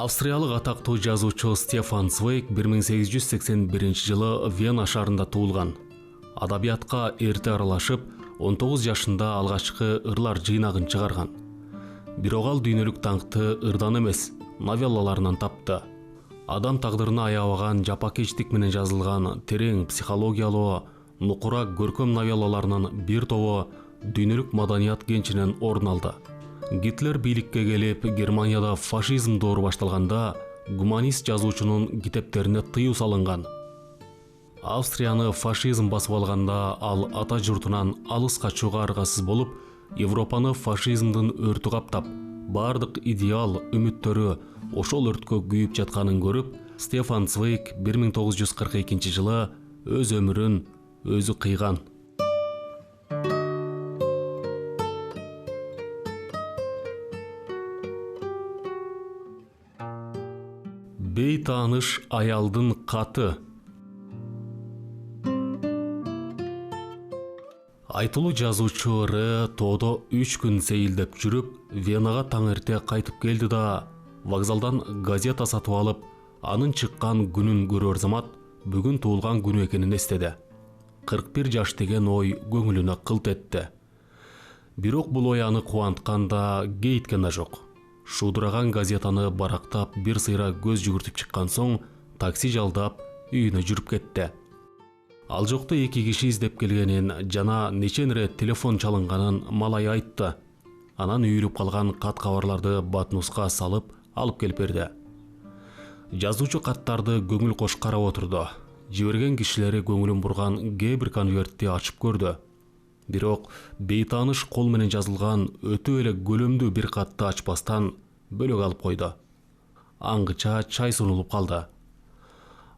Австриялык атактуу жазуучу Стефан Цвейг 1881-жылы Вена шаарында туулган. Адабиятка эрте аралашып, 19 жашында алгачкы ырлар жыйнагын чыгарган. Бирок ал дүйнөлүк даңкты ырдан эмес, новеллаларынан тапты. Адам тагдырына аябаган жапакечтик менен жазылган терең психологиялуу, нукура көркөм новеллаларынын бир тобу дүйнөлүк маданият кенчинен орун алды. Гитлер бийликке келип, Германияда фашизм доору башталганда, гуманист жазуучунун китептерине тыюу салынган. Австрияны фашизм басып алганда, ал ата журтунан алыс качууга аргасыз болуп, Европаны фашизмдин өртү каптап, бардык идеал, үмүттөрү ошол өрткө күйүп жатканын көрүп, Стефан Цвейг 1942-жылы өз өмүрүн өзү кыйган. Бейтааныш аялдын каты. Айтылуу жазуучу Р. тоодо 3 күн сейилдеп жүрүп, Венага таң эрте кайтып келди да, вокзалдан газета сатып алып, анын чыккан күнүн көрөр замат бүгүн туулган күнү экенин эстеди. 41 жаш деген ой көңүлүнө кылт этти. Бирок бул ой аны кубанткан да, кейиткен да жок. Шудураган газетаны барактап, бир сыйра көз жүгүртүп чыккан соң, такси жалдап, үйүнө жүрүп кетти. Ал жокто 2 киши издеп келгенин жана нечен ирет телефон чалынганын малай айтты. Анан үйүлүп калган кат кабарларды батнуска салып, алып келип берди. Жазуучу каттарды көңүл кош карап отурду. Жиберген кишилери көңүлүн бурган кээ бир конвертти ачып көрдү. Бирок бейтааныш кол менен жазылган өтө эле көлөмдүү бир катты ачпастан бөлөк алып койду. Аңгыча чай сунулуп калды.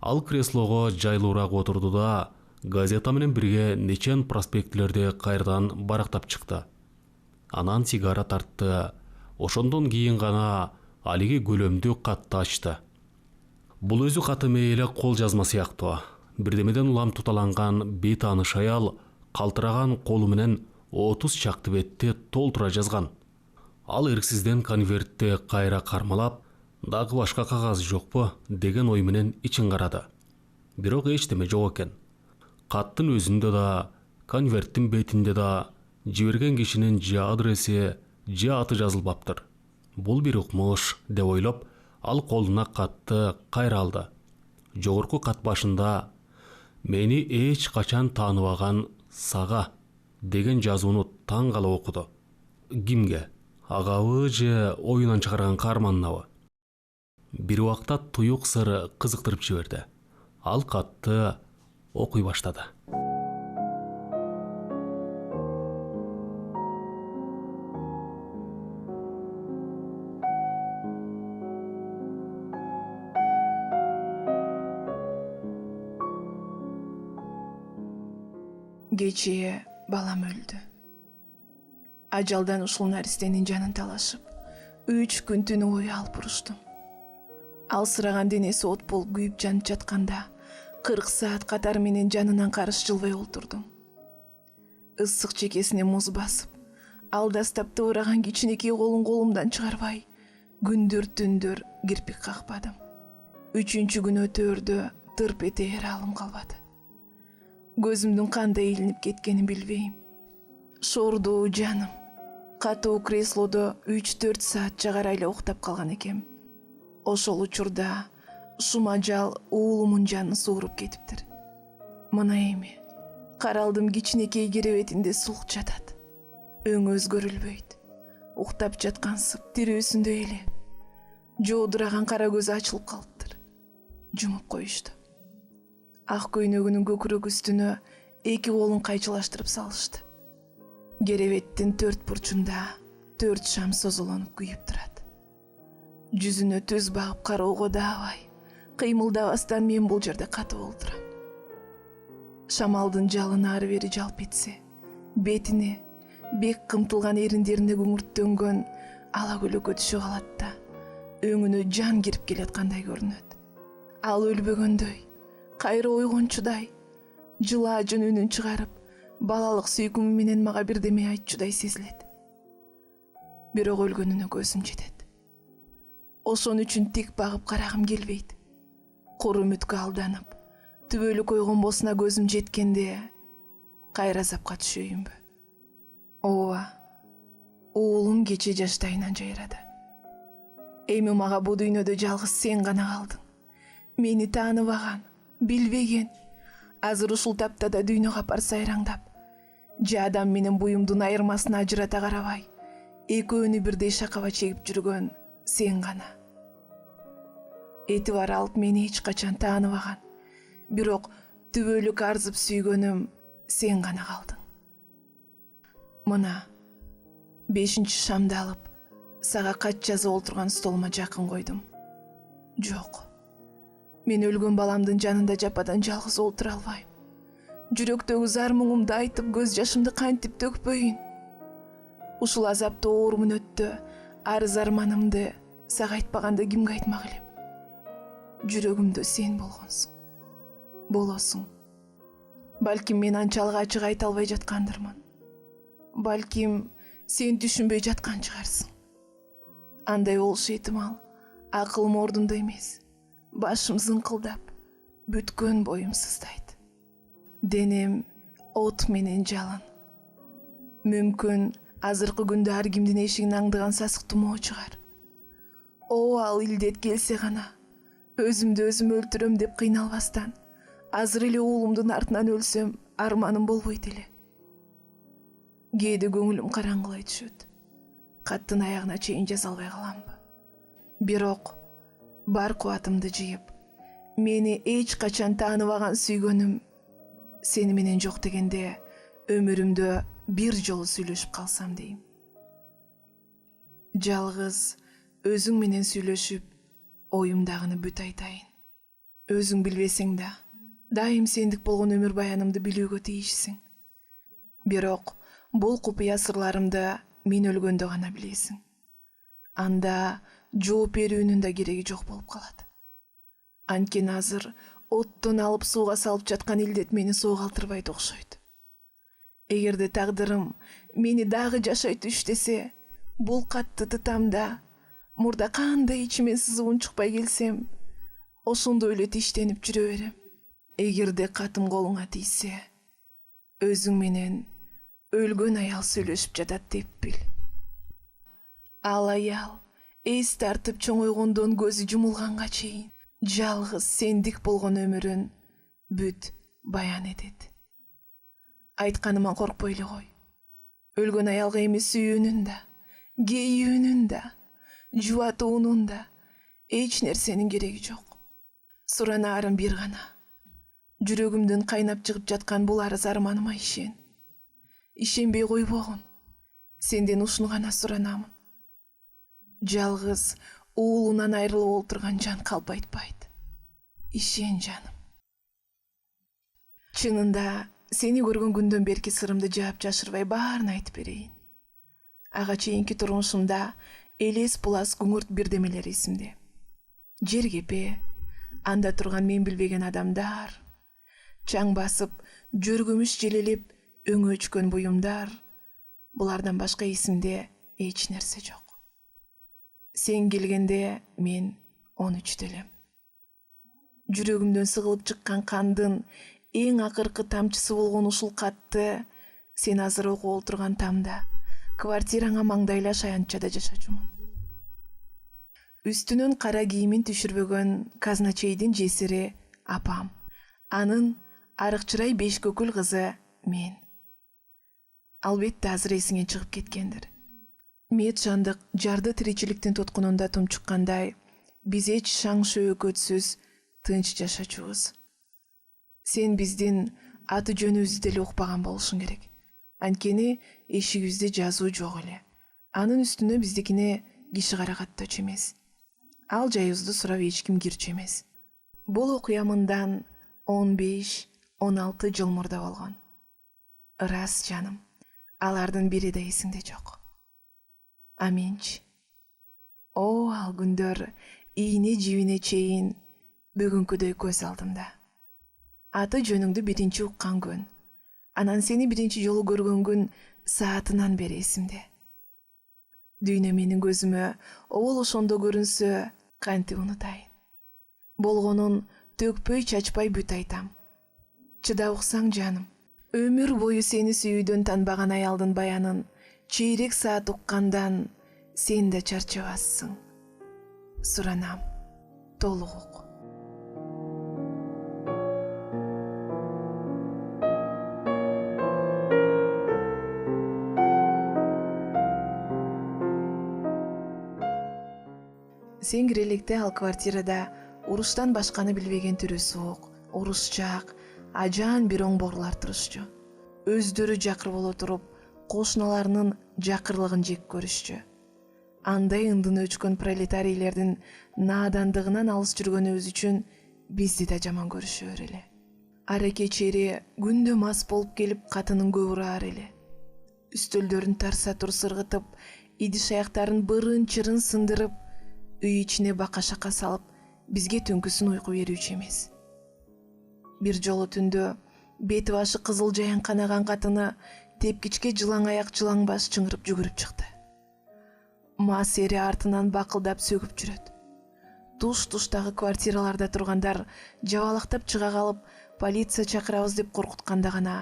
Ал креслого жайлуураак отурду да, газета менен бирге нечен проспектилерди кайрадан барактап чыкты. Анан сигара тартты. Ошондон кийин гана алиги көлөмдүү катты ачты. Бул өзү каты мейли кол жазма сыяктуу. Бирдемеден улам туталанган бейтааныш аял калтыраган колу менен 30 чакты бетти толтура жазган. Ал эрксизден конвертти кайра кармалап, дагы башка кагаз жокпу деген ой менен ичин карады. Бирок эчтеме жок экен. Каттын өзүндө да, конверттин бетинде да жиберген кишинин же адреси, же аты жазылбаптыр. Бул бир укмуш деп ойлоп, ал колуна катты кайра алды. Жогорку кат башында "Мени эч качан тааныбаган сага" деген жазууну таң кала окуду. Кимге? Агабы же оюнан чыгарган каарманынабы? Бир убакта туюк сыр кызыктырып жиберди. Ал катты окуй баштады. Кечээ балам өлдү. Ажалдан ушул наристенин жанын талашып, 3 күн түнү бою алып уруштум. Алсыраган денеси от болуп күйүп жанып жатканда, 40 саат катары менен жанынан карыш жылбай олтурдум. Issык чекесине муз басып, ал дастап тыбыраган кичинекей колун колумдан чыгарбай, күндөр түндөр кирпик какпадым. 3-күн өтөөрдө тырп этээр алым калбады. Көзүмдүн кандай илинип кеткенин билбейм. Шоордуу жаным, катуу креслодо 3-4 саат жагара эле уктап калган экем. Ошол учурда шумажал уулумун жанын сууруп кетиптир. Мына эми каралдым кичинекей керебетинде сулк жатат. Өң өзгөрүлбөйт. Уктап жаткансып тирүүсүндө эле. Жоодураган кара көзү ачылып калыптыр. Жумуп коюшту. Ак көйнөгүнүн көкүрөк үстүнө 2 колун кайчылаштырып салышты. Керебеттин 4 бурчунда 4 шам созулонуп күйүп турат. Жүзүнө түз багып кароого да абай, кыймылдабастан мен бул жерде катып олтурам. Шамалдын жалыны ары бери жалп этсе, бетине, бек кымтылган эриндерине күңүрттөнгөн ала көлөкө түшүп калат да, өңүнө жан кирип келаткандай көрүнөт. Ал өлбөгөндөй, кайра ойгончудай, жылаажын үнүн чыгарып, балалык сүйкүмү менен мага бирдеме айтчудай сезилет. Бирок өлгөнүнө көзүм жетет. Ошон үчүн тик багып карагым келбейт. Куру үмүткө алданып, түбөлүк койгонбосуна көзүм жеткенде кайра азапка түшөйүнбү? Ооба, уулум кече жаштайынан жайрады. Эми мага бу дүйнөдө жалгыз сен гана калдың. Мени тааныбаган, билбеген, азыр ушул таптада дүйнөгө апар сайраңдап, жаадам менен буюмдун айырмасын ажырата карабай, экөөнү бирдей шакаба чегип жүргөн сен гана. Этибар алып мени эч качан тааныбаган, бирок түбөлүк арзып сүйгөнүм сен гана калдың. Мына 5-чи шамды алып, сага кат жазып олтурган столума жакын койдум. Жок, мен өлгөн баламдын жанында жападан жалгыз олтура албайм. Жүрөктөгү зар муңумду айтып, көз жашымды кантип төкпөйүн? Ушул азаптуу оор мүнөттө арыз арманымды сага айтпаганды кимге айтмак элем? Жүрөгүмдө сен болгонсуң, болосуң. Балким мен анчалык ачык айта албай жаткандырмын. Балким сен түшүнбөй жаткан чыгарсың. Андай болушу ыктымал, акылым ордунда эмес. Башым зыңкылдап, бүткөн боюм сыздайт. Денем от менен жалын. Мүмкүн азыркы күндө ар кимдин эшигин аңдыган сасык тумоо чыгар. Ал илдет келсе гана, өзүмдү өзүм өлтүрөм деп кыйналбастан, азыр эле уулумдун артынан өлсөм, арманым болбойт эле. Кээде көңүлүм караңгылай түшөт. Каттын аягына чейин жаза албай каламбы? Бирок бар кубатымды жыйып, мени эч качан тааныбаган сүйгөнүм сени менен жок дегенде, өмүрүмдө бир жолу сүйлөшүп калсам дейм. Жалгыз өзүң менен сүйлөшүп, оюмдагыны бүт айтайын. Өзүң билбесең да, дайым сендик болгон өмүр баянымды билүүгө тийишсиң. Бирок бул купуя сырларымды мен өлгөндө гана билесиң. Анда жооп берүүнүн да кереги жок болуп калат. Анткени азыр оттон алып сууга салып жаткан илдет мени соогалтырбайт окшойт. Эгерде тагдырым мени дагы жашайт иштесе, бул катты тамда мурда кандай ичимен сызып унчукпай келсем, ошондой эле тиштенип жүрө берем. Эгерде катым колуңа тийсе, өзүң менен өлгөн аял сүйлөшүп жатат деп бил. Ал аял эс тартып чоңойгондон көзү жумулганга чейин жалгыз сендик болгон өмүрүн бүт баян этет. Айтканыма коркпой эле кой. Өлгөн аялга эми сүйүүнүн да, кейүүнүн да, жубатуунун да эч нерсенин кереги жок. Суранаарым бир гана. Жүрөгүмдүн кайнап чыгып жаткан бул арыз арманыма ишен. Ишенбей койбогун. Сенден ушуну гана суранамын. Жалгыз уулунан айрылып олтурган жан калп айтпайт. Ишен, жаным. Чынында сени көргөн күндөн берки сырымды жаап жашырбай баарын айтып берейин. Ага чейинки турмушумда элес булас күңүрт бирдемелер эсимде. Жергепе, анда турган мен билбеген адамдар, чаң басып, жөргөмүш желелеп, өңү өчкөн буюмдар, булардан башка эсимде эч нерсе жок. Сен келгенде мен 13 элем. Жүрөгүмдөн сыгылып чыккан кандын эң акыркы тамчысы болгон ушул катты сен азыр окуп олтурган тамда квартираңа маңдайлаш аянтчада жашачумун. Үстүнөн кара кийимин түшүрбөгөн казначейдин жесири апам. Анын арыкчырай беш көкүл кызы мен. Албетте азыр эсиңе чыгып кеткендир. Мет жандык жарды тиричиликтин тоткунунда тумчуккандай, биз эч шаң шөөкөтсүз тынч жашачубуз. Сен биздин аты жөнүбүздү деле укпаган болушуң керек. Анткени эшигибизде жазуу жок эле. Анын үстүнө биздикине киши карагаттоочу эмес. Ал жайыбызды сурап эч ким кирчү эмес. Бул окуя мындан 15-16 жыл мурда болгон. Рас, жаным. Алардын бири да эсиңде жок. Аминчи. Ал күндөр ийне жибине чейин бүгүнкүдөй көз алдымда. Аты жөнүңдү биринчи уккан күн, анан сени биринчи жолу көргөн күн саатынан бери эсимде. Дүйнө менин көзүмө обол ошондо көрүнсө, кантип унутайын. Болгонун төкпөй чачпай бүт айтам. Чыдап уксаң жаным, өмүр бою сени сүйүүдөн танбаган аялдын баянын чейрек саат уккандан сен да чарчабассың. Суранам, толук ук. Сен кирелекте ал квартирада уруштан башканы билбеген түрү суук, урушчаак, ажаан бир оң борлар турушчу. Өздөрү жакыр боло туруп, кошуналарынын жакырлыгын жек көрүшчү. Андай ындыны өчкөн пролетарийлердин наадандыгынан алыс жүргөнүбүз үчүн бизди да жаман көрүшөөр эле. Ара кечери күндө мас болуп келип катынын көп ураар эле. Үстөлдөрүн тарса тур сыргытып, идиш аяктарын бырын-чырын сындырып, үй ичине бака-шака салып, бизге түнкүсүн уйку берүүчү эмес. Бир жолу түндө бети башы кызыл жаян канаган катыны тепкичке жылаң аяк жылаң баш чыңырып жүгүрүп чыкты. Мас эри артынан бакылдап сөгүп жүрөт. Туш-туштагы квартираларда тургандар жабалактап чыга калып, полиция чакырабыз деп коркутканда гана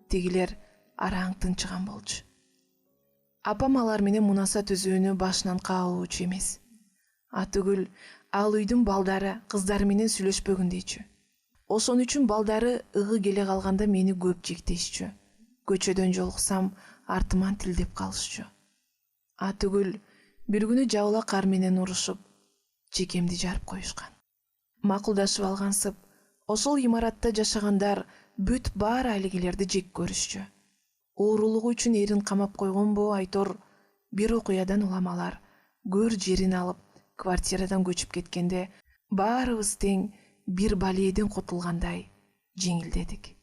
тигилер араң тынчыган болчу. Апам алар менен мунаса түзүүнү башынан каалоочу эмес. Атүгүл ал үйдүн балдары кыздары менен сүйлөшпөгүн дейчү. Ошон үчүн балдары ыгы келе калганда мени көп жектешчү. Көчөдөн жолуксам артыман тилдеп калышчу. Атүгүл бир күнү жабыла кар менен урушуп, чекемди жарып коюшкан. Макулдашып алгансып, ошол имаратта жашагандар бүт баары алигилерди жек көрүшчү. Оорулугу үчүн эрин камап койгонбу айтор, бир окуядан улам алар көр жерин алып, квартирадан көчүп кеткенде баарыбыз тең бир балээден кутулгандай жеңилдедик.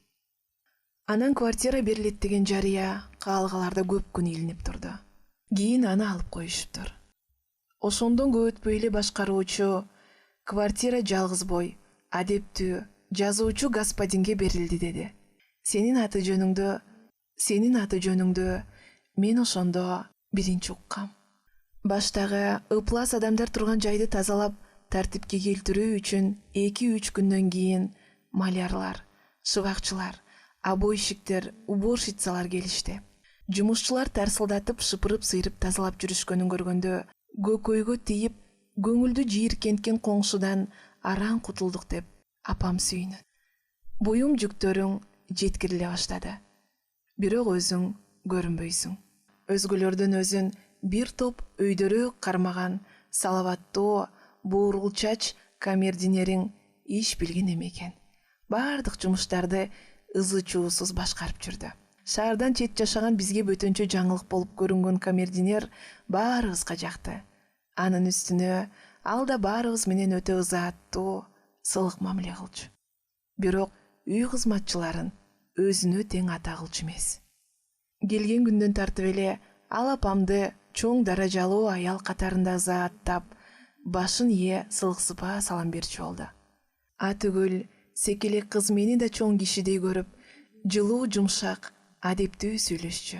Анан квартира берилет деген жарыя каалгаларда көп күн илинип турду. Кийин аны алып коюшуптур. Ошондон көп өтпөй эле башкаруучу квартира жалгыз бой, адептүү, жазуучу господинге берилди деди. Сенин аты жөнүңдү мен ошондо биринчи уккам. Баштагы ыплас адамдар турган жайды тазалап, тартипке келтирүү үчүн 2-3 күндөн кийин малярлар, шыбакчылар, обойщиктер, уборщицалар келишти. Жумушчулар тарсылдатып, шыпырып-сыйрып тазалап жүрүшкөнүн көргөндө көкөйгө тийип, көңүлдү жийиркенткен коңшудан араң кутулдук деп апам сүйүнөт. Буюм жүктөрүң жеткириле баштады. Бирок өзүң көрүнбөйсүң. Өзгөлөрдөн өзүн бир топ өйдөрөөк кармаган салаваттуу буурулчач камердинериң иш билген экен. Бардык жумуштарды ызы-чуусуз башкарып жүрдү. Шаардан чет жашаган бизге бөтөнчө жаңылык болуп көрүнгөн камердинер баарыбызга жакты. Анын үстүнө ал да баарыбыз менен өтө ызааттуу, сылык мамиле кылчу. Бирок үй кызматчыларын өзүнө тең ата кылчу эмес. Келген күндөн тартып эле ал апамды чоң даражалуу аял катарында ызааттап, башын ие сылыксыпа салам берчү болду. Атүгүл секелек кыз мени да чоң кишидей көрүп, жылуу жумшак, адептүү сүйлөшчү.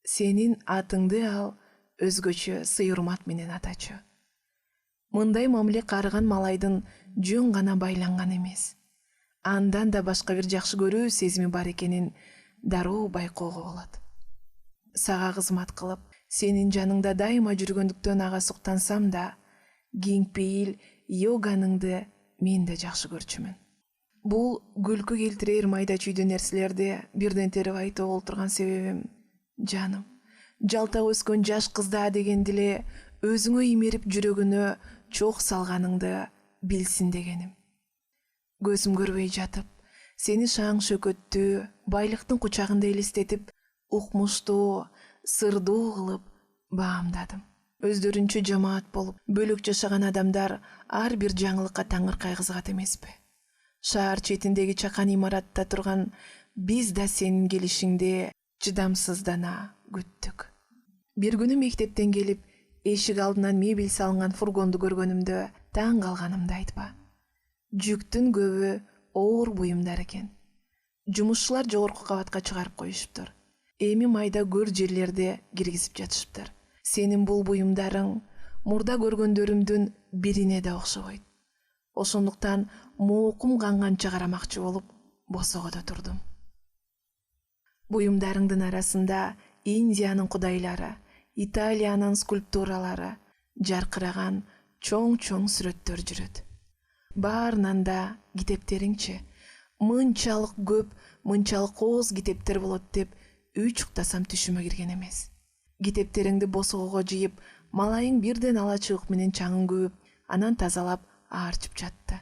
Сенин атыңды ал өзгөчө сый-урмат менен атачу. Мындай мамиле карыган малайдын жөн гана байланган эмес. Андан да башка бир жакшы көрүү сезими бар экенин дароо байкоого болот. Сага кызмат кылып, сенин жаныңда дайыма жүргөндүктөн ага суктансам да, кеңпейил йоганыңды мен да жакшы көрчүмүн. Бул күлкү келтирер майда чүйдө нерселерди бирден терип айтып олтурган себебим, жаным, жалтак өскөн жаш кызда дегенди эле өзүңө имерип жүрөгүнө чок салганыңды билсин дегеним. Көзүм көрбөй жатып, сени шаң шөкөттүү, байлыктын кучагында элестетип, укмуштуу, сырдуу кылып баамдадым. Өздөрүнчө жамаат болуп, бөлөк жашаган адамдар ар бир жаңылыкка таңыркай кызыгат эмеспи? Шаар четиндеги чакан имаратта турган биз да сенин келишиңди чыдамсыздана күттүк. Бир күнү мектептен келип, эшик алдынан мебель салынган фургонду көргөнүмдө таң калганымды айтпа. Жүктүн көбү оор буюмдар экен. Жумушчулар жогорку кабатка чыгарып коюшуптур. Эми майда көр жерлерди киргизип жатышыптыр. Сенин бул буюмдарың мурда көргөндөрүмдүн бирине да окшобойт. Ошондуктан моокум канганча карамакчы болуп, босогодо турдум. Буюмдарыңдын арасында Индиянын кудайлары, Италиянын скульптуралары, жаркыраган чоң-чоң сүрөттөр жүрөт. Баарынан да китептериңчи, мынчалык көп, мынчалык ооз китептер болот деп үч уктасам түшүмө кирген эмес. Китептериңди босогого жыйып, малайың бирден ала чыгык менен чаңын көөп, анан тазалап аарчып жатты.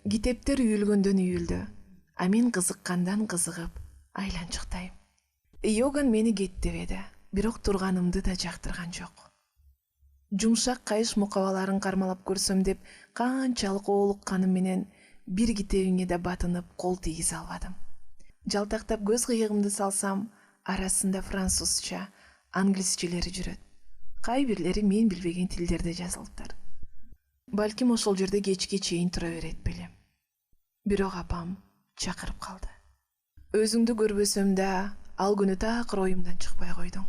Китептер үйүлгөндөн үйүлдү, а мен кызыккандан кызыгып айланчыктайм. Йоган мени кеттебеди, бирок турганымды да жактырган жок. Жумшак кайыш мукабаларын кармалап көрсөм деп канчалык оолукканым менен бир китебиңе да батынып кол тийгизе албадым. Жалтактап көз кыйыгымды салсам, арасында французча, англисчелери жүрөт. Кай бирлери мен билбеген тилдерде жазылыптыр. Балким ошол жерде кечке чейин тура берет белем. Бирок апам чакырып калды. Өзүңдү көрбөсөм да, ал күнү такыр оюмдан чыкпай койдуң.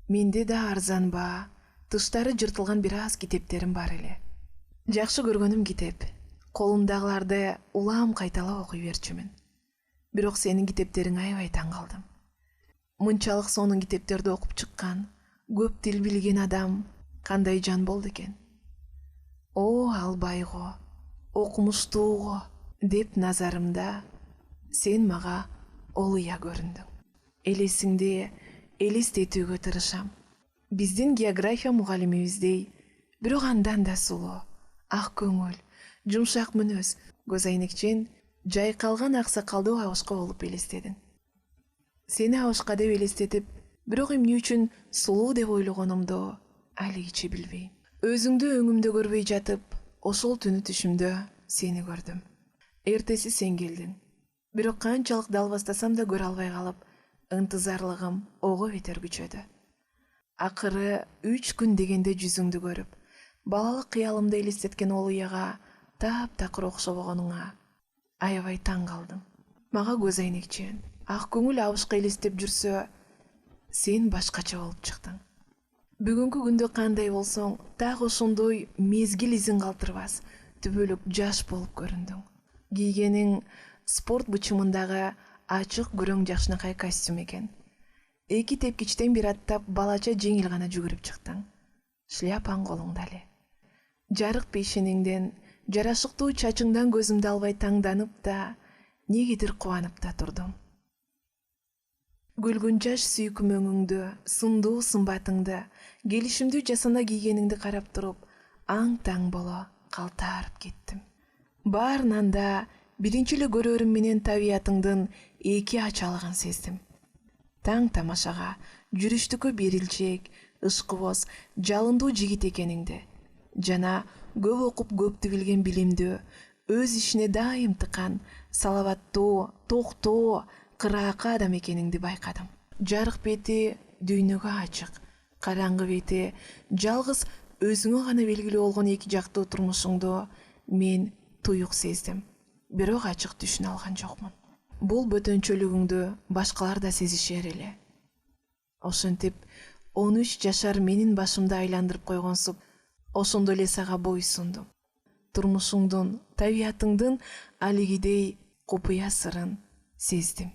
Менде да арзанба, тыштары жыртылган бир аз китептерим бар эле. Жакшы көргөнүм китеп. Колумдагыларды улам кайталап окуй берчүмүн. Бирок сенин китептериң аябай таң калдым. Мынчалык сонун китептерди окуп чыккан, көп тил билген адам кандай жан болду экен? О, албайго, окумуштууго деп назарымда сен мага олуя көрүндүң. Элесиңди элестетүүгө тырышам. Биздин география мугалимибиздей, бирок андан да сулуу, ак көңүл, жумшак мүнөз, көз айнекчен, жайкалган аксакалдуу абышка болуп элестедиң. Сени абышка деп элестетип, бирок эмне үчүн сулуу деп ойлогонумду алигиче билбейм. Өзүңдү өңүмдө көрбөй жатып, ошол түнү түшүмдө сени көрдүм. Эртеси сен келдиң. Бирок канчалык далбастасам да көрө албай калып, ынтызарлыгым ого бетер күчөдү. Акыры 3 күн дегенде жүзүңдү көрүп, балалык кыялымды элестеткен олуяга таптакыр окшобогонуңа аябай таң калдым. Мага көз айнекчен, ак көңүл абышка элестеп жүрсө, сен башкача болуп чыктың. Бүгүнкү күндө кандай болсоң, так ошондой мезгил изин калтырбас, түбөлүк жаш болуп көрүндүң. Кийгениң спорт бычымындагы ачык күрөң жакшынакай костюм экен. 2 тепкичтен бир аттап балача жеңил гана жүгүрүп чыктың. Шляпаң колуңда эле. Жарык пейшениңден, жарашыктуу чачыңдан көзүмдү албай таңданып да, негедир кубанып да турдум. Күлгүн жаш сүйкүм өңүңдү, сындуу сымбатыңды, келишимдүү жасана кийгениңди карап туруп, аң-таң боло калтаарып кеттим. Баарынан да биринчи эле көрөрүм менен табиятыңдын эки ачалыгын сездим. Таң тамашага, жүрүштүккө берилчек, ышкыбоз, жалындуу жигит экениңди, жана көп окуп көптү билген билимдүү, өз ишине дайым тыкан, салаваттуу, токтоо, кыраакы адам экениңди байкадым. Жарык бети дүйнөгө ачык, караңгы бети жалгыз өзүңө гана белгилүү болгон эки жактуу турмушуңду мен туюк сездим, бирок ачык түшүнө алган жокмун. Бул бөтөнчөлүгүңдү башкалар да сезишер эле. Ошентип 13 жашар менин башымды айландырып койгонсуп, ошондо эле сага бой сундум. Турмушуңдун, табиятыңдын алигидей купуя сырын сездим.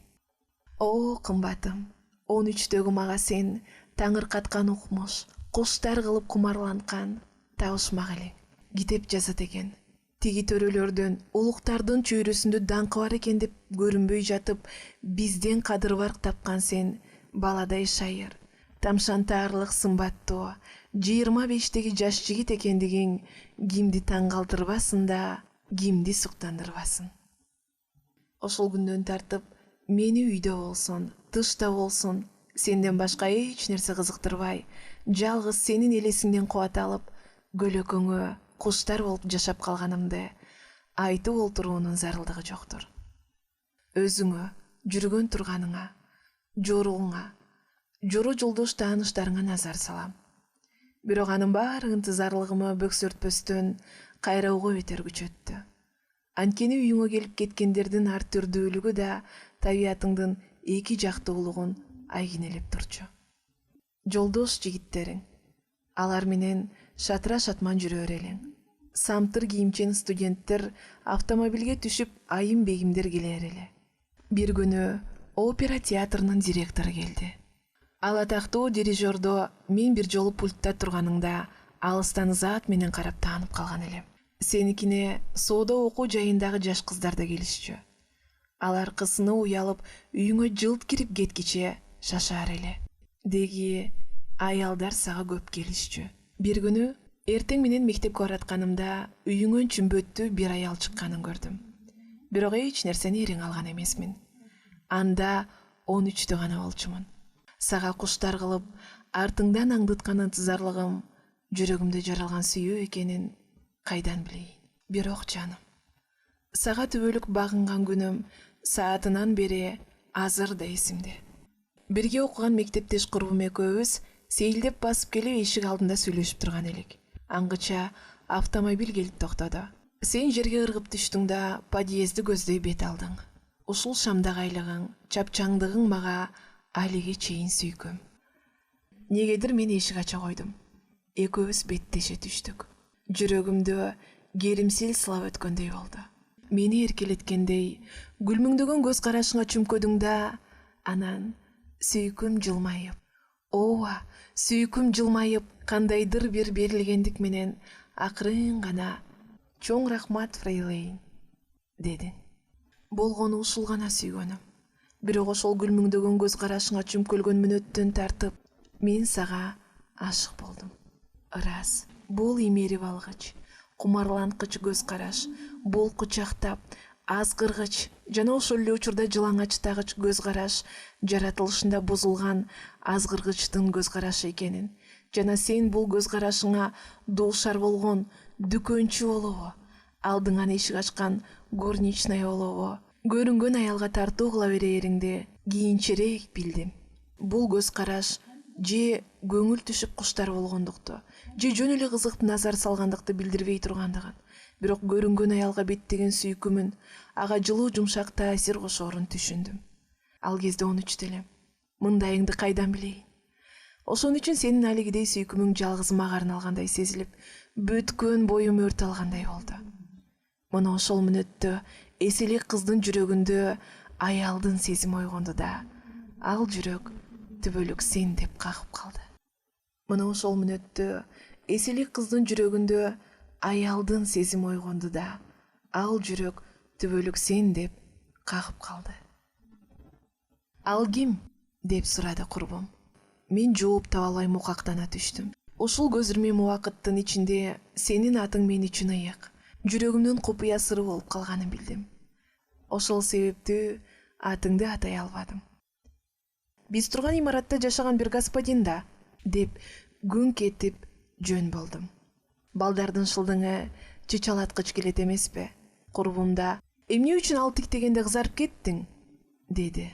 О, кымбатым, 13-төгү мага сен таңыркаткан укмуш, куштар кылып кумарланткан табышмак элең. Китеп жазат экен. Тиги төрөлөрдөн, улуктардын чөйрөсүндө даңкы бар экен деп көрүнбөй жатып, бизден кадыр барк тапкан сен баладай шайыр, тамшантаарлык сымбаттуу, 25-теги жаш жигит экендигиң кимди таң калтырбасын да, кимди суктандырбасын. Ошол күндөн тартып, мени үйдө болсун, тышта болсун, сенден башка эч нерсе кызыктырбай, жалгыз сенин элесиңден кубат алып, көлөкөңө куштар болуп жашап калганымды айтып олтуруунун зарылдыгы жоктур. Өзүңө, жүргөн турганыңа, жоруңа, жору жолдош тааныштарыңа назар салам. Бирок анын баары ынтызарлыгымы бөксөртпөстөн кайра ого бетер күчөттү. Анткени үйүңө келип кеткендердин ар түрдүүлүгү да табиятыңдын эки жактуулугун айгинелеп турчу. жолдош жигиттериң. Алар менен шатыра шатман жүрөр элең. Самтыр кийимчен студенттер автомобилге түшүп айым бегимдер келер эле. Бир күнү опера театрынын директору келди. Ал атактуу дирижердо мен бир жолу пультта турганыңда алыстан ызаат менен карап таанып калган элем. Сеникине соода окуу жайындагы жаш кыздар да келишчү. Алар кысыны уялып үйүңө жылт кирип кеткиче шашаар эле. Деги аялдар сага көп келишчү. Бир күнү эртең менен мектепке баратканымда үйүңөн чүмбөттүү бир аял чыкканын көрдүм. Бирок эч нерсени эрең алган эмесмин. Анда 13-тө гана болчумун. Сага куштар кылып, артыңдан аңдыткан ынтызарлыгым жүрөгүмдө жаралган сүйүү экенин кайдан билейин. Бирок жаным, сага түбөлүк багынган күнүм саатынан бери азыр да эсимде. Бирге окуган мектептеш курбум экөөбүз сейилдеп басып келип эшик алдында сүйлөшүп турган элек. Аңгыча автомобиль келип токтоду. Сен жерге ыргып түштүң да подъезди көздөй бет алдың. Ушул шамдагы айлыгың, чапчаңдыгың мага алиге чейин сүйкүм. Негедир мен эшик ача койдум. Экөөбүз беттеше түштүк. Жүрөгүмдө келимсил сылап өткөндөй болду. Мени эркелеткендей, гүлмүңдөгөн көз карашыңа чүмкөдүң да, анан сүйкүм жылмайып, сүйкүм жылмайып, кандайдыр бир берилгендик менен акырын гана «Чоң рахмат, фрейлейн» дедиң. Болгону ушул гана сүйгөнүм. Бирок ошол гүлмүңдөгөн көз карашыңа чүмкөлгөн мүнөттөн тартып, мен сага ашык болдум. Ырас, бул имерип алгыч, кумарланткыч көз караш, бул кучактап, азгыргыч жана ошол эле учурда жылаңачтагыч көз караш жаратылышында бузулган азгыргычтын көз карашы экенин, жана сен бул көз карашыңа дуушар болгон дүкөнчү болобу, алдыңан эшик ачкан горничная болобу, көрүнгөн аялга тартуу кыла берээриңди кийинчерээк билдим. Бул көз караш же көңүл түшүп куштар болгондукту, же жөн эле кызыктуу назар салгандыкты билдирбей тургандыгын, бирок көрүнгөн аялга беттеген сүйкүмүн ага жылуу жумшак таасир кошоорун түшүндүм. Ал кезде 13 элем. Мындайыңды кайдан билейин? Ошон үчүн сенин алигидей сүйкүмүң жалгыз мага арналгандай сезилип, бүткөн боюм өрт алгандай болду. Мына ошол мүнөттө эселик кыздын жүрөгүндө аялдын сезими ойгонду да, ал жүрөк түбөлүк сен деп кагып калды. Мына ошол мүнөттө эселик кыздын жүрөгүндө аялдын сезими ойгонду да, ал жүрөк түбөлүк сен деп кагып калды. Ал ким? Деп сурады курбум. Мен жооп таба албай мукактана түштүм. Ушул көз ирмем убакыттын ичинде сенин атың мен үчүн ыйык, жүрөгүмдүн купуя сыры болуп калганын билдим. Ошол себептүү атыңды атай албадым. Биз турган имаратта жашаган бир господин да, деп күңк этип жөн болдум. Балдардын шылдыңы чычалаткыч келет эмеспи? Курбум да, эмне үчүн ал тиктегенде кызарып кеттиң? Деди.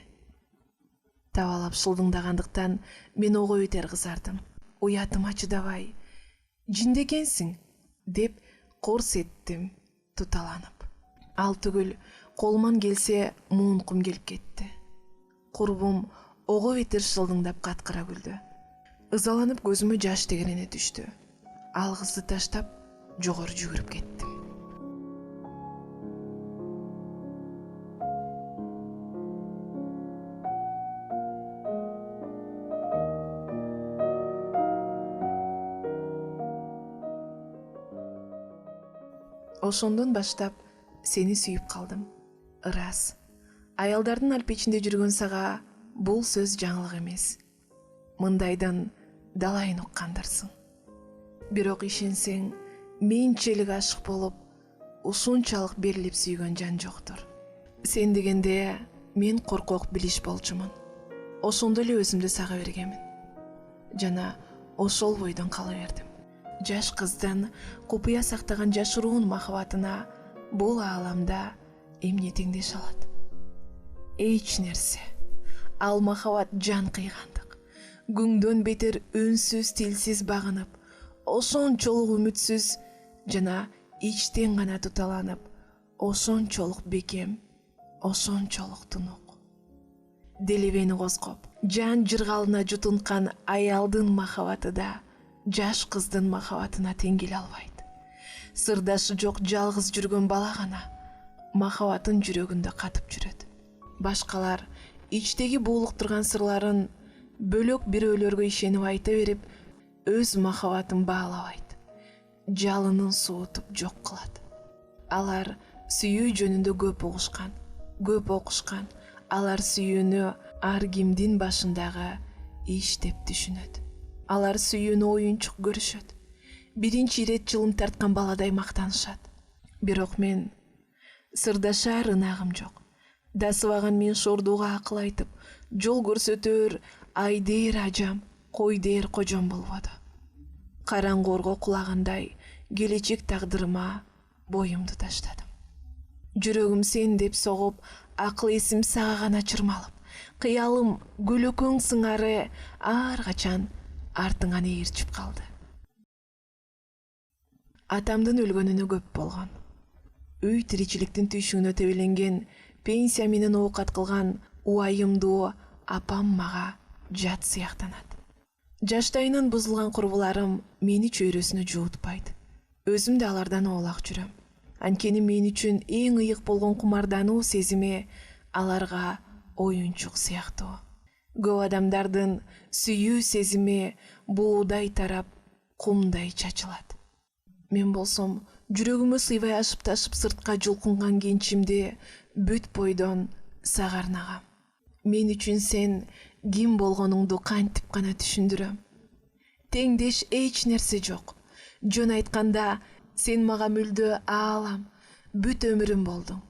Табалап шылдыңдагандыктан мен ого бетер кызардым. Уятыма чыдабай, жиндекенсиң, деп корс еттим туталанып. Ал түгүл, колуман келсе муункум келип кетти. Курбум ого бетер шылдыңдап каткыра күлдү. Ызаланып көзүмө жаш тегерене түштү. Ал кызды таштап жогору жүгүрүп кеттим. Ошондон баштап сени сүйүп калдым. Ырас, аялдардын алпечинде жүргөн сага бул сөз жаңылык эмес. Мындайдын далайын уккандырсың. Бирок ишенсең, менчелик ашык болуп, ушунчалык берилип сүйгөн жан жоктур. Сен дегенде мен коркок билиш болчумун. Ошондо эле өзүмдү сага бергемин. Жана ошол бойдон кала бердим. Жаш кыздын купуя сактаган жашыруун махабатына бул ааламда эмне теңдеш алат? Эч нерсе. Ал махабат жан кыйгандык. Күңдөн бетер үнсүз тилсиз багынып, ошончолук үмүтсүз жана ичтен гана туталанып, ошончолук бекем, ошончолук тунук. Делебени козгоп, жан жыргалына жутунткан аялдын махабаты да жаш кыздын махабатына тең келе албайт. Сырдашы жок жалгыз жүргөн бала гана махабатын жүрөгүндө катып жүрөт. Башкалар ичтеги буулуктурган сырларын бөлөк бирөөлөргө ишенип айта берип, өз махабатын баалабайт, жалынын суутуп жок кылат. Алар сүйүү жөнүндө көп угушкан, көп окушкан. Алар сүйүүнү ар кимдин башындагы иш деп түшүнөт. Алар сүйүүнү оюнчук көрүшөт. Биринчи ирет жылым тарткан баладай мактанышат. Бирок мен сырдашар ынагым жок. Дасыбаган мен шордууга акыл айтып, жол көрсөтөр ай дээр ажам, кой дээр кожом болбоду. Караңгы кулагандай келечек тагдырыма боюмду таштадым. Жүрөгүм сен деп согуп, акыл эсим сага гана чырмалып, кыялым көлөкөң сыңары ар качан артыңан ээрчип калды. Атамдын өлгөнүнө көп болгон. Үй тиричиликтин түйшүгүнө тебеленген, пенсия менен оокат кылган уайымдуу апам мага жат сыяктанат. Жаштайынан бузулган курбуларым мени чөйрөсүнө жуутпайт. Өзүм да алардан оолак жүрөм. Анткени мен үчүн эң ыйык болгон кумардануу сезими аларга оюнчук сыяктуу. Көп адамдардын сүйүү сезими буудай тарап, кумдай чачылат. Мен болсом, жүрөгүмө сыйбай ашып ташып сыртка жулкунган кенчимди бүт бойдон сагарнагам. Мен үчүн сен ким болгонуңду кантип гана түшүндүрөм. Теңдеш эч нерсе жок. Жөн айтканда, сен мага мүлдө аалам, бүт өмүрүм болдуң.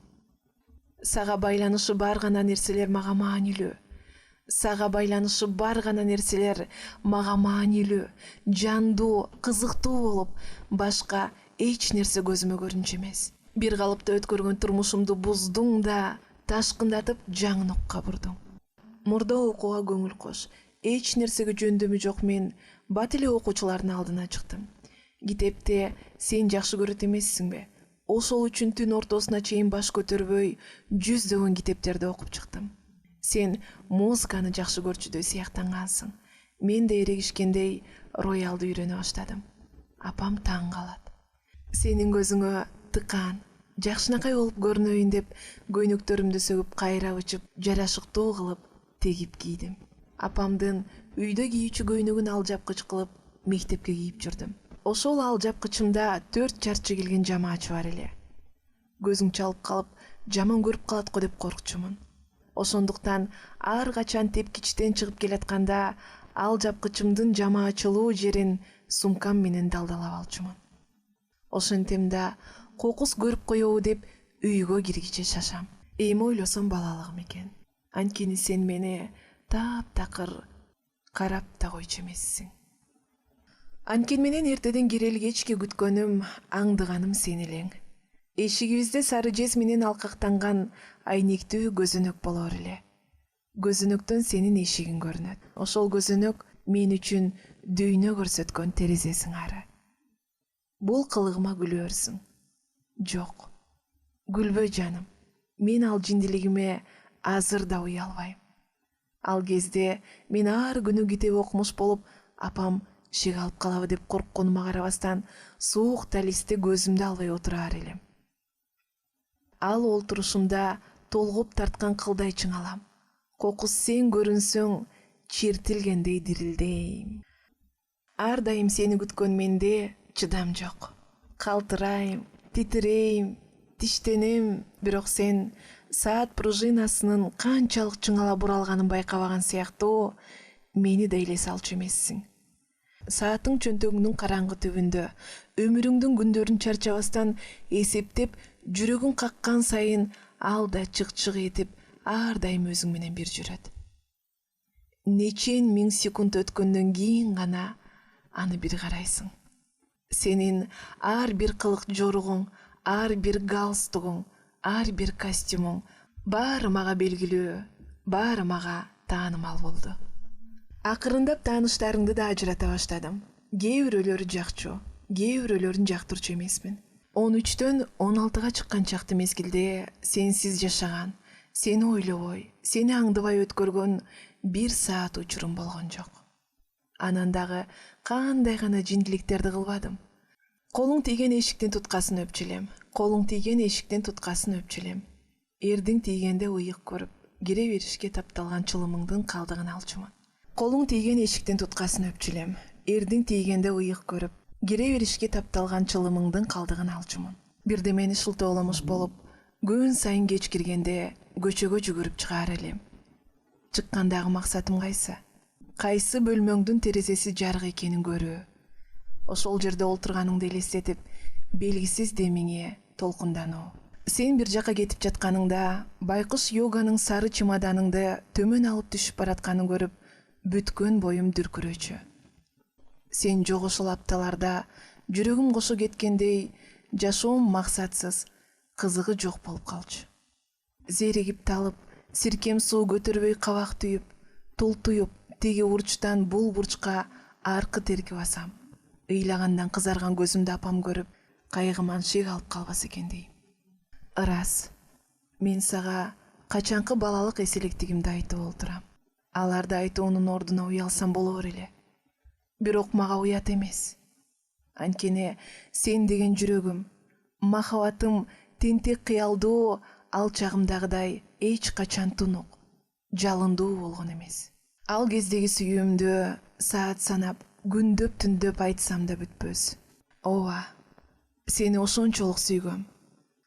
Сага байланышы бар гана нерселер мага маанилүү. Сага байланышы бар гана нерселер мага маанилүү, жандуу, кызыктуу болуп, башка эч нерсе көзүмө көрүнчү эмес. Бир калыпта өткөргөн турмушумду буздуң да, ташкындатып жаңынокко бурдуң. Мурда окууга көңүл кош, эч нерсеге жөндөмү жок мен бат эле окуучулардын алдына чыктым. Китепте сен жакшы көрөт эмессиңби? Ошол үчүн түн ортосуна чейин баш көтөрбөй, жүздөгөн китептерди окуп чыктым. Сен музыканы жакшы көрчүдөй сыяктангансың. Мен да эрегишкендей роялды үйрөнө баштадым. Апам таң калат. Сенин көзүңө тыкан, жакшынакай болуп көрүнөйүн деп көйнөктөрүмдү сөгүп кайра учуп, жарашыктуу кылып тегип кийдим. Апамдын үйдө кийүүчү көйнөгүн алжапкыч кылып мектепке кийип жүрдүм. Ошол алжапкычымда 4 чарчы келген жамаачы бар эле. Көзүң чалып калып, жаман көрүп калат го деп коркчумун. Ошондуктан ар качан тепкичтен чыгып келатканда алжапкычымдын жамаачылуу жерин сумкам менен далдалап алчумун. Ошентем да кокус көрүп коебу деп үйгө киргиче шашам. Эми ойлосом балалыгым экен. Анткени сен мени таптакыр карап да койчу эмессиң. Анткени менен эртеден кирели кечке күткөнүм, аңдыганым сен элең. Эшигибизде сары жез менен алкактанган айнектүү көзөнөк болор эле. Көзөнөктөн сенин эшигиң көрүнөт. Ошол көзөнөк мен үчүн дүйнө көрсөткөн терезе сыңары. Бул кылыгыма күлөөрсүң. Жок. Күлбө жаным. Мен ал жиндилигиме азыр да уя албайм. Ал кезде мен ар күнү китеп окумуш болуп, апам шек алып калабы деп коркконума карабастан, суук талисти көзүмдү албай отурар элем. Ал олтурушумда толгоп тарткан кылдай чыңалам. Кокус сен көрүнсөң, чертилгендей дирилдейм. Ар дайым сени күткөн менде чыдам жок. Калтырайм, титирейм, тиштенем, бирок сен саат пружинасынын канчалык чыңала буралганын байкабаган сыяктуу, мени да эле салчу эмессиң. Саатың чөнтөгүңдүн караңгы түбүндө өмүрүңдүн күндөрүн чарчабастан эсептеп, жүрөгүң каккан сайын ал да чык-чык этип ар дайым өзүң менен бир жүрөт. Нечен миң секунд өткөндөн кийин гана аны бир карайсың. Сенин ар бир кылык жоругуң, ар бир галстугуң, ар бир костюмуң баары мага белгилүү, баары мага таанымал болду. Акырындап тааныштарыңды да ажырата баштадым. Кээ бирөөлөрү жакчу, кээ бирөөлөрүн жактырчу эмесмин. 13-төн 16-га чыккан чакты мезгилде сенсиз жашаган, сени ойлобой, сени аңдыбай өткөргөн 1 саат учурум болгон жок. Анан дагы кандай гана жиндиликтерди кылбадым. Колуң тийген эшиктин туткасын өпчү элем. Колуң тийген эшиктин туткасын өпчү элем. Эрдиң тийгенде ыйык көрүп, кире беришке тапталган чылымыңдын калдыгын алчумун. Колуң тийген эшиктин туткасын өпчү элем. Эрдиң тийгенде ыйык көрүп, кире беришке тапталган чылымыңдын калдыгын алчумун. Бирде мени шылтооламуш болуп, күн сайын кеч киргенде көчөгө жүгүрүп чыгаар элем. Чыккандагы максатым кайсы? Кайсы бөлмөңдүн терезеси жарык экенин көрүү. Ошол жерде олтурганыңды элестетип, белгисиз демиңе толкундануу. Сен бир жака кетип жатканыңда, байкуш йоганын сары чемоданыңды төмөн алып түшүп баратканын көрүп, бүткөн боюм дүркүрөчү. Сен жок ошол апталарда жүрөгүм кошо кеткендей, жашоом максатсыз, кызыгы жок болуп калчу. Зеригип талып, сиркем суу көтөрбөй кабак түйүп, тултуюп, тиги бурчтан бул бурчка аркы теркип басам. Ыйлагандан кызарган көзүмдү апам көрүп, кайгыман шек алып калбаса экен дейм. Ырас, мен сага качанкы балалык эселектигимди айтып олтурам. Аларды айтуунун ордуна уялсам болор эле. Бирок мага уят эмес. Анткени сен деген жүрөгүм, махабатым тентек кыялдуу ал чагымдагыдай эч качан тунук, жалындуу болгон эмес. Ал кездеги сүйүүмдү саат санап, күндөп түндөп айтсам да бүтпөс. Ооба, сени ошончолук сүйгөм.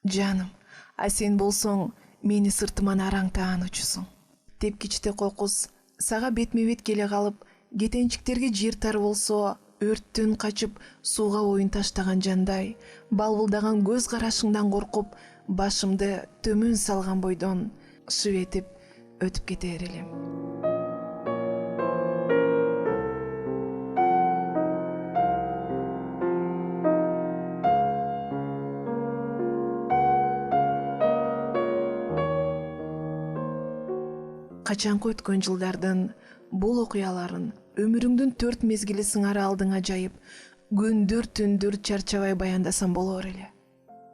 Жаным, а сен болсоң мени сыртыман араң таануучусуң. Тепкичте кокус сага бетме-бет келе калып, кетенчиктерге жер тар болсо, өрттөн качып сууга оюн таштаган жандай, балбылдаган көз карашыңдан коркуп, башымды төмөн салган бойдон шып этип өтүп кетер элем. Качанкы өткөн жылдардын бул окуяларын өмүрүңдүн 4 мезгили сыңары алдыңа жайып, күндөр түндөр чарчабай баяндасам болор эле.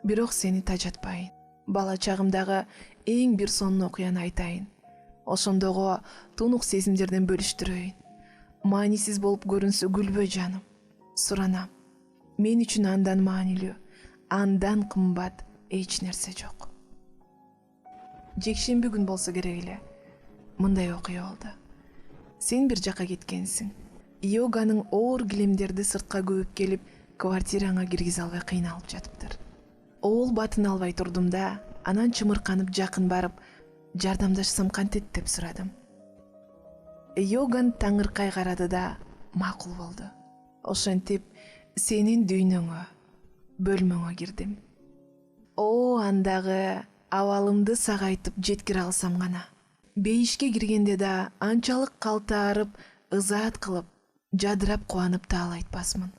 Бирок сени тажатпайын. Бала чагымдагы эң бир сонун окуяны айтайын. Ошондого тунук сезимдерден бөлүштүрөйүн. Маанисиз болуп көрүнсө күлбө жаным. Суранам. Мен үчүн андан маанилүү, андан кымбат эч нерсе жок. Жекшемби күн болсо керек эле. Мындай окуя болду. Сен бир жака кеткенсиң. Йоганын оор килемдерди сыртка көбүп келип, квартираңа киргизе албай кыйналып жатыптыр. Оол батын албай турдум да, анан чымырканып жакын барып, жардамдашсам кантет деп сурадым. Йоган таңыркай карады да, макул болду. Ошентип, сенин дүйнөңө, бөлмөңө кирдим. Андагы абалымды сага айтып жеткире алсам гана. Бейишке киргенде да анчалык калтаарып, ызаат кылып, жадырап кубанып таал айтпасмын.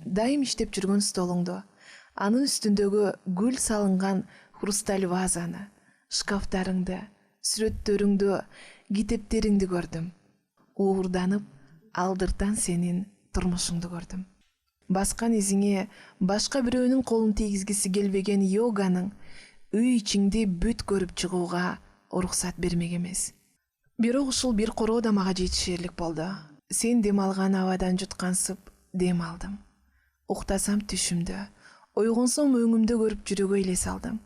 Дайым иштеп жүргөн столуңду, анын үстүндөгү гүл салынган хрусталь вазаны, шкафтарыңды, сүрөттөрүңдү, китептериңди көрдүм. Уурданып, алдыртан сенин турмушуңду көрдүм. Баскан изиңе башка бирөөнүн колун тийгизгиси келбеген Йоганың үй ичиңди бүт көрүп чыгууга уруксат бермек эмес. Бирок ушул бир короо да мага жетишерлик болду. Сен дем алган абадан жуткансып дем алдым. Уктасам түшүмдө, ойгонсом өңүмдө көрүп жүрөгө элес алдым.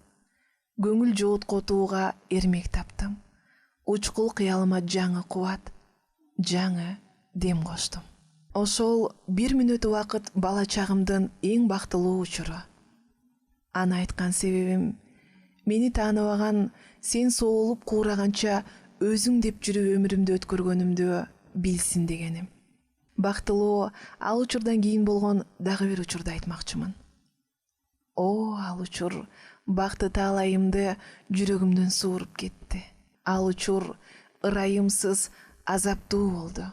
Көңүл жооткотууга эрмек таптым. Учкул кыялыма жаңы кубат, жаңы дем коштум. Ошол 1 мүнөт убакыт бала чагымдын эң бактылуу учуру. Аны айткан себебим, мени тааныбаган, сен соолуп куураганча өзүң деп жүрүп өмүрүмдү өткөргөнүмдү билсин дегеним. Бактылуу ал учурдан кийин болгон дагы бир учурду айтмакчымын. Ал учур бакты таалайымды жүрөгүмдөн сууруп кетти. Ал учур ырайымсыз, азаптуу болду.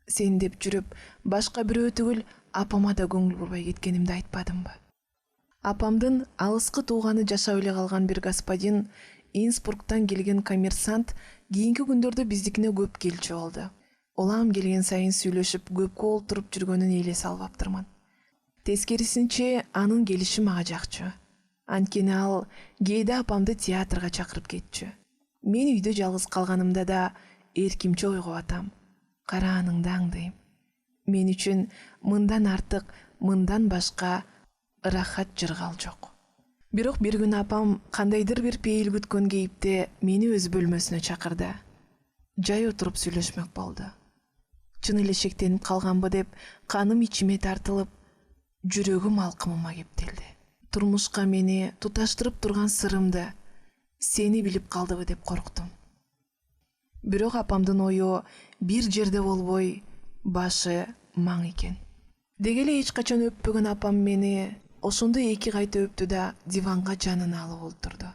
Сен деп жүрүп, башка бирөө түгүл апама да көңүл бурбай кеткенимди айтпадымбы? Апамдын алыскы тууганы жашап эле калган бир господин, Инсбруктан келген коммерсант, кийинки күндөрдө биздикине көп келчү болду. Улам келген сайын сүйлөшүп, көпкө олтуруп жүргөнүн элес албаптырмын. Тескерисинче, анын келиши мага жакчу. Анткени ал кээде апамды театрга чакырып кетчү. Мен үйдө жалгыз калганымда да эркимче ойго батам, карааныңды аңдайм. Мен үчүн мындан артык, мындан башка ырахат жыргал жок. Бирок бир күн апам кандайдыр бир пейил күткөн кейипте мени өз бөлмөсүнө чакырды. Жай отуруп сүйлөшмөк болду. Чын эле шектенип калганбы деп каным ичиме тартылып, жүрөгүм алкымыма кептелди. Турмушка мени туташтырып турган сырымды сени билип калдыбы деп корктум. Бирок апамдын ою бир жерде болбой, башы маң экен. Деги эле эч качан өппөгөн апам мени ошондо 2 кайта өптү да диванга жанын алып олтурду.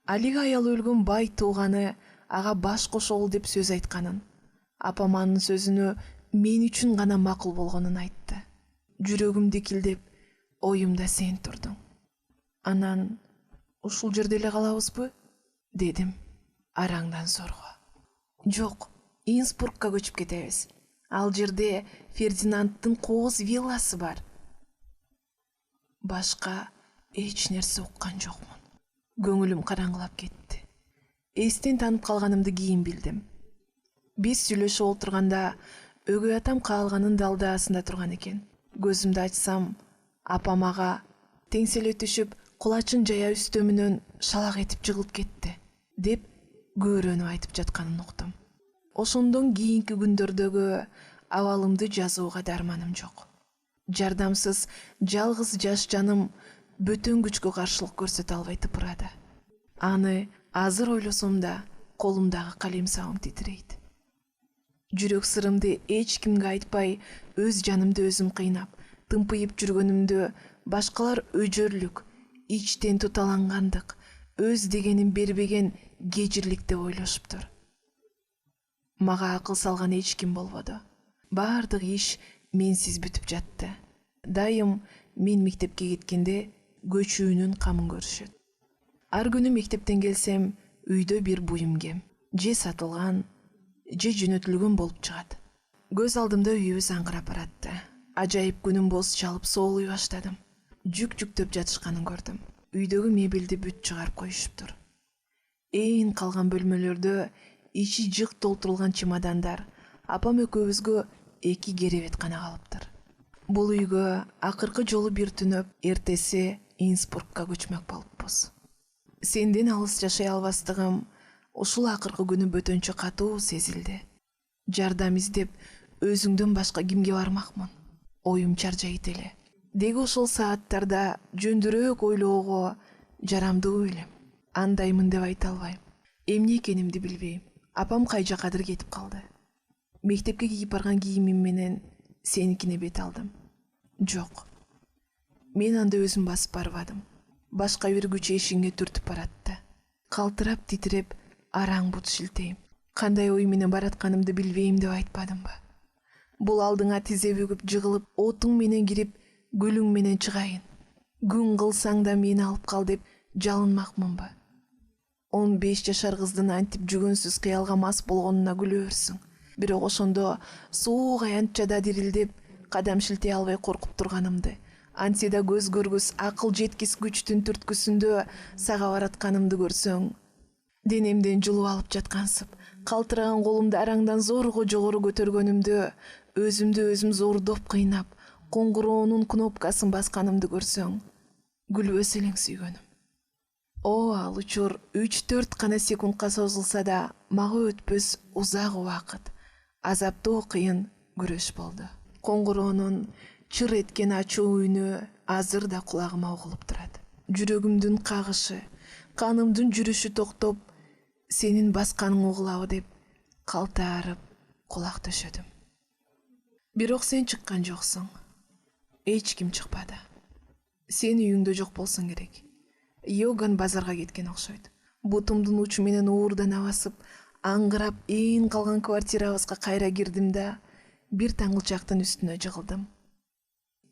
Алиге аял өлгөн бай тууганы ага баш кошолу деп сөз айтканын, апам анын сөзүнө мен үчүн гана макул болгонун айтты. Жүрөгүм дикилдеп, оюмда сен турдуң. Анан ушул жерде эле калабызбы? Дедим араңдан сорго. Жок, Инсбургка көчүп кетебиз. Ал жерде Фердинанддын кооз вилласы бар. Башка эч нерсе уккан жокмун. Көңүлүм караңгылап кетти. Эстен танып калганымды кийин билдим. Биз сүйлөшүп олтурганда өгөй атам каалганын далдаасында турган экен. Көзүмдү ачсам, апам ага теңселе түшүп, кулачын жая үстөмүнөн шалак этип жыгылып кетти, деп көөрөнүп айтып жатканын уктум. Ошондон кийинки күндөрдөгү абалымды жазууга дарманым жок. Жардамсыз, жалгыз жаш жаным бөтөн күчкө каршылык көрсөтө албай тыпырады. Аны азыр ойлосом да колумдагы калем сабым титирейт. Жүрөк сырымды эч кимге айтпай, өз жанымды өзүм кыйнап, тымпыйып жүргөнүмдө башкалар өжөрлүк, ичтен туталангандык, өз дегенин бербеген кежирлик деп ойлошуптур. Мага акыл салган эч ким болбоду. Бардык иш менсиз бүтүп жатты. Дайым мен мектепке кеткенде көчүүнүн камын көрүшөт. Ар күнү мектептен келсем, үйдө бир буюм кем, же сатылган, же жөнөтүлгөн болуп чыгат. Көз алдымда үйүбүз аңгырап баратты. Ажайып күнүм боз чалып соолуй баштадым. Жүк жүктөп жатышканын көрдүм. Үйдөгү мебелди бүт чыгарып коюшуптур. Ээн калган бөлмөлөрдө ичи жык толтурулган чемодандар, апам экөөбүзгө 2 керебет гана калыптыр. Бул үйгө акыркы жолу бир түнөп, эртеси Инсбургка көчмөк болуппуз. Сенден алыс жашай албастыгым ушул акыркы күнү бөтөнчө катуу сезилди. Жардам издеп, өзүңдөн башка кимге бармакмын? Оюм чаржайт эле. Деги ошол сааттарда жөндүрөөк ойлоого жарамдуу элем. Андаймын деп айта албайм. Эмне экенимди билбейм. Апам кай жакадыр кетип калды. Мектепке кийип барган кийимим менен сеникине бет алдым. Жок. Мен анда өзүм басып барбадым. Башка бир күч эшигиңе түртүп баратты. Калтырап, титиреп, араң бут шилтейм. Кандай ой менен баратканымды билбейм деп айтпадымбы? Бул алдыңа тизе бөгүп жыгылып, отуң менен кирип, гүлүң менен чыгайын. Күн кылсаң да мени алып кал деп жалынмакмынбы? 15 жашар кыздын антип жүгөнсүз кыялга мас болгонуна күлөөрсүң. Бирок ошондо суук аянтчада дирилдеп, кадам шилтей албай коркуп турганымды, антсе да көз көргүс акыл жеткис күчтүн түрткүсүндө сага баратканымды көрсөң, денемден жулуп алып жаткансып, калтыраган колумду араңдан зорго жогору көтөргөнүмдө, өзүмдү өзүм зордоп кыйнап, коңгуроонун кнопкасын басканымды көрсөң, күлбөс элең сүйгөнүм. Ал учур 3-4 гана секундка созулса да, мага өтпөс узак убакыт, азаптуу кыйын күрөш болду. Коңгуроонун чыр эткен ачуу үнү азыр да кулагыма угулуп турат. Жүрөгүмдүн кагышы, канымдын жүрүшү токтоп, сенин басканың угулабы деп калтаарып кулак төшөдүм. Бирок сен чыккан жоксуң. Эч ким чыкпады. Сен үйүңдө жок болсоң керек. Йоган базарга кеткен окшойт. Бутумдун учу менен уурдана басып, аңгырап ээн калган квартирабызга кайра кирдим да, бир таңылчактын үстүнө жыгылдым.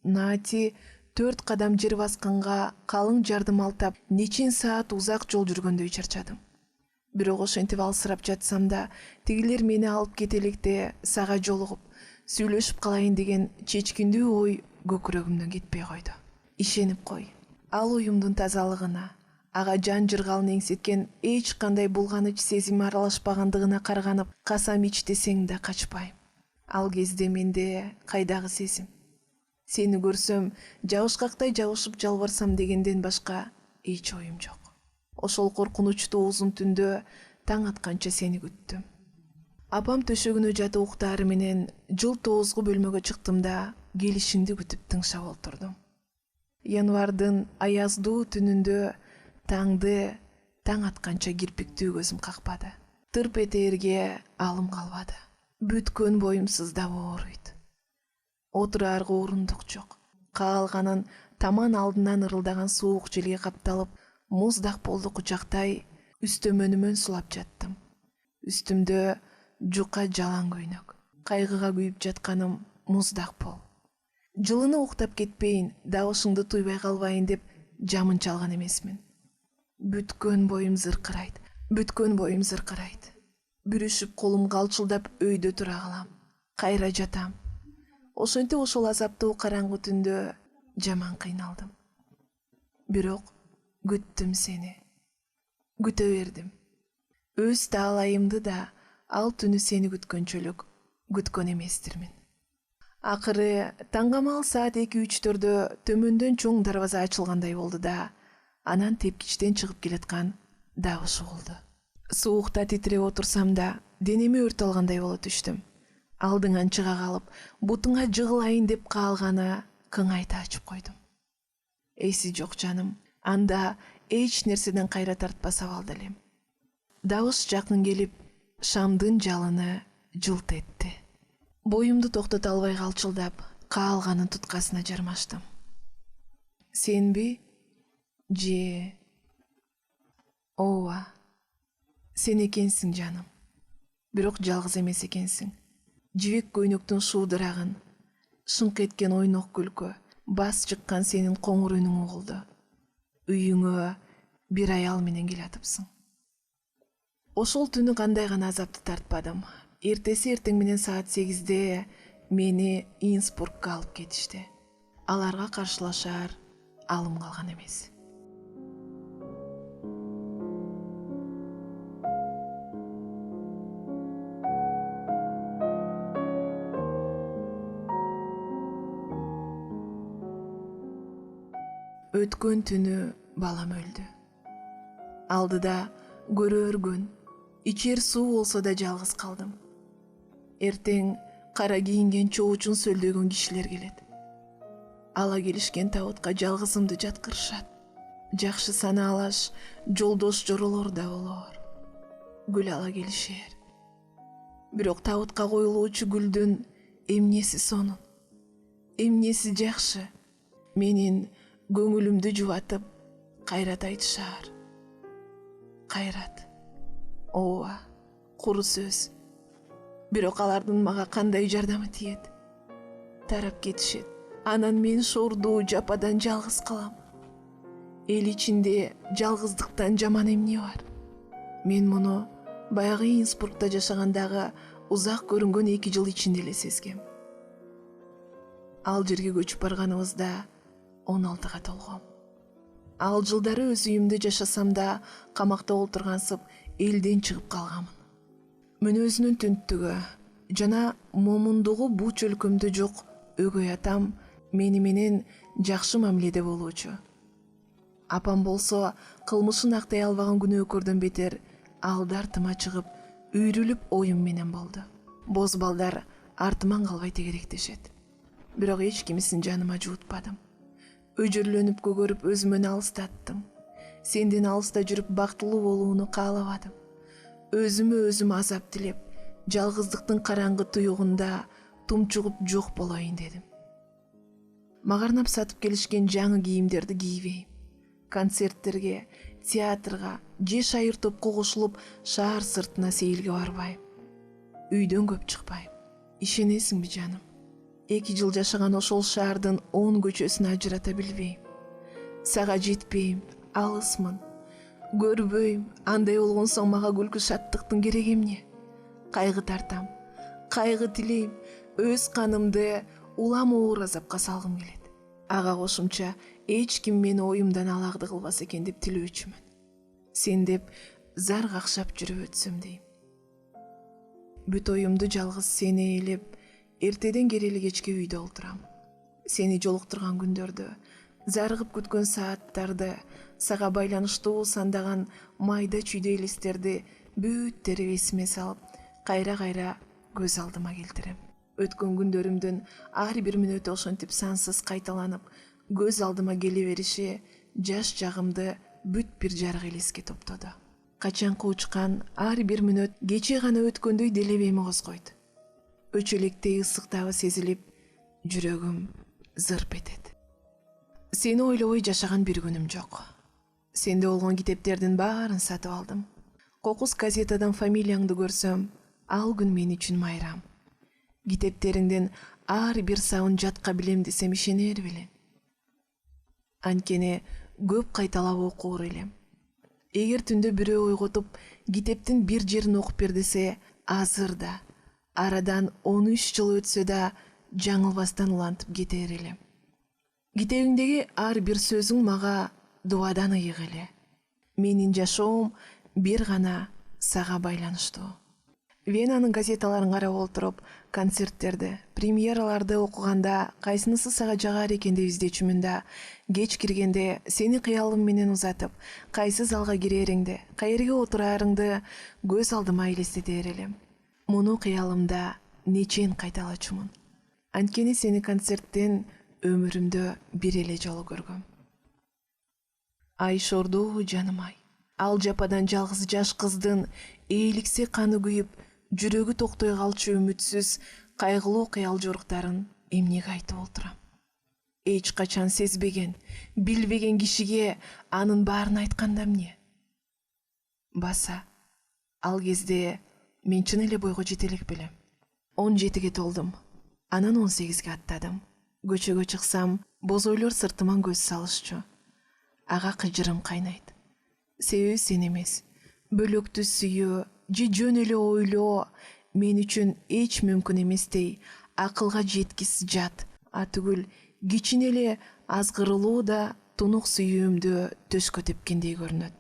Нати 4 кадам жер басканга калың жардым алтап, нечин саат узак жол жүргөндөй чарчадым. Бирок ошентип алсырап жатсам да, тигилер мени алып кете электе сага жолугуп, сүйлөшүп калайын деген чечкиндүү ой көкүрөгүмдөн кетпей койду. Ишенип кой. Ал оюмдун тазалыгына, ага жан жыргалын эңсеткен эч кандай булганыч сезим аралашпагандыгына карганып касам ич десең да качпайм. Ал кезде менде кайдагы сезим? Сени көрсөм жабышкактай жабышып жалбарсам дегенден башка эч оюм жок. Ошол коркунучтуу узун түндө таң атканча сени күттүм. Апам төшөгүнө жатып уктаары менен жылт оозгу бөлмөгө чыктым да келишиңди күтүп тыңшап отурдум. Январдын аяздуу түнүндө таңды таң атканча кирпиктүү көзүм какпады. Тырп этээрге алым калбады. Бүткөн боюм сыздап ооруйт. Отураарга орундук жок. Каалганын таман алдынан ырылдаган суук желге капталып, муздак полду кучактай үстөмөнүмөн сулап жаттым. Үстүмдө жука жалаң көйнөк. Кайгыга күйүп жатканым муздак пол. Жылыны уктап кетпейин, дабышыңды туйбай калбайын деп жамын чалган эмесмин. Бүткөн боюм зыркырайт. Бүрүшүп колум калчылдап өйдө тура калам. Кайра жатам. Ошентип ошол азаптуу караңгы түндө жаман кыйналдым. Бирок күттүм сени. Күтө бердим. Өз таалайымды да ал түнү сени күткөнчөлүк күткөн эместирмин. Акыры таңгамал саат 2-3-төрдө төмөндөн чоң дарбаза ачылгандай болду да, анан тепкичтен чыгып келаткан дабыш угулду. Суукта титиреп отурсам да, денеме өрт алгандай боло түштүм. Алдыңан чыга калып, бутуңа жыгылайын деп каалганы кыңайта ачып койдум. Эси жок жаным, анда эч нерседен кайра тартпаса болду элем. Дабыш жакын келип, шамдын жалыны жылт этти. Боюмду токтото албай калчылдап, каалганын туткасына жармаштым. Сенби? Же... Ооба. Сен экенсиң жаным. Бирок жалгыз эмес экенсиң. Жибек көйнөктүн шуудырагын, шыңк эткен ойнок күлкү, бас чыккан сенин коңур үнүң угулду. Үйүңө бир аял менен келатыпсың. Ошол түнү кандай гана азапты тартпадым. Эртеси эртең менен саат 8-де мени Инсбургка алып кетишти. Аларга каршылашар алым калган эмес. Өткөн түнү балам өлдү. Алдыда көрөр күн, ичер суу болсо да жалгыз калдым. Эртең кара кийинген чоочун сөлдөгөн кишилер келет. Ала келишкен табытка жалгызымды жаткырышат. Жакшы санаалаш жолдош жоролор да болор. Гүл ала келишер. Бирок табытка коюлуучу гүлдүн эмнеси сонун? Эмнеси жакшы? Менин көңүлүмдү жубатып, кайрат айтышар. Кайрат. Ооба, куру сөз. Бирок алардын мага кандай жардамы тиет? Тарап кетишет. Анан мен шоордуу жападан жалгыз калам. Эл ичинде жалгыздыктан жаман эмне бар? Мен муну баягы Инсбургда жашагандагы узак көрүнгөн 2 жыл ичинде эле сезгем. Ал жерге көчүп барганыбызда 16-га толгом. Ал жылдары өз үйүмдө жашасам да камакта олтургансып элден чыгып калганмын. Мүнөзүнүн түнттүгү жана момундугу бу чөлкөмдө жок өгөй атам мени менен жакшы мамиледе болуучу. Апам болсо кылмышын актай албаган күнөөкөрдөн бетер алды артыма чыгып, үйрүлүп оюм менен болду. Боз балдар артыман калбай тегеректешет. Бирок эч кимисин жаныма жуутпадым. Өжөрлөнүп көгөрүп өзүмөн алыстаттым. Сенден алыста жүрүп бактылуу болууну каалабадым. Өзүмө өзүм азап тилеп, жалгыздыктын караңгы туюгунда тумчугуп жок болоюн дедим. Магарнап сатып келишкен жаңы кийимдерди кийбейм. Концерттерге, театрга же шайыр топко кошулуп шаар сыртына сейилге барбайм. Үйдөн көп чыкпайм. Ишенесиңби жаным? 2 жыл жашаган ошол шаардын 10 көчөсүн ажырата билбейм. Сага жетпейм, алысмын. Көрбөйм, андай болгон соң мага күлкү шаттыктын кереги эмне? Кайгы тартам, кайгы тилейм, өз канымды улам оор азапка салгым келет. Ага кошумча эч ким мени оюмдан аларды кылбаса экен деп тилөөчүмүн. сен деп зар какшап жүрүп өтсөм дейм. Бүт оюмду жалгыз сени ээлеп, эртеден керели кечке үйдө олтурам. Сени жолуктурган күндөрдө, зарыгып күткөн сааттарды, сага байланыштуу сандаган майда чүйдө элестерди бүттөрү эсиме салып, кайра көз алдыма келтирем. Өткөн күндөрүмдүн ар бир мүнөтү ошентип сансыз кайталанып, көз алдыма келе бериши жаш жагымды бүт бир жарык элеске топтоду. Качанкы учкан ар бир мүнөт кече гана өткөндөй делебейми козгойт. Өчөлектей ысыктабы сезилип, жүрөгүм зырп этет. Сени ойлобой жашаган бир күнүм жок. Сенде болгон китептердин баарын сатып алдым. Кокус газетадан фамилияңды көрсөм, ал күн мен үчүн майрам. Китептериңдин ар бир сабын жатка билем десем ишенер белең. Анткени көп кайталап окуур элем. Эгер түндө бирөө ойготуп, китептин бир жерин окуп бер десе, азыр да, арадан 13 жыл өтсө да жаңылбастан улантып кетер элем. Китебиңдеги ар бир сөзүң мага дубадан ыйык эле. Менин жашоом бир гана сага байланыштуу. Венанын газеталарын карап олтуруп, концерттерди, премьераларды окуганда кайсынысы сага жагар экен деп издечүмүн да, кеч киргенде сени кыялым менен узатып, кайсы залга кирериңди, каерге отурарыңды көз алдыма элестетер элем. Муну кыялымда нечен кайталачумун. Анткени сени концерттен өмүрүмдө бир эле жолу көргөм. Ай шордуу жаным ай. Ал жападан жалгыз жаш кыздын ээликсе каны күйүп, жүрөгү токтой калчу үмүтсүз, кайгылуу кыял жоруктарын эмнеге айтып олтурам. Эч качан сезбеген, билбеген кишиге анын баарын айтканда эмне? Баса, ал кезде мен чын эле бойго жете элек белем. 17-ге толдум, анан 18-ге аттадым. Көчөгө чыксам, бозойлор сыртыман көз салышчу. Ага кыжырым кайнайт. Себеби сен эмес, бөлөктү сүйүү, же жөн эле ойлоо мен үчүн эч мүмкүн эместей, акылга жеткис жат, атүгүл кичине эле азгырылуу да тунук сүйүүмдү төскө тепкендей көрүнөт.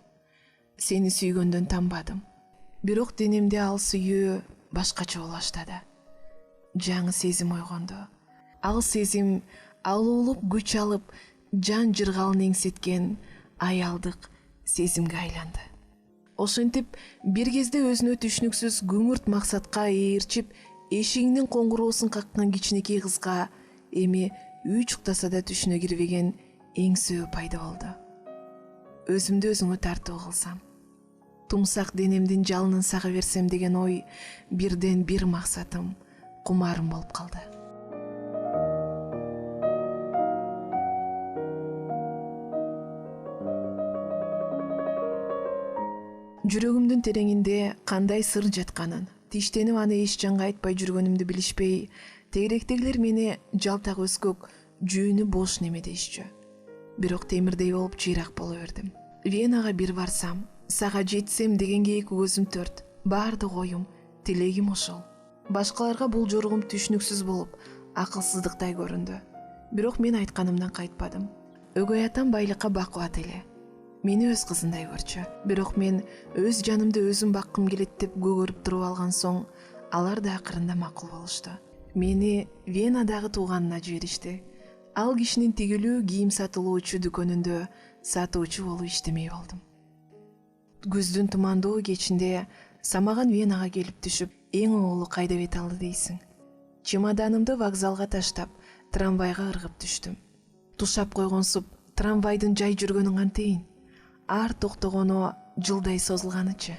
Сени сүйгөндөн танбадым. Бирок денемде ал сүйүү башкача боло баштады. Жаңы сезим ойгонду. Ал сезим алуулуп күч алып, жан жыргалын эңсеткен аялдык сезимге айланды. Ошентип бир кезде өзүнө түшүнүксүз күңүрт максатка ээрчип, эшигинин коңгуроосун каккан кичинекей кызга эми 3 уктаса да түшүнө кирбеген эңсөө пайда болду. Өзүмдү өзүңө тартуу кылсам, тумсак денемдин жалынын сага берсем деген ой бирден бир максатым, кумарым болуп калды. Жүрөгүмдүн тереңинде кандай сыр жатканын, тиштенип аны эч жанга айтпай жүргөнүмдү билишпей, тегеректегилер мени жалтак өскөк, жүүнү бош неме дейишчү. Бирок темирдей болуп жыйрак боло бердим. Венага бир барсам, сага жетсем дегенге эки көзүм төрт. Бардык оюм, тилегим ошол. Башкаларга бул жоругум түшүнүксүз болуп, акылсыздыктай көрүндү. Бирок мен айтканымдан кайтпадым. Өгөй атам байлыкка бакубат эле. Мени өз кызындай көрчү. Бирок мен өз жанымды өзүм баккым келет деп көгөрүп туруп алган соң, алар да акырында макул болушту. Мени Венадагы тууганына жиберишти. Ал кишинин тигилүү кийим сатылуучу дүкөнүндө сатуучу болуп иштемей болдум. Күздүн тумандуу кечинде самаган Венага келип түшүп, эң оңолу кайда бет алды дейсиң? Чемоданымды вокзалга таштап, трамвайга ыргып түштүм. Тушап койгонсуп, трамвайдын жай жүргөнүн кантейин? Ар токтогону жылдай созулганычы.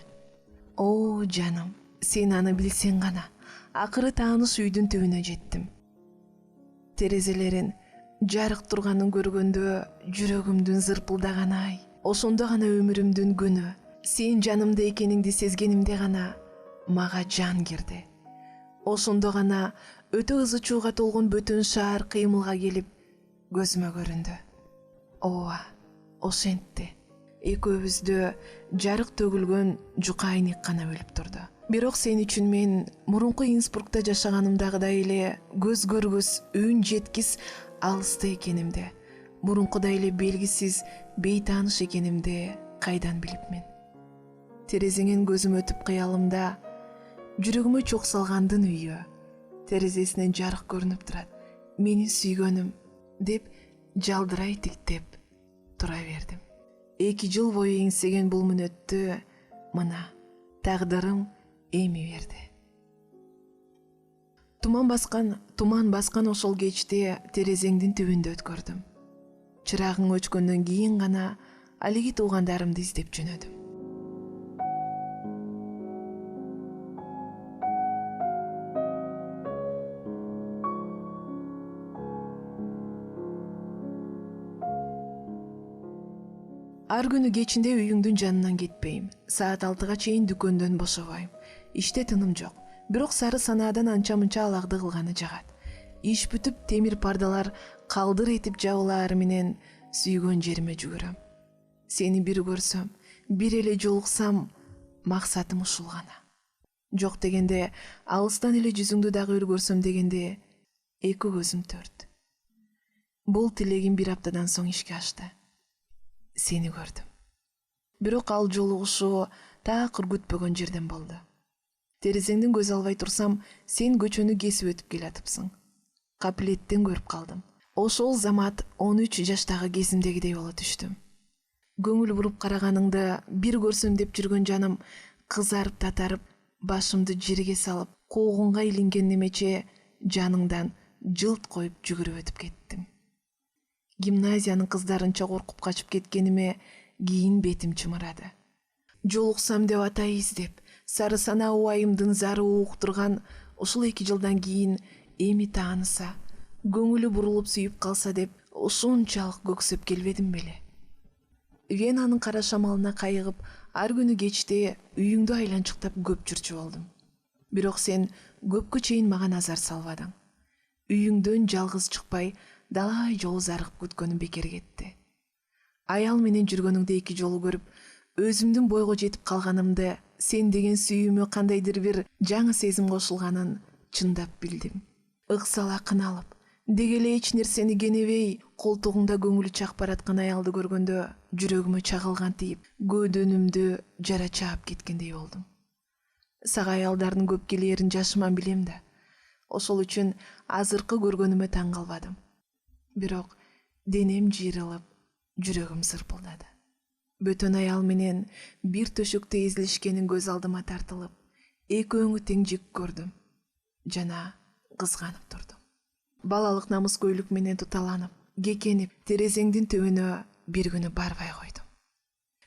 О, жаным, сен аны билсең гана. Акыры тааныш үйдүн түбүнө жеттим. Терезелерин жарык турганын көргөндө жүрөгүмдүн зырпылдаганы ай. Ошондо гана өмүрүмдүн күнү, сен жанымда экениңди сезгенимде гана мага жан кирди. Ошондо гана өтө ызы чууга толгон бөтөн шаар кыймылга келип көзүмө көрүндү. Ооба, ошентти. Экөөбүздө жарык төгүлгөн жука айнек гана бөлүп турду. Бирок сен үчүн мен мурунку Инсбрукта жашаганымдагыдай эле көз көргүс, үн жеткис алыста экенимди, мурункудай эле белгисиз, бейтааныш экенимди кайдан билипмен? Терезеңен көзүм өтүп кыялымда жүрөгүмө чок салгандын үйү терезесинен жарык көрүнүп турат. Менин сүйгөнүм деп жалдырай тиктеп тура бердим. 2 жыл бою эңсеген бул мүнөттү мына тагдырым эми берди. Туман баскан ошол кечте терезеңдин түбүндө өткөрдүм. Чырагың өчкөндөн кийин гана алиги туугандарымды издеп жөнөдүм. Ар күнү кечинде үйүңдүн жанынан кетпейм. Саат 6-га чейин дүкөндөн бошобойм. Иште тыным жок. Бирок сары санаадан анча-мынча алагды кылганы жагат. Иш бүтүп, темир пардалар калдыр этип жабылаары менен сүйгөн жериме жүгүрөм. Сени бир көрсөм, бир эле жолуксам, максатым ушул гана. Жок дегенде, алыстан эле жүзүңдү дагы көрсөм дегенде, 2 көзүм төрт. Бул тилегим 1 аптадан соң ишке ашты. Сени көрдүм. Бирок ал жолугушуу такыр күтпөгөн жерден болду. Терезеңден көз албай турсам, сен көчөнү кесип өтүп келатыпсың. Капилеттен көрүп калдым. Ошол замат 13 жаштагы кезимдегидей боло түштүм. Көңүл буруп караганыңды бир көрсөм деп жүргөн жаным кызарып татарып, башымды жерге салып, куугунга илинген немече жаныңдан жылт коюп жүгүрүп өтүп кеттим. Гимназиянын кыздарынча коркуп качып кеткениме кийин бетим чымырады. Жолуксам деп атай издеп, сары санаа убайымдын зары ууктурган ушул 2 жылдан кийин эми тааныса, көңүлү бурулуп сүйүп калса деп ушунчалык көксөп келбедим беле. Венанын кара шамалына кайыгып, ар күнү кечте үйүңдү айланчыктап көп жүрчү болдум. Бирок сен көпкө чейин мага назар салбадың. Үйүңдөн жалгыз чыкпай, далай жолу зарыгып күткөнүм бекер кетти. Аял менен жүргөнүңдү 2 жолу көрүп, өзүмдүн бойго жетип калганымды, сен деген сүйүүмө кандайдыр бир жаңы сезим кошулганын чындап билдим. Ыксала кыналып, дегеле эч нерсени кенебей, колтугуңда көңүлү чак бараткан аялды көргөндө жүрөгүмө чагылган тийип, көөдөнүмдү жара чаап кеткендей болдум. Сага аялдардын көп келээрин жашыман билем да. Ошол үчүн азыркы көргөнүмө таң калбадым. Бирок денем жыйрылып, жүрөгүм сырпылдады. Бөтөн аял менен бир төшөктө эзилишкенин көз алдыма тартылып, экөөңү тең жек көрдүм. Жана кызганып турдум. Балалык намыскөйлүк менен туталанып, кекенип, терезеңдин түбүнө бир күнү барбай койдум.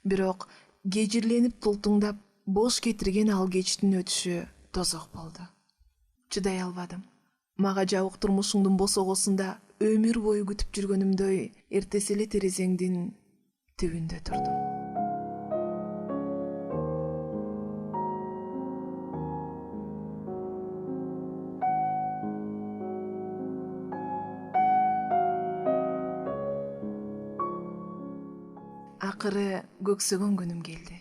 Бирок кежирленип тултуңдап, бош кетирген ал кечтин өтүшү тозок болду. Чыдай албадым. Мага жабык турмушуңдун босогосунда өмүр бою күтүп жүргөнүмдөй, эртеси эле терезеңдин түбүндө турдум. Акыры көксөгөн күнүм келди.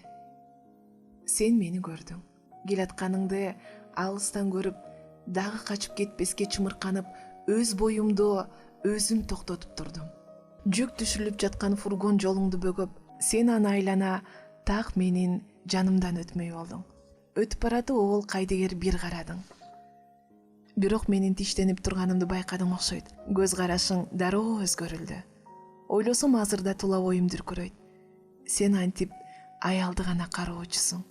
Сен мени көрдүң. Келатканыңды алыстан көрүп, дагы качып кетпеске чымырканып, өз боюмду өзүм токтотуп турдум. Жүк түшүрүлүп жаткан фургон жолуңду бөгөп, сен аны айлана так менин жанымдан өтмөй болдуң. Өтүп баратып обол кайдыгер бир карадың. Бирок менин тиштенип турганымды байкадың окшойт. Көз карашың дароо өзгөрүлдү. Ойлосом азырда тула боюм дүркүрөйт. Сен антип аялды гана кароочусуң.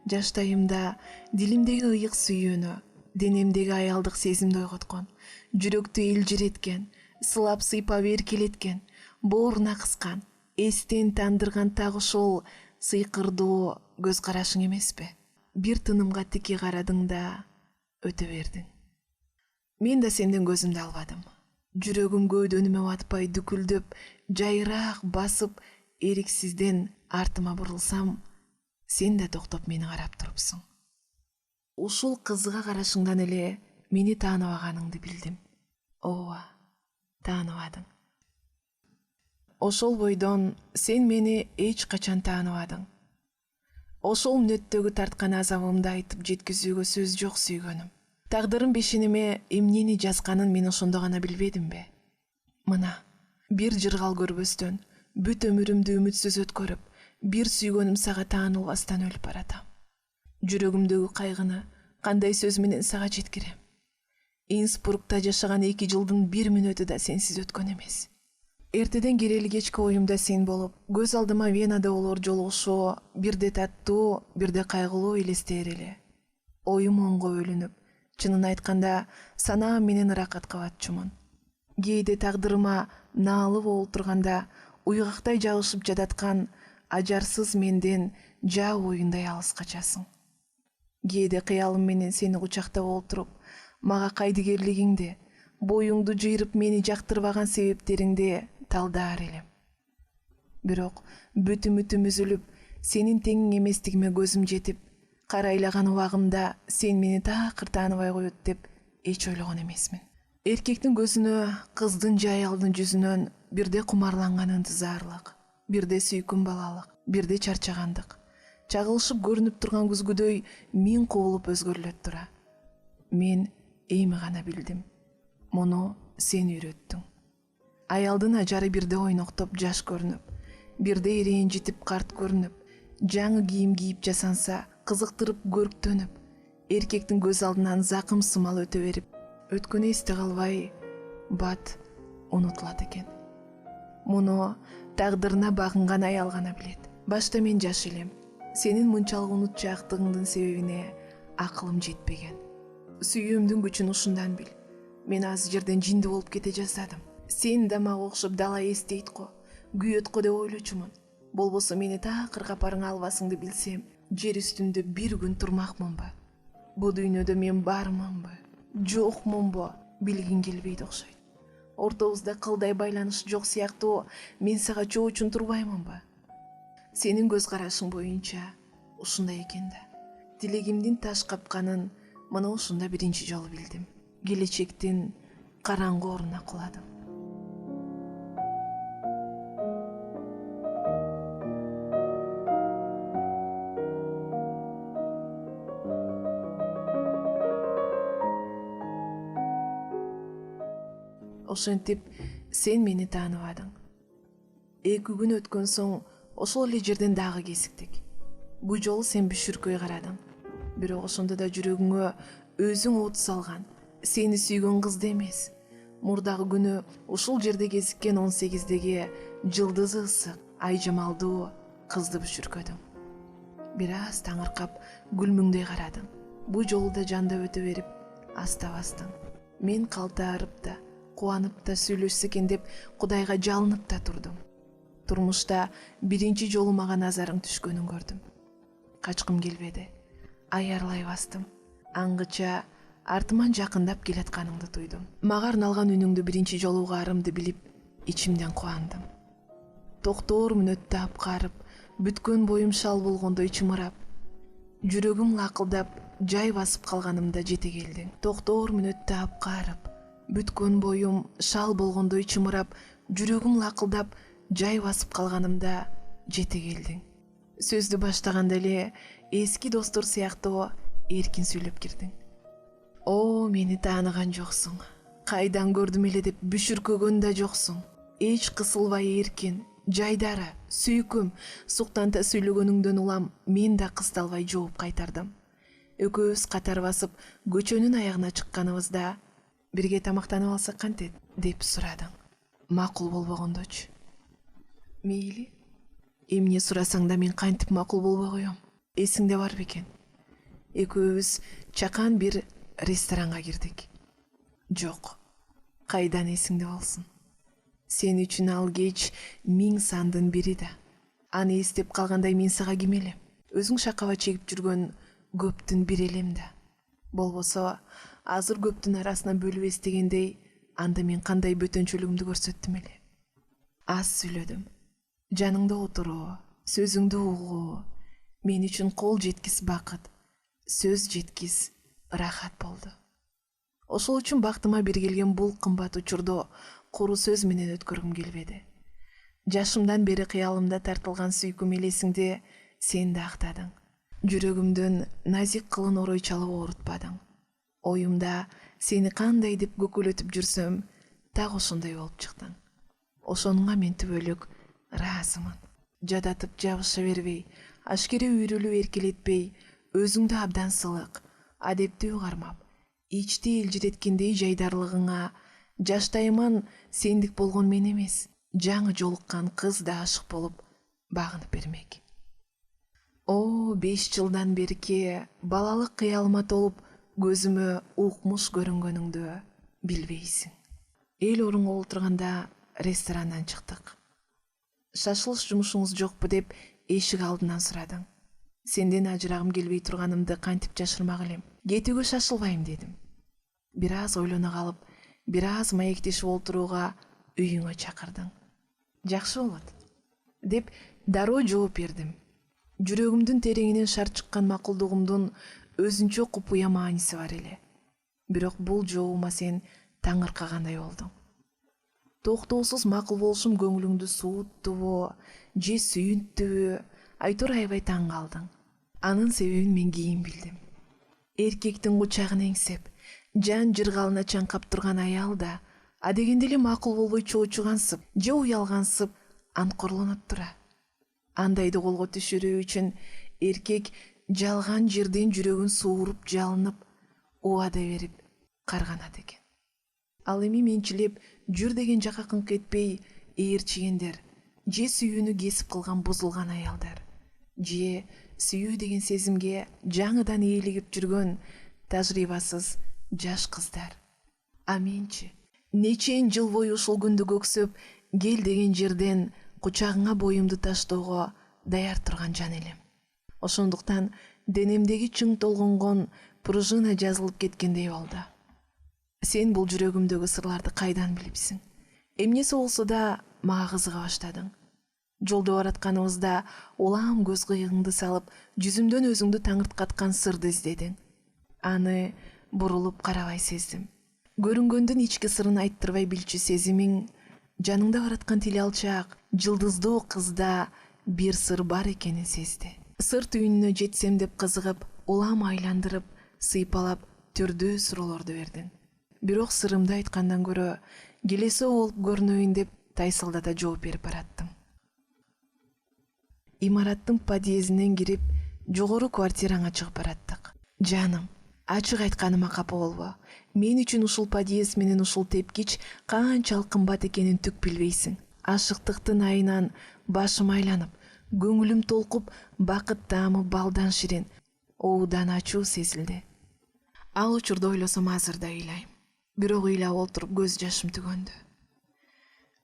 Жаштайымда дилимдеги ыйык сүйүүнү, денемдеги аялдык сезимди ойготкон, жүрөктү элжиреткен, сылап сыйпап эркелеткен, бооруна кыскан, эстен тандырган так ошол сыйкырдуу көз карашың эмеспи? Бир тынымга тики карадың да өтө бердиң. Мен да сенден көзүмдү албадым. Жүрөгүм көөдөнүмө батпай дүкүлдөп, жайыраак басып, эриксизден артыма бурулсам, сен да токтоп мени карап турупсуң. Ушул кызыга карашыңдан эле мени тааныбаганыңды билдим. Ооба, тааныбадың. Ошол бойдон сен мени эч качан тааныбадың. Ошол мүнөттөгү тарткан азабымды айтып жеткизүүгө сөз жок сүйгөнүм. Тагдырым бешиниме эмнени жазганын мен ошондо гана билбедимби? Мына, бир жыргал көрбөстөн, бүт өмүрүмдү үмүтсүз өткөрүп, бир сүйгөнүм сага таанылбастан өлүп баратам. Жүрөгүмдөгү кайгыны кандай сөз менен сага жеткирем? Инсбургда жашаган 2 жылдын 1 мүнөтү да сенсиз өткөн эмес. Эртеден келели кечки оюмда сен болуп, көз алдыма Венада олор жолугушуу бирде таттуу, бирде кайгылуу элестээр эле. Оюм оңго бөлүнүп, чынын айтканда санаам менен ыракатка батчумун. Кээде тагдырыма наалы болуп турганда уйгактай жабышып жататкан ажарсыз менден жаа оюндай алыс качасың. Кээде кыялым менен сени кучактап олтуруп, мага кайдыгерлигиңди, боюңду жыйрып мени жактырбаган себептериңди талдаар элем. Бирок бүт үмүтүм үзүлүп, сенин теңиң эместигиме көзүм жетип, карайлаган убагымда сен мени такыр тааныбай коет деп эч ойлогон эмесмин. Эркектин көзүнө, кыздын же аялдын жүзүнөн бирде кумарланган ынтызарлык, бирде сүйкүм балалык, бирде чарчагандык, чагылышып көрүнүп турган күзгүдөй миң кубулуп өзгөрүлөт тура. Мен эми гана билдим. Муну сен үйрөттүң. Аялдын ажары бирде ойноктоп жаш көрүнүп, бирде ирэнжитип карт көрүнүп, жаңы кийим кийип жасанса кызыктырып көрктөнүп, эркектин көз алдынан закым сымал өтө берип, өткөнү эсте калбай бат унутулат экен. Муну тагдырына багынган аял гана билет. Башта мен жаш элем. Сенин мынчалык унутчаактыгыңдын себебине акылым жетпеген. Сүйүүмдүн күчүн ушундан бил. Мен аз жерден жинди болуп кете жаздадым. Сен да мага окшоп дала эстейт го, күйөт го деп ойлочумун. Болбосо мени такыр капарыңа албасыңды билсем, жер үстүндө бир күн турмакмынбы? Бу дүйнөдө мен бармынбы, жокмунбу билгиң келбейт окшойт. Ортобузда кылдай байланыш жок сыяктуу мен сага чоочун турбаймынбы? Сенин көз карашың боюнча ушундай экен да. Тилегимдин таш капканын мына ушунда биринчи жолу билдим. Келечектин караңгы ордуна куладым. Ошентип сен мени тааныбадың. 2 күн өткөн соң ошол эле жерден дагы кезиктик. Бу жолу сен бүшүркөй карадың. Бирок ошондо да жүрөгүңө өзүң от салган, сени сүйгөн кызды эмес, мурдагы күнү ушул жерде кезиккен 18-деги жылдызы ысык, айжамалдуу кызды бүшүркөдүң. Бир аз таңыркап гүлмүңдөй карадың. Бу жолу да жандап өтө берип, астабастың. Мен калтаарып да, кубанып да сүйлөшсө экен деп Кудайга жалынып да турдум. Турмушта биринчи жолу мага назарың түшкөнүн көрдүм. Качкым келбеди. Аярлай бастым. Аңгыча артыман жакындап келатканыңды туйдум. Мага арналган үнүңдү биринчи жолу угаарымды билип, ичимден кубандым. Токтоор мүнөттө апкарып, бүткөн боюм шал болгондой чымырап, жүрөгүм лакылдап, жай басып калганымда жете келдиң. Токтоор мүнөттө апкарып, бүткөн боюм шал болгондой чымырап, жүрөгүм лакылдап, жай басып калганымда жете келдиң. Сөздү баштаганда эле эски достор сыяктуу эркин сүйлөп кирдиң. О, мени тааныган жоксуң. Кайдан көрдүм эле деп бүшүркөгөн да жоксуң. Эч кысылбай эркин, жайдары, сүйкүм, суктанта сүйлөгөнүңдөн улам мен да кысталбай жооп кайтардым. Экөөбүз катар басып, көчөнүн аягына чыкканыбызда, бирге тамактанып алсак кантет деп сурадың. Макул болбогондочу. Мейли. Эмне сурасаң да мен кантип макул болбой коем. Эсиңде бар бекен? Экөөбүз чакан бир ресторанга кирдик. Жок. Кайдан эсиңде болсун? Сен үчүн ал кеч 1000 сандын бири да. Аны эстеп калгандай мен сага ким элем? Өзүң шакаба чегип жүргөн көптүн бири элем да. Болбосо азыр көптүн арасынан бөлүп эстегендей, анда мен кандай бөтөнчөлүгүмдү көрсөттүм эле. Аз сүйлөдүм. Жаныңда отуруу, сөзүңдү угуу мен үчүн кол жеткис бакыт, сөз жеткис рахат болду. Ошол үчүн бактыма бир келген бул кымбат учурду куру сөз менен өткөргүм келбеди. Жашымдан бери кыялымда тартылган сүйкүм элесиңди сен да актадың. Жүрөгүмдүн назик кылын орой чалып оорутпадың. Оюмда сени кандай деп көкөлөтүп жүрсөм, так ошондой болуп чыктың. Ошонуңа мен түбөлүк ыраазымын. жадатып жабыша бербей, ашкере үйрүлүп эркелетпей, өзүңдү абдан сылык, адептүү кармап, ичти элжиреткендей жайдарлыгыңа жаштайман сендик болгон мен эмес, жаңы жолуккан кыз да ашык болуп багынып бермек. О, 5 жылдан берки балалык кыялыма толуп көзүмө укмуш көрүнгөнүңдү билбейсиң. Эл орунга отурганда ресторандан чыктык. Шашылыш жумушуңуз жокпу деп эшик алдынан сурадың. Сенден ажырагым келбей турганымды кантип жашырмак элем? Кетүүгө шашылбайм дедим. Бир аз ойлоно калып, бир аз маектешип олтурууга үйүңө чакырдың. Жакшы болот деп дароо жооп бердим. Жүрөгүмдүн тереңинен шар чыккан макулдугумдун өзүнчө купуя мааниси бар эле. Бирок бул жообума сен таңыркагандай болдуң. Токтоосуз макул болушум көңүлүңдү сууттубу же сүйүнттүбү, айтор аябай таң калдың. Анын себебин мен кийин билдим. Эркектин кучагын эңсеп, жан жыргалына чаңкап турган аял да адегенде эле макул болбой чоочугансып же уялгансып анкорлонот тура. Андайды колго түшүрүү үчүн эркек жалган жерден жүрөгүн сууруп жалынып, убада берип карганат экен. Ал эми менчилеп жүр деген жака кыңк этпей ээрчигендер, же сүйүүнү кесип кылган бузулган аялдар, же сүйүү деген сезимге жаңыдан ээлигип жүргөн тажрыйбасыз жаш кыздар. А менчи нечен жыл бою ушул күндү көксөп кел деген жерден кучагыңа боюмду таштоого даяр турган жан элем. Ошондуктан денемдеги чың толгонгон пружина жазылып кеткендей болду. Сен бул жүрөгүмдөгү сырларды кайдан билипсиң? Эмнеси болсо да мага кызыга баштадың. Жолдо баратканыбызда улам көз кыйыгыңды салып, жүзүмдөн өзүңдү таңырткаткан сырды издедиң. Аны бурулуп карабай сездим. Көрүнгөндүн ички сырын айттырбай билчү сезимиң жаныңда бараткан тили алчаак, жылдыздуу кызда бир сыр бар экенин сезди. Сыр түйүнүнө жетсем деп кызыгып, улам айландырып, сыйпалап түрдүү суроолорду бердиң. Бирок сырымды айткандан көрө келесоо болуп көрүнөйүн деп тайсалдата жооп берип бараттым. Имараттын подъездинен кирип, жогору квартираңа чыгып бараттык. Жаным, ачык айтканыма капа болбо. Мен үчүн ушул подъезд менен ушул тепкич канчалык кымбат экенин түк билбейсиң. Ашыктыктын айынан башым айланып, көңүлүм толкуп, бакыт таамы балдан ширин, оодан ачуу сезилди. Ал учурда ойлосом азыр да ыйлайм. Бирок ыйлап олтуруп көз жашым түгөндү.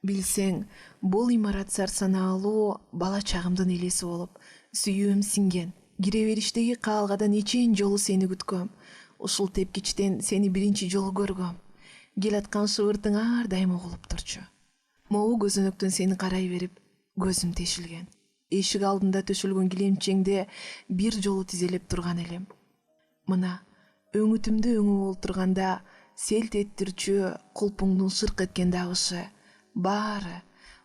Билсең, бул имарат сарсанаалуу бала чагымдын элеси болуп, сүйүүм сиңген. Кире бериштеги каалгада нечен жолу сени күткөм. Ушул тепкичтен сени биринчи жолу көргөм. Келаткан шыбыртың ар дайым угулуп турчу. Могу көзөнөктөн сени карай берип, көзүм тешилген. Эшик алдында төшөлгөн килемчеңде бир жолу тизелеп турган элем. Мына өңүтүмдө өңүп олтурганда селт эттирчү кулпуңдун шырк эткен дагышы, баары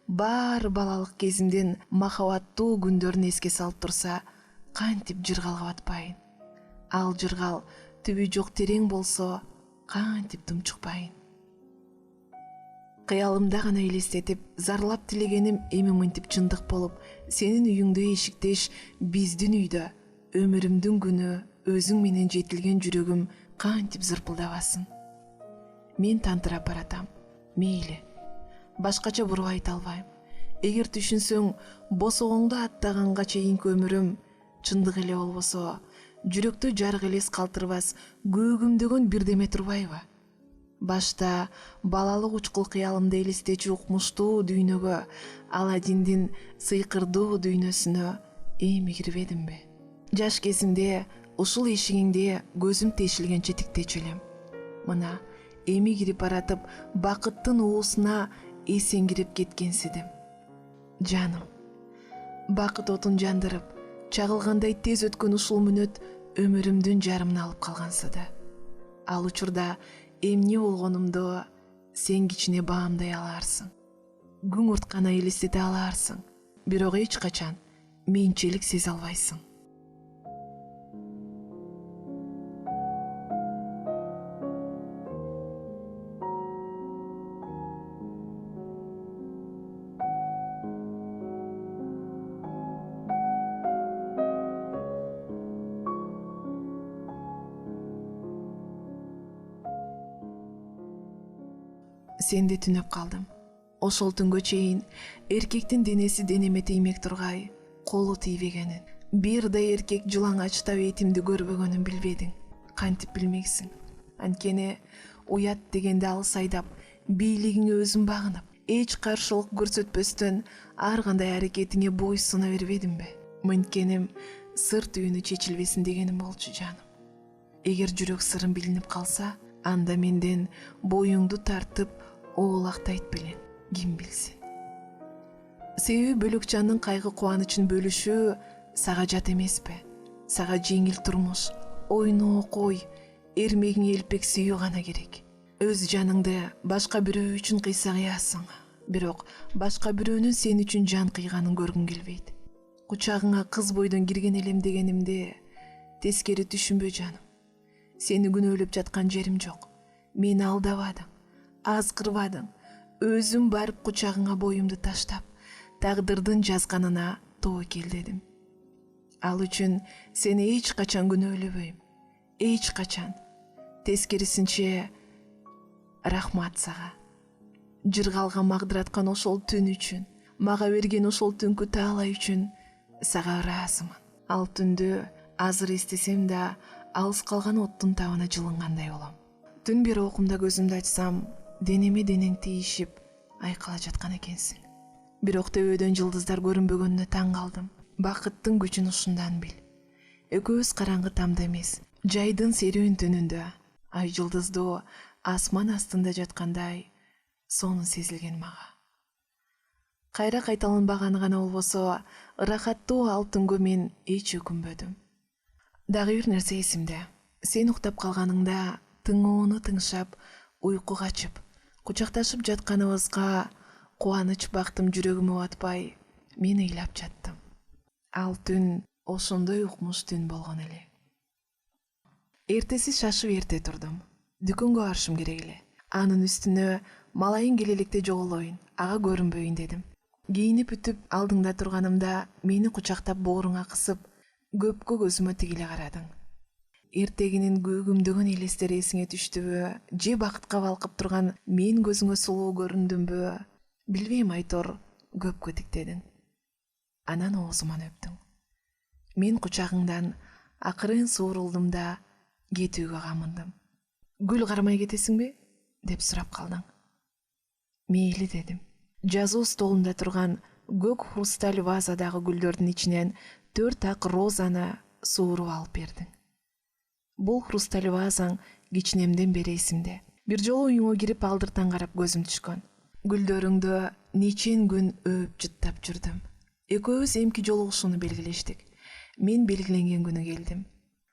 балалык кезимдин махабаттуу күндөрүн эске салып турса, кантип жыргалга батпайын. Ал жыргал түбү жок терең болсо, кантип тумчукпайын. Кыялымда гана элестетип, зарлап тилегеним эми мынтип чындык болуп, сенин үйүңдө эшиктеш биздин үйдө өмүрүмдүн күнү өзүң менен жетилген жүрөгүм кантип зырпылдабасын. Мен тантырап баратам. Мейли. Башкача буруп айта албайм. Эгер түшүнсөң, босогоңду аттаганга чейинки өмүрүм чындык эле болбосо, жүрөктө жарык элес калтырбас көөгүмдөгөн бирдеме турбайбы? Башта балалык учкул кыялымды элестечү укмуштуу дүйнөгө, Аладдиндин сыйкырдуу дүйнөсүнө эми кирбедимби? Жаш кезимде ушул эшигиңде көзүм тешилгенче тиктечү элем. Мына эми кирип баратып, бакыттын уусуна эсеңкирип кеткенсидим. Жаным, бакыт отун жандырып, чагылгандай тез өткөн ушул мүнөт өмүрүмдүн жарымын алып калгансыды. Ал учурда эмне болгонумду сен кичине баамдай аларсың. Күңүрт гана элестете аларсың, бирок эч качан менчелик сезе албайсың. Сенде түнөп калдым. Ошол түнгө чейин эркектин денеси денеме тиймек тургай, колу тийбегенин, бир да эркек жылаңачтап этимди көрбөгөнүн билбедиң. Кантип билмексиң? Анткени уят дегенде алыс айдап, бийлигиңе өзүң багынып, эч каршылык көрсөтпөстөн ар кандай аракетиңе бой суна бербедимби? Мынткеним сыр түйүнү чечилбесин дегеним болчу жаным. Эгер жүрөк сырым билинип калса, анда менден боюңду тартып оолактайт белең, ким билсин. Себеби бөлөк жандын кайгы кубанычын бөлүшүү сага жат эмеспи? Сага жеңил турмуш, ойноо кой, эрмегиңе элпек сүйүү гана керек. Өз жаныңды башка бирөө үчүн кыйса кыясың, бирок башка бирөөнүн сен үчүн жан кыйганын көргүң келбейт. Кучагыңа кыз бойдон кирген элем дегенимди тескери түшүнбө жаным. Сени күнөөлөп жаткан жерим жок. Мени алдабадың, азгырбадың. Өзүм барып кучагыңа боюмду таштап, тагдырдын жазганына тобокел дедим. Ал үчүн сени эч качан күнөөлөбөйм. Эч качан. Тескерисинче рахмат сага. Жыргалга магдыраткан ошол түн үчүн, мага берген ошол түнкү таалай үчүн сага ыраазымын. Ал түндү азыр эстесем да алыс калган оттун табына жылынгандай болом. Түн бери окумда көзүмдү ачсам, денеме денең тийишип айкала жаткан экенсиң. Бирок төбөдөн жылдыздар көрүнбөгөнүнө таң калдым. Бакыттын күчүн ушундан бил. Экөөбүз караңгы тамда эмес, жайдын серүүн түнүндө, ай жылдыздуу асман астында жаткандай сонун сезилген мага. Кайра кайталанбаганы гана болбосо, ырахаттуу ал түнгө мен эч өкүнбөдүм. Дагы бир нерсе эсимде. Сен уктап калганыңда тыңоону тыңшап, уйку качып, кучакташып жатканыбызга кубаныч бактым жүрөгүмө батпай, мен ыйлап жаттым. Ал түн ошондой укмуш түн болгон эле. Эртеси шашып эрте турдум. Дүкөнгө барышым керек эле. Анын үстүнө малайын келе электе жоголоюн, ага көрүнбөйүн дедим. Кийинип бүтүп алдыңда турганымда мени кучактап бооруңа кысып, көпкө көзүмө тигиле карадың. Эртегинин көгүмдөгөн элестери эсиңе түштүбү, же бакытка балкып турган мен көзүңө сулуу көрүндүмбү, билбейм, айтор көпкө тиктедиң. Анан оозуман өптүң. Мен кучагыңдан акырын суурулдум да кетүүгө камындым. Гүл кармай кетесиңби? Деп сурап калдың. Мейли дедим. Жазуу столунда турган көк хрусталь вазадагы гүлдөрдүн ичинен 4 ак розаны сууруп алып бердиң. Бул хрусталь вазаң кичинемден бери эсимде. Бир жолу үйүңө кирип алдыртан карап көзүм түшкөн. Гүлдөрүңдү нечен күн өөп жыттап жүрдүм. Экөөбүз эмки жолугушууну белгилештик. Мен белгиленген күнү келдим.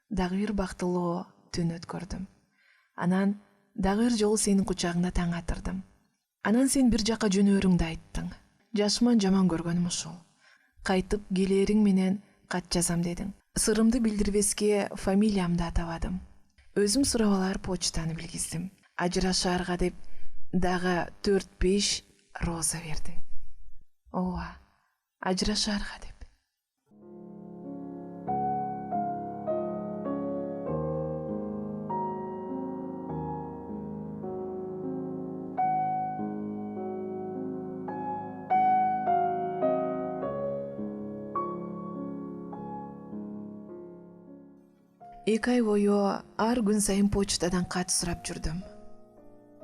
Дагы бир бактылуу түн өткөрдүм. Анан дагы бир жолу сенин кучагыңда таң атырдым. Анан сен бир жака жөнөөрүңдү айттың. Жашыман жаман көргөнүм ушул. Кайтып келээриң менен кат жазам дедиң. Сырымды билдирбеске фамилиямды атабадым. Өзүм сурап алар почтаны билгиздим. Ажырашаарга деп дагы 4-5 роза бердиң. Ооба, ажырашаарга деп. Эки ай бою ар күн сайын почтадан кат сурап жүрдүм.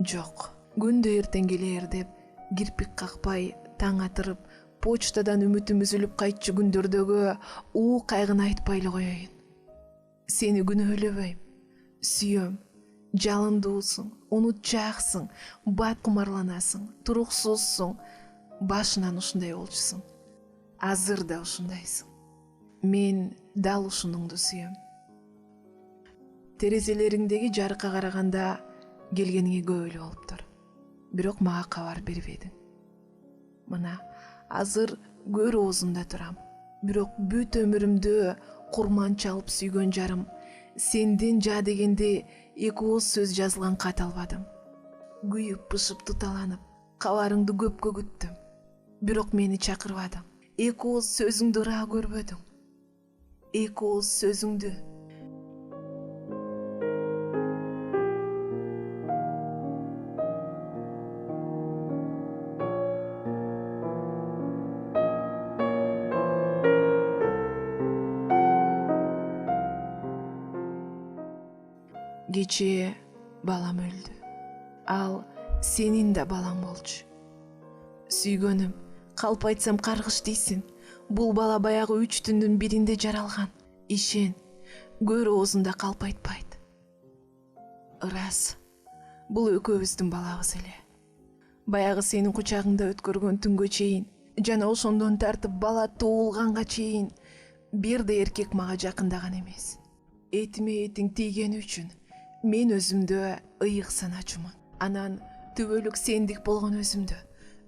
Жок, күндө эртең келээр деп кирпик какпай, таң атырып, почтадан үмүтүм үзүлүп кайтчу күндөрдөгү уу кайгыны айтпай эле коеюн. Сени күнөөлөбөйм, сүйөм, жалындуусуң, унутчааксың, бат кумарланасың, туруксузсуң, башынан ушундай болчусуң. Азыр да ушундайсың. Мен дал ушунуңду сүйөм. Терезелериңдеги жарыкка караганда келгениңе көп эле болуптур. Бирок мага кабар бербедиң. Мына азыр көр оозунда турам. Бирок бүт өмүрүмдө курман чалып сүйгөн жарым, сенден жа дегенде 2 ооз сөз жазылган кат албадым. Күйүп бышып туталанып, кабарыңды көпкө күттүм. Бирок мени чакырбадың. 2 ооз сөзүңдү ыраа көрбөдүң. 2 ооз сөзүңдү. кечээ балам өлдү. Ал сенин да балаң болчу. Сүйгөнүм, калп айтсам каргыш дейсиң. Бул бала баягы 3 түндүн биринде жаралган. Ишен, көр оозунда калп айтпайт. Ырас, бул экөөбүздүн балабыз эле. Баягы сенин кучагыңда өткөргөн түнгө чейин жана ошондон тартып бала туулганга чейин бир да эркек мага жакындаган эмес. Этиме этиң тийгени үчүн мен өзүмдө ыйык саначумун. Анан түбөлүк сендик болгон өзүмдө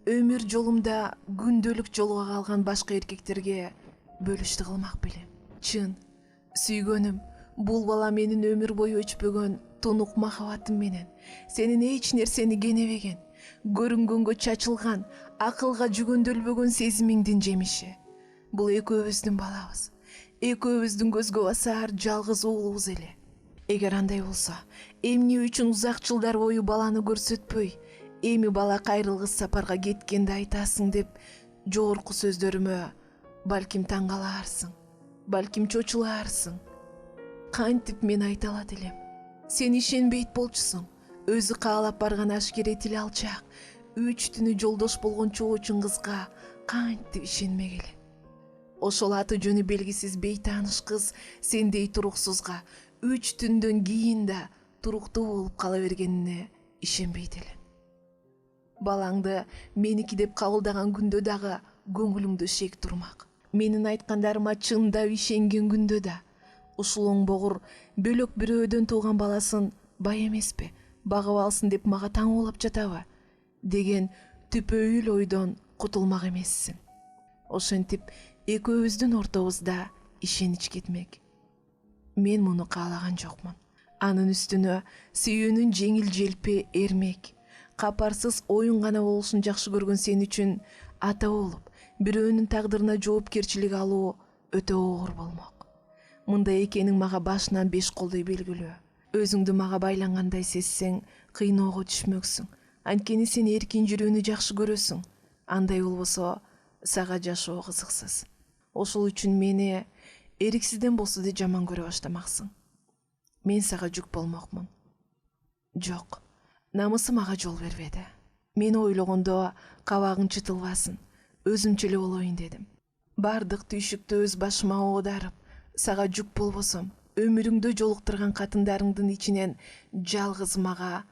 өмүр жолумда күндөлүк жолго калган башка эркектерге бөлүштү кылмак белем. Чын, сүйгөнүм, бул бала менин өмүр бою өчпөгөн тунук махабатым менен сенин эч нерсени кенебеген, көрүнгөнгө чачылган, акылга жүгөндөлбөгөн сезимиңдин жемиши. Бул экөөбүздүн балабыз, экөөбүздүн көзгө басар жалгыз уулубуз эле. Эгер андай болсо, эмне үчүн узак жылдар бою баланы көрсөтпөй, эми бала кайрылгыс сапарга кеткенди айтасың деп жогорку сөздөрүмө балким таң калаарсың, балким чочулаарсың. Кантип мен айта алат элем? Сен ишенбейт болчусуң. Өзү каалап барган ашкер этил алчак, 3 түнү жолдош болгон чоочун кызга кантип ишенмек эле? Ошол аты жөнү белгисиз бейтааныш кыз сендей туруксузга 3 түндөн кийин да туруктуу болуп кала бергенине ишенбейт элем. Балаңды меники деп кабылдаган күндө дагы көңүлүңдө шек турмак. Менин айткандарыма чындап ишенген күндө да ушул оңбогур бөлөк бирөөдөн тууган баласын бай эмеспи, багып алсын деп мага таңуулап жатабы деген түпөйүл ойдон кутулмак эмессиң. Ошентип экөөбүздүн ортобузда ишенич кетмек. Мен муну каалаган жокмун. Анын үстүнө сүйүүнүн жеңил желпи эрмек, капарсыз оюн гана болушун жакшы көргөн сен үчүн ата болуп, бирөөнүн тагдырына жоопкерчилик алуу өтө оор болмок. Мындай экениң мага башынан 5 колдой белгилүү. Өзүңдү мага байлангандай сезсең, кыйноого түшмөксүң. Анткени сен эркин жүрүүнү жакшы көрөсүң. Андай болбосо, сага жашоо кызыксыз. Ошол үчүн мени эриксизден болсо да жаман көрө баштамаксың. Мен сага жүк болмокмун. Жок, намысым ага жол бербеди. Мени ойлогондо кабагың чытылбасын, өзүмчө эле болоюн дедим. Бардык түйшүктү өз башыма оодарып, сага жүк болбосом, өмүрүңдө жолуктурган катындарыңдын ичинен жалгыз мага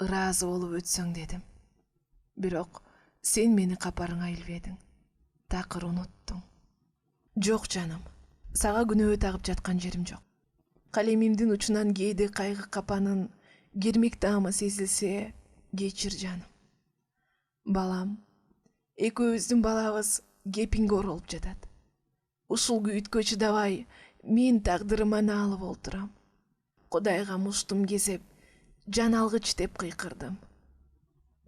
ыраазы болуп өтсөң дедим. Бирок сен мени капарыңа илбедиң, такыр унуттуң. Жок жаным, сага күнөө тагып жаткан жерим жок. Калемимдин учунан кээде кайгы капанын кермек таамы сезилсе, кечир жаным. Балам, экөөбүздүн балабыз кепиңге оролуп жатат. Ушул күйүткө чыдабай, мен тагдырыма наалып олтурам. Кудайга муштум кезеп, жан алгыч деп кыйкырдым.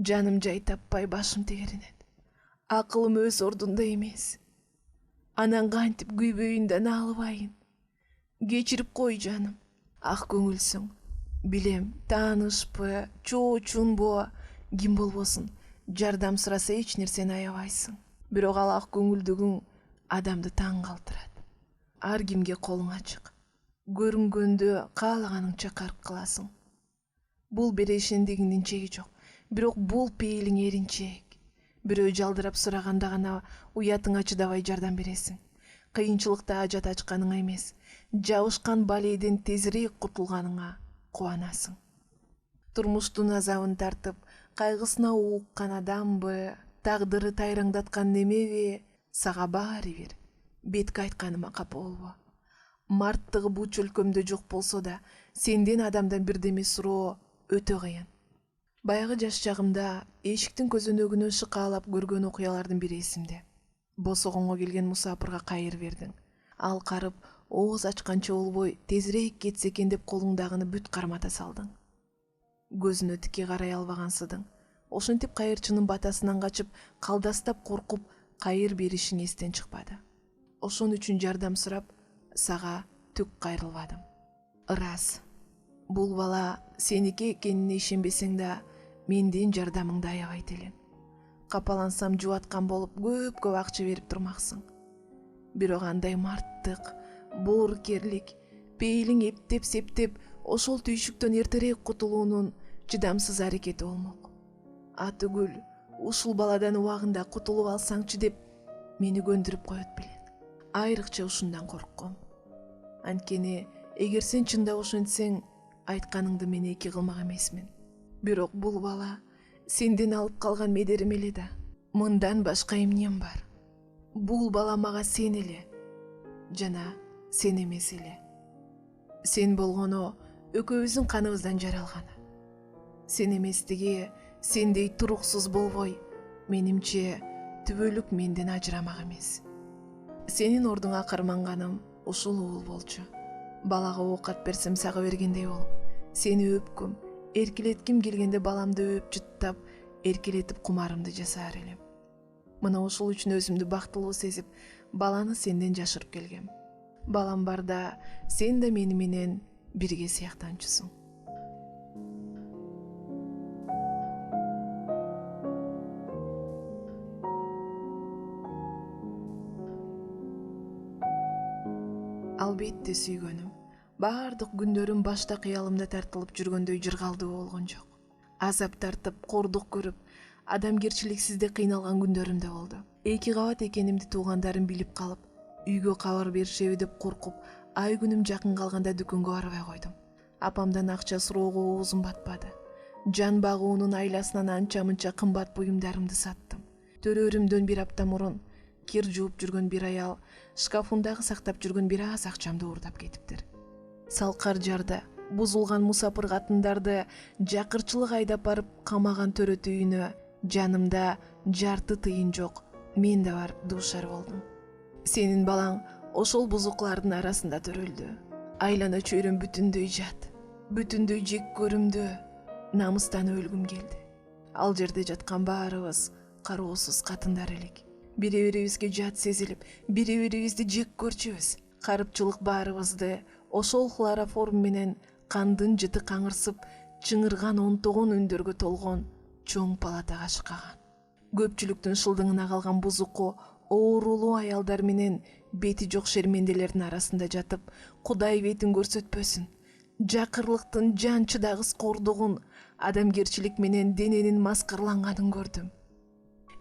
Жаным жай таппай башым тегеринет. Акылым өз ордунда эмес. Анан кантип күйбөйүн да наалыбайын. Кечирип кой жаным. Ак көңүлсүң. Билем, таанышпы, чоочунбу, ким болбосун, жардам сураса эч нерсени аябайсың. Бирок ал ак көңүлдүгүң адамды таң калтырат. Ар кимге колуң ачык. Көрүнгөндө каалаганыңча карк кыласың. Бул берешендигиңдин чеги жок. Бирок бул пейилиң эринчээк. Бирөө жалдырап сураганда гана уятыңа чыдабай жардам бересиң. Кыйынчылыкта ажат ачканыңа эмес, жабышкан балейден тезирээк кутулганыңа кубанасың. Турмуштун азабын тартып, кайгысына ууккан адамбы, тагдыры тайраңдаткан немеби, сага баары бир. Бетке айтканыма капа болбо. Марттыгы бул чөлкөмдө жок болсо да, сенден адамдан бирдеме суроо өтө кыйын. Баягы жаш чагымда эшиктин көзөнөгүнөн шыкаалап көргөн окуялардын бири эсимде. Босогонго келген мусапырга кайыр бердиң. Ал карып, ооз ачканча болбой, тезирээк кетсе экен деп колуңдагыны бүт кармата салдың. Көзүнө тике карай албагансыдың. Ошентип кайырчынын батасынан качып, калдастап коркуп, кайыр беришиң эстен чыкпады. Ошон үчүн жардам сурап, сага түк кайрылбадым. Ырас, бул бала сеники экенине ишенбесең да, менден жардамыңды аябайт элем. Капалансам жубаткан болуп көп акча берип турмаксың. Бирок андай марттык, боорукерлик, пейилиң эптеп-септеп ошол түйшүктөн эртерээк кутулуунун чыдамсыз аракети болмок. Атүгүл ушул баладан убагында кутулуп алсаңчы деп мени көндүрүп коет белең. Айрыкча ушундан коркком. Анткени эгер сен чындап ошентсең, айтканыңды мен эки кылмак эмесмин. Бирок бул бала сенден алып калган медерим эле да. Мындан башка эмнем бар? Бул бала мага сен эле жана сен эмес эле. Сен болгону экөөбүздүн каныбыздан жаралган. Сен эместиги сендей туруксуз болбой, менимче түбөлүк менден ажырамак эмес. Сенин ордуңа карманганым ушул уул болчу. Балага оокат берсем сага бергендей болуп, сени өпкүм, эркелетким келгенде баламды өп жыттап, эркелетип кумарымды жасаар элем. Мына ушул үчүн өзүмдү бактылуу сезип, баланы сенден жашырып келгем. Балам барда сен да мени менен бирге сыяктанчусуң. Албетте сүйгөнүм, баардык күндөрүм башта кыялымда тартылып жүргөндөй жыргалдуу болгон жок. Азап тартып, кордук көрүп, адамгерчиликсизде кыйналган күндөрүм да болду. 2 кабат экенимди туугандарым билип калып, үйгө кабар беришеби деп коркуп, ай күнүм жакын калганда дүкөнгө барбай койдум. Апамдан акча суроого оозум батпады. Жан багуунун айласынан анча-мынча кымбат буюмдарымды саттым. Төрөөрүмдөн 1 апта мурун кир жууп жүргөн бир аял шкафындагы сактап жүргөн бир аз акчамды уурдап кетиптир. Салкар жарда бузулган мусапыр катындарды жакырчылык айдап барып камаган төрөт үйүнө жанымда жарты тыйын жок, мен да барып дуушар болдум. Сенин балаң ошол бузуклардын арасында төрөлдү. Айлана чөйрөм бүтүндөй жат, бүтүндөй жек көрүмдүү, намыстан өлгүм келди. Ал жерде жаткан баарыбыз кароосуз катындар элек. Бири-бирибизге жат сезилип, бири-бирибизди жек көрчүбүз. Карыпчылык баарыбызды ошол хлороформ менен кандын жыты каңырсып, чыңырган 19 үндөргө толгон чоң палатага шыккан. Көпчүлүктүн шылдыңына калган бузуку оорулуу аялдар менен бети жок шерменделердин арасында жатып, Кудай бетин көрсөтпөсүн. Жакырлыктын жан чыдагыс кордугун, адамгерчилик менен дененин маскарланганын көрдүм.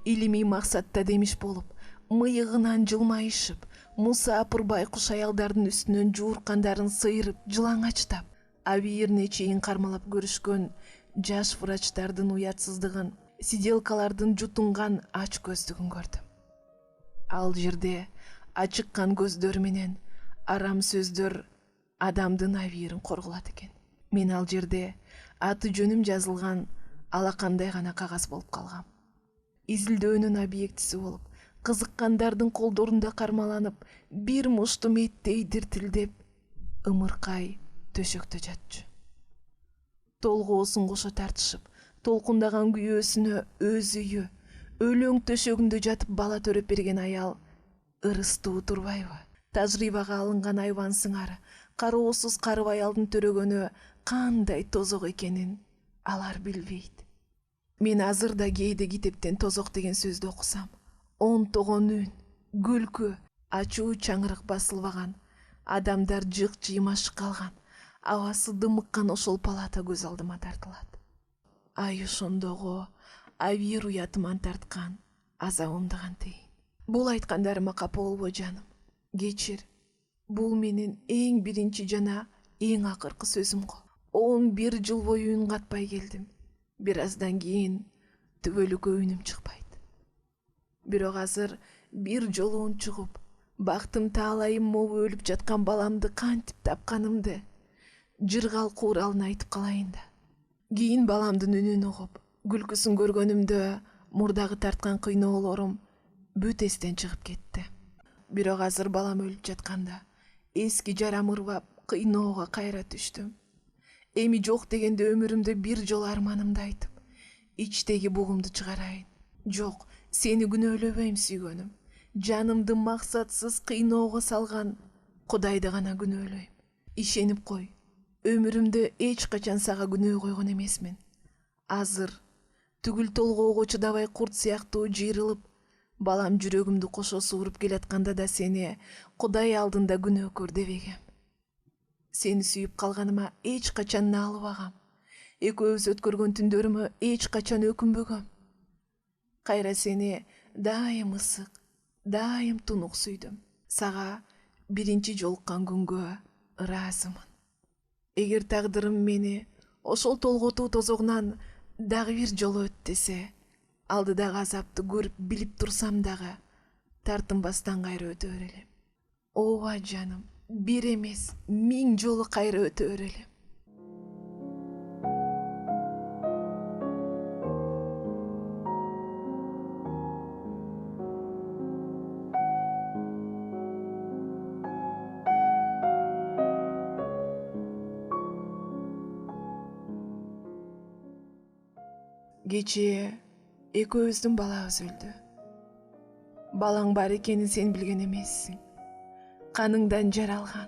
Илимий максатта демиш болуп, мыйыгынан жылмайышып, мусапыр байкуш аялдардын үстүнөн жууркандарын сыйрып, жылаңачтап, абийирине чейин кармалап көрүшкөн жаш врачтардын уятсыздыгын, сиделкалардын жутунган ач көздүгүн көрдүм. Ал жерде ачыккан көздөр менен арам сөздөр адамдын абийирин коргулат экен. Мен ал жерде аты жөнүм жазылган алакандай гана кагаз болуп калгам. Изилдөөнүн объектиси болуп, кызыккандардын колдорунда кармаланып, бир муштум эттей диртилдеп, ымыркай төшөктө жатчу. Толгоосун кошо тартышып, толкундаган күйөөсүнө өз үйү, өлөң төшөгүндө жатып бала төрөп берген аял ырыстуу турбайбы? Тажрыйбага алынган айбан сыңары, кароосуз карып аялдын төрөгөнү кандай тозок экенин алар билбейт. Мен азыр да кээде китептен тозок деген сөздү окусам, онтогон үн, күлкү, ачуу чаңырык басылбаган, адамдар жык-жыймашык калган, абасы дымыккан ошол палата көз алдыма тартылат. Ай ошондогу абийир уятыман тарткан азабымды кантейин. Бул айткандарыма капа болбо жаным. Кечир. Бул менин эң биринчи жана эң акыркы сөзүм го. 11 жыл бою үн катпай келдим. Бир аздан кийин түбөлүккө үнүм чыкпайт. Бирок азыр бир жолу унчугуп, бактым таалайым могу өлүп жаткан баламды кантип тапканымды жыргал кууралын айтып калайын да. Кийин баламдын үнүн угуп, күлкүсүн көргөнүмдө мурдагы тарткан кыйноолорум бүт эстен чыгып кетти. Бирок азыр балам өлүп жатканда эски жарам ырбап, кыйноого кайра түштүм. Эми жок дегенде өмүрүмдө бир жолу арманымды айтып, ичтеги бугумду чыгарайын. Жок, сени күнөөлөбөйм сүйгөнүм. Жанымды максатсыз кыйноого салган Кудайды гана күнөөлөйм. Ишенип кой, өмүрүмдө эч качан сага күнөө койгон эмесмин. Азыр түгүл толгоого чыдабай курт сыяктуу жыйрылып, балам жүрөгүмдү кошо сууруп келатканда да сени Кудай алдында күнөөкөр дебегем. Сени сүйүп калганыма эч качан наалыбагам. Экөөбүз өткөргөн түндөрүмө эч качан өкүнбөгөм. Кайра сени дайым ысык, дайым тунук сүйдүм. Сага биринчи жолуккан күнгө ыраазымын. Эгер тагдырым мени ошол толготуу тозогунан дагы бир жолу өт десе, алдыдагы азапты көрүп билип турсам дагы тартынбастан кайра өтө берелим. Ооба жаным, бир эмес, 1000 жолу кайра өтө берелим. Кечээ экөөбүздүн балабыз өлдү. Балаң бар экенин сен билген эмессиң. Каныңдан жаралган,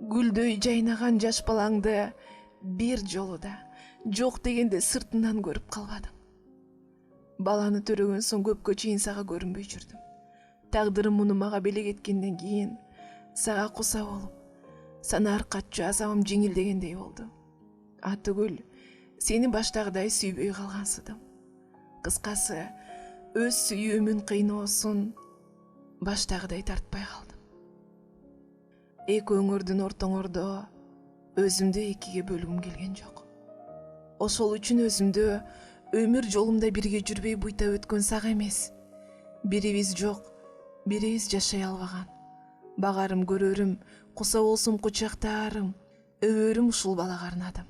гүлдөй жайнаган жаш балаңды бир жолу да жок дегенде сыртынан көрүп калбадым. Баланы төрөгөн соң көпкө чейин сага көрүнбөй жүрдүм. Тагдырым муну мага белек эткенден кийин сага куса болуп, саны аркатчу азабым жеңилдегендей болду. Атүгүл сени баштагыдай сүйбөй калгансыдым. Кыскасы, өз сүйүүмүн кыйноосун баштагыдай тартпай калдым. Эки өңөрдүн ортоңордо өзүмдү экиге бөлгүм келген жок. Ошол үчүн өзүмдү өмүр жолумда бирге жүрбөй буйта өткөн сага эмес, бирибиз жок, бирибиз жашай албаган, багарым көрөрүм, куса болсом кучактаарым, өбөрүм ушул балага арнадым.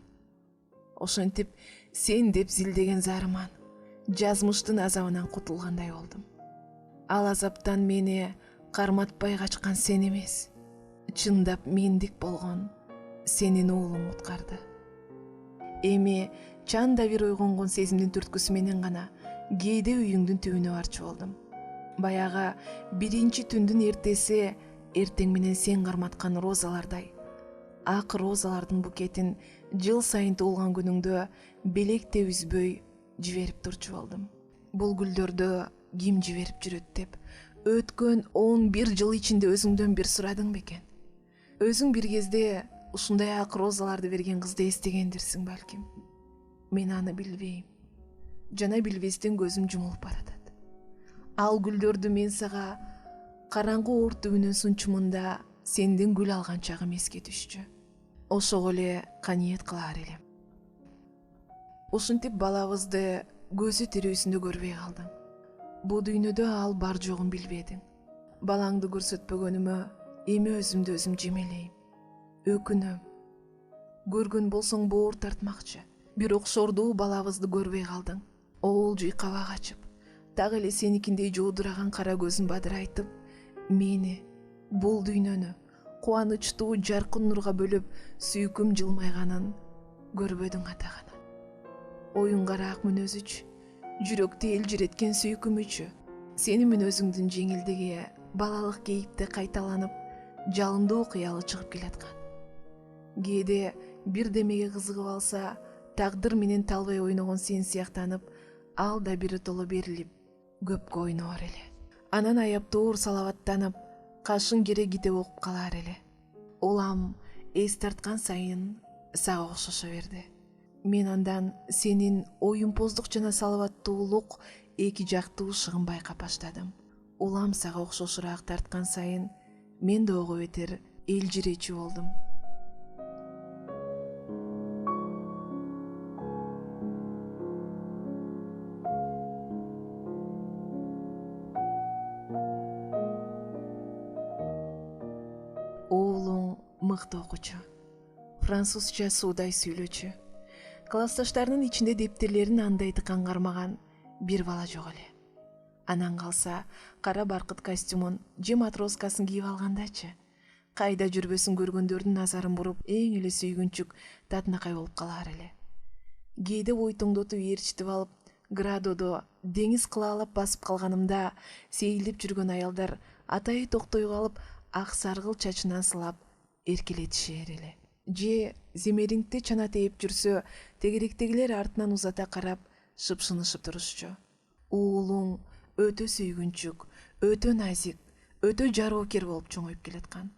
Ошентип сен деп зилдеген зарыман жазмыштын азабынан кутулгандай болдум. Ал азаптан мени карматпай качкан сен эмес, чындап мендик болгон сенин уулуң уткарды. Эми чанда бир ойгонгон сезимдин түрткүсү менен гана кээде үйүңдүн түбүнө барчу болдум. Баягы биринчи түндүн эртеси эртең менен сен карматкан розалардай, ак розалардын букетин жыл сайын туулган күнүңдө белекте үзбөй жиберип турчу болдум. Бул гүлдөрдү ким жиберип жүрөт деп өткөн 11 жыл ичинде өзүңдөн бир сурадың бекен? Өзүң бир кезде ушундай ак розаларды берген кызды эстегендирсиң балким. Мен аны билбейм. Жана билбестен көзүм жумулуп баратат. Ал гүлдөрдү мен сага караңгы оор түбүнүн сунчумунда сендин гүл алган чагым эске түшчү. Ошого эле каниет кылаар элем. Ушинтип балабызды көзү тирүүсүндө көрбөй калдым. Бу дүйнөдө ал бар жогун билбедим. Балаңды көрсөтпөгөнүмө эми өзүмдү өзүм жемелейм. Өкүнөм. Көргөн болсоң боор тартмакчы. Бирок шордуу балабызды көрбөй калдың. Оол жуйкаба качып, так эле сеникиндей жоодураган кара көзүн бадырайтып, мени, бул дүйнөнү кубанычтуу жаркын нурга бөлөп сүйкүм жылмайганын көрбөдүң атагана. Оюн караак мүнөзүчү, жүрөктү элжиреткен сүйкүмүчү, сенин мүнөзүңдүн жеңилдиги балалык кейипте кайталанып, жалындуу кыялы чыгып келаткан. Кээде бирдемеге кызыгып алса, тагдыр менен талбай ойногон сен сыяктанып, ал да биротоло берилип, көпкө ойноор эле. Анан аяптуур салаваттанып, кашың керегите окуп калаар эле. Улам эс тарткан сайын сага окшошо берди. Мен андан сенин оюнпоздук жана салаваттуулук эки жактуу шыгын байкап баштадым. Улам сага окшошураак тарткан сайын мен да ого бетер элжиречү болдум. Уулуң мыкты окуучу, французча суудай сүйлөчү. Классташтарынын ичинде дептерлерин андай тыкан кармаган бир бала жок эле. Анан калса, кара баркыт костюмун же матроскасын кийип алгандачы, кайда жүрбөсүн көргөндөрдүн назарын буруп, эң эле сүйгүнчүк татынакай болуп калаар эле. Кээде ой тоңдотуп ээрчитип алып, градодо деңиз кылаалап басып калганымда, сейилдеп жүргөн аялдар атайы токтой калып, ак саргыл чачынан сылап эркелетишээр эле. Же земерингде чана тээп жүрсө, тегеректегилер артынан узата карап, шыпшынышып турушчу. Уулуң өтө сүйгүнчүк, өтө назик, өтө жароокер болуп чоңоюп келаткан.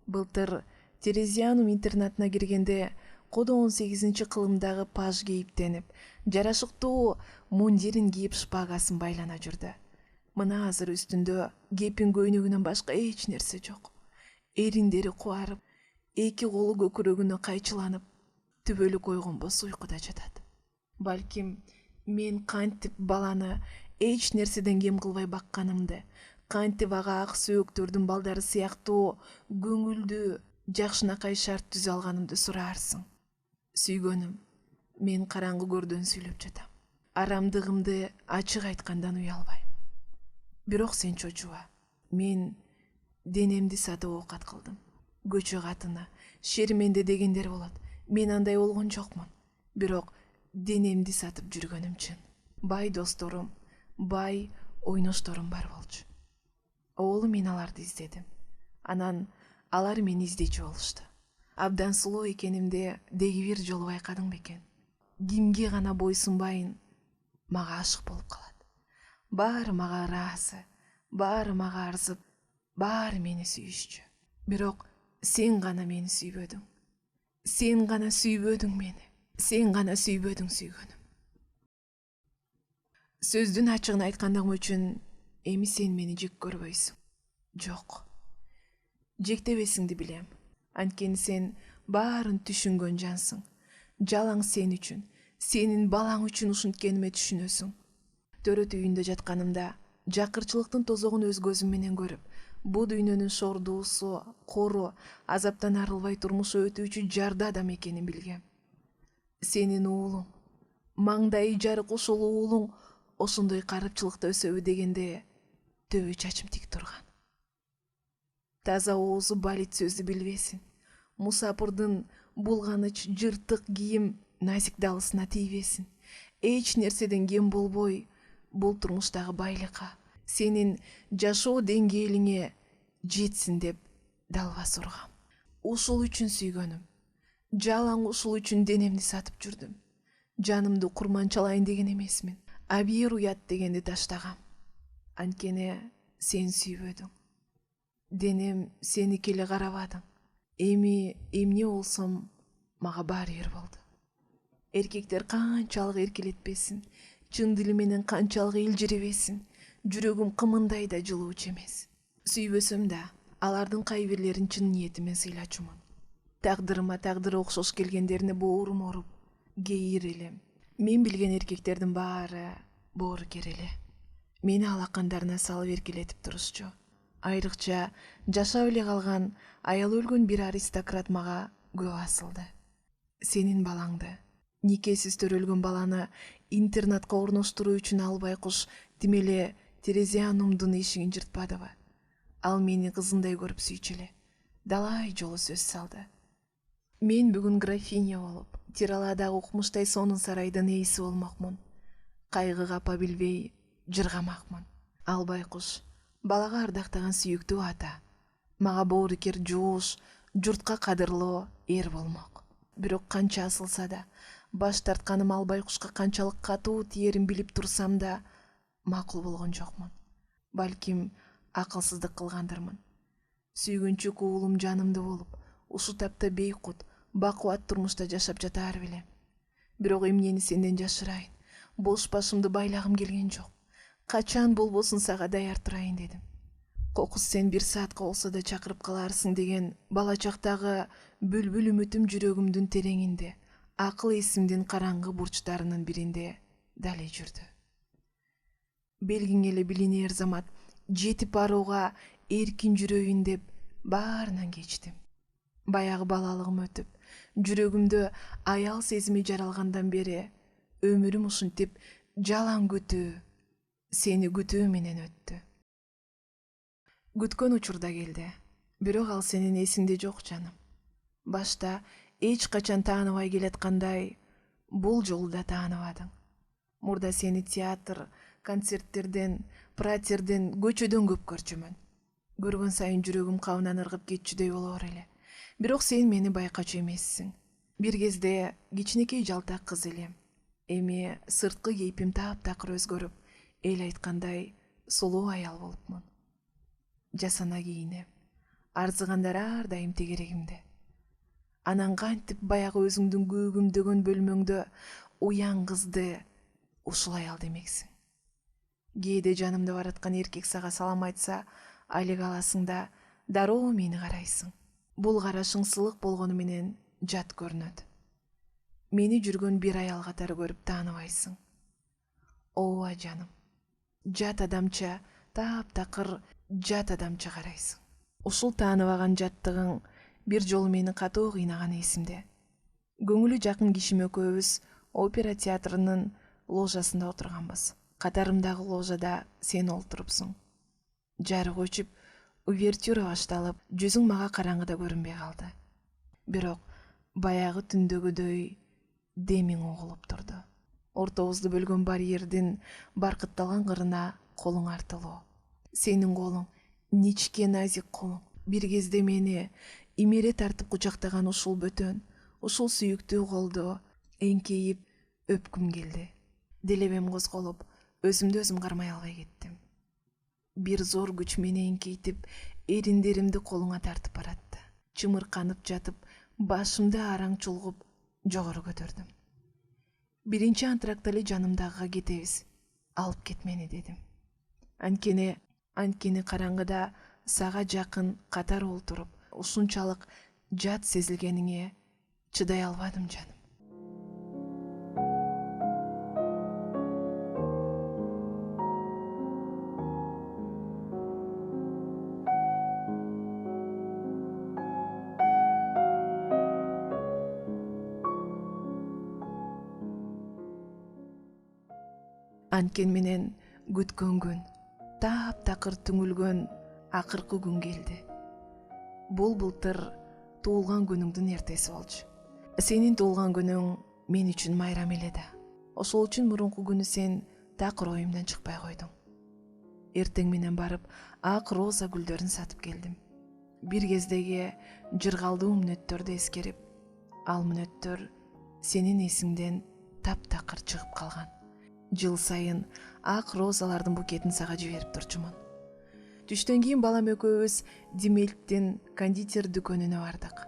Былтыр Терезианум интернатына киргенде кода 18-кылымдагы паж кейиптенип, жарашыктуу мундирин кийип шпагасын байлана жүрдү. Мына азыр үстүндө кепин көйнөгүнөн башка эч нерсе жок. Эриндери кубарып, эки колу көкүрөгүнө кайчыланып, түбөлүк койгонбос уйкуда жатат. Балким мен кантип баланы эч нерседен кем кылбай бакканымды, кантип ага ак сөөктөрдүн балдары сыяктуу көңүлдүү, жакшынакай шарт түзө алганымды сураарсың. Сүйгөнүм, мен караңгы көрдөн сүйлөп жатам. Арамдыгымды ачык айткандан уялбайм. Бирок сен чочуба. Мен денемди сатып оокат кылдым. Көчө катыны, шерменде дегендер болот. Мен андай болгон жокмун. Бирок денемди сатып жүргөнүм чын. Бай досторум, бай ойношторум бар болчу. Оолу мен аларды издедим. Анан алар мени издечү болушту. Абдан сулуу экенимди деги бир жолу байкадың бекен. Кимге гана бойсунбайын, мага ашык болуп калат. Баары мага ыраазы, баары мага арзып, баары мени сүйүшчү. Бирок сен гана мени сүйбөдүң. Сен гана сүйбөдүң мени. Сен гана сүйбөдүң сүйгөнүм. Сөздүн ачыгын айткандыгым үчүн эми сен мени жек көрбөйсүң. Жок. Жектебесиңди билем. Анткени сен баарын түшүнгөн жансың. Жалаң сен үчүн, сенин балаң үчүн ушинткениме түшүнөсүң. Төрөт үйүндө жатканымда жакырчылыктын тозогун өз көзүм менен көрүп, бу дүйнөнүн шордуусу, кору, азаптан арылбай турмуш өтүүчү жарды адам экенин билгем. Сенин уулуң, маңдайы жарык ушул уулуң ошондой карыпчылыкта өсөбү дегенде төбө чачым тик турган. Таза оозу балит сөздү билбесин. Мусапырдын булганыч жыртык кийим назик далысына тийбесин. Эч нерседен кем болбой, бул турмуштагы байлыкка, сенин жашоо деңгээлиңе жетсин деп далбас ургам. Ушул үчүн сүйгөнүм. Жалаң ушул үчүн денемди сатып жүрдүм. Жанымды курманчалайын деген эмесмин. Абийир уят дегенди таштагам. Анткени сен сүйбөдүң. Денем сеники эле карабадың. Эми эмне болсом мага баары бир болду. Эркектер канчалык эркелетпесин, чын дили менен канчалык илжиребесин, жүрөгүм кымындай да жылуучу эмес. Сүйбөсөм да, алардын кайбирлерин чын ниетимен сыйлачумун. Тагдырыма тагдыры окшош келгендерине боорум оруп, кейир элем. Мен билген эркектердин баары боорукер эле. Мени алакандарына салып эркелетип турушчу. Айрыкча жашап эле калган, аялы өлгөн бир аристократ мага көп асылды. Сенин балаңды, никесиз төрөлгөн баланы интернатка орноштуруу үчүн албай куш тим эле Терезианумдун эшигин жыртпадыбы? Ал мени кызындай көрүп сүйчү эле. Далай жолу сөз салды. Мен бүгүн графиня болуп, Тираладагы укмуштай сонун сарайдын ээси болмокмун. Кайгы капа билбей жыргамакмын. Ал байкуш балага ардактаган сүйүктүү ата, мага боорукер жууш, журтка кадырлоо эр болмок. Бирок канча асылса да, баш тартканым ал байкушка канчалык катуу тиерин билип турсам да, макул болгон жокмун. Балким акылсыздык кылгандырмын. Сүйгүнчүк уулум жанымды болуп, ушу тапта бейкут, бакубат турмушта жашап жатаар билем. Бирок эмнени сенден жашырайын, бош башымды байлагым келген жок. Качан болбосун сага даяр турайын дедим. Кокус сен бир саатка болсо да чакырып каларсың деген бала чактагы бүлбүл үмүтүм жүрөгүмдүн тереңинде, акыл эсимдин караңгы бурчтарынын биринде дале жүрдү. Белгиң эле билинээр замат жетип барууга эркин жүрөйүн деп баарынан кечтим. Баягы балалыгым өтүп, жүрөгүмдө аял сезими жаралгандан бери өмүрүм ушинтип жалаң күтүү, сени күтүү менен өттү. Күткөн учурда келди, бирок ал сенин эсиңде жок жаным. Башта эч качан тааныбай келаткандай, бул жолу да тааныбадың. Мурда сени театр, концерттерден, пратерден, көчөдөн көп көрчүмүн. Көргөн сайын жүрөгүм кабынан ыргып кетчүдөй болор эле. Бирок сен мени байкачу эмессиң. Бир кезде кичинекей жалтак кыз элем. Эми сырткы кейпим таптакыр өзгөрүп, эл айткандай сулуу аял болупмун. Жасана кийинем. Арзыгандар ар дайым тегерегимде. Анан кантип баягы өзүңдүн көгүмдөгөн бөлмөңдө уяң кызды ушулай ал демексиң? Кээде жанымда бараткан эркек сага салам айтса, алек аласың да дароо мени карайсың. Бул карашың сылык болгону менен жат көрүнөт. Мени жүргөн бир аял катары көрүп тааныбайсың. Ооба жаным, жат адамча, таптакыр жат адамча карайсың. Ушул тааныбаган жаттыгың бир жолу мени катуу кыйнаганы эсимде. Көңүлү жакын кишим экөөбүз опера театрынын ложасында отурганбыз. Катарымдагы ложада сен олтурупсуң. Жарык өчүп, увертюра башталып, жүзүң мага караңгыда көрүнбөй калды. Бирок баягы түндөгүдөй демиң угулуп турду. Ортобузду бөлгөн барьердин баркытталган кырына колуң артылуу. Сенин колуң, ничке назик колуң, бир кезде мени имере тартып кучактаган ушул бөтөн, ушул сүйүктүү колду эңкейип өпкүм келди. Делебем козголуп, өзүмдү өзүм кармай албай кеттим. Бир зор күч мени эңкейтип, эриндеримди колуңа тартып баратты. Чымырканып жатып, башымды араң чулгуп, жогору көтөрдүм. Биринчи антракта эле жанымдагыга кетебиз. Алып кет мени дедим. Анткени караңгыда сага жакын катар олтуруп, ушунчалык жат сезилгениңе чыдай албадым жаным. Анткени менен күткөн күн, таптакыр түңүлгөн акыркы күн келди. Бул былтыр туулган күнүңдүн эртеси болчу. Сенин туулган күнүң мен үчүн майрам эле да. Ошол үчүн мурунку күнү сен такыр оюмдан чыкпай койдуң. Эртең менен барып, ак роза гүлдөрүн сатып келдим. Бир кездеги жыргалдуу мүнөттөрдү эскерип, ал мүнөттөр сенин эсиңден таптакыр чыгып калган. Жыл сайын ак розалардын букетин сага жиберип турчумун. Түштөн кийин балам экөөбүз Демелттин кондитер дүкөнүнө бардык.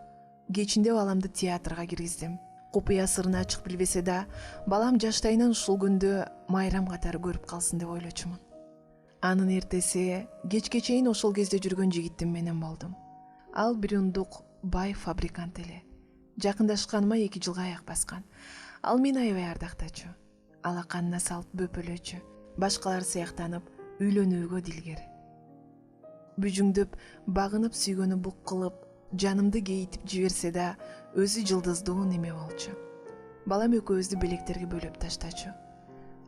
Кечинде баламды театрга киргиздим. Купуя сырын ачык билбесе да, балам жаштайынан ушул күндү майрам катары көрүп калсын деп ойлочумун. Анын эртеси кечке чейин ошол кезде жүргөн жигитим менен болдум. Ал бир ундук бай фабрикант эле. Жакындашканыма 2 жылга аяк баскан. Ал мени аябай ардактачу. Алаканына салып бөпөлөчү, башкалар сыяктанып үйлөнүүгө дилгер. Бүжүңдөп, багынып сүйгөнү бук кылып, жанымды кейитип жиберсе да, өзү жылдыздуу неме болчу. Балам экөөбүздү белектерге бөлөп таштачу.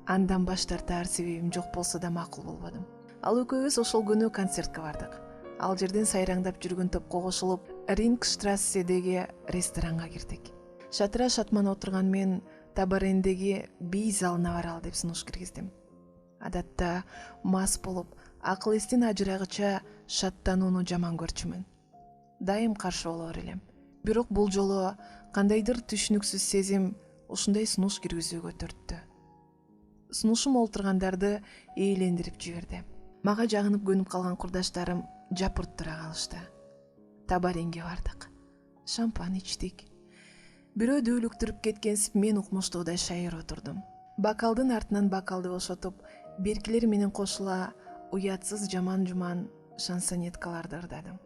Андан баш тартаар себебим жок болсо да макул болбодум. Ал экөөбүз ошол күнү концертке бардык. Ал жерден сайраңдап жүргөн топко кошулуп, Рингштрасседеги ресторанга кирдик. Шатыра шатман отурган мен табарендеги бий залына баралы деп сунуш киргиздим. Адатта мас болуп, акыл эстен ажырагыча шаттанууну жаман көрчүмүн. Дайым каршы болор элем. Бирок бул жолу кандайдыр түшүнүксүз сезим ушундай сунуш киргизүүгө төрттү. Сунушум олтургандарды ээлендирип жиберди. Мага жагынып көнүп калган курдаштарым жапырт тура калышты. Табаренге бардык. Шампан ичтик. Бирөө дүүлүктүрүп кеткенсип мен укмуштуудай шайыр отурдум. Бакалдын артынан бакалды бошотуп, беркилер менен кошула уятсыз жаман-жуман шансонеткаларды ырдадым.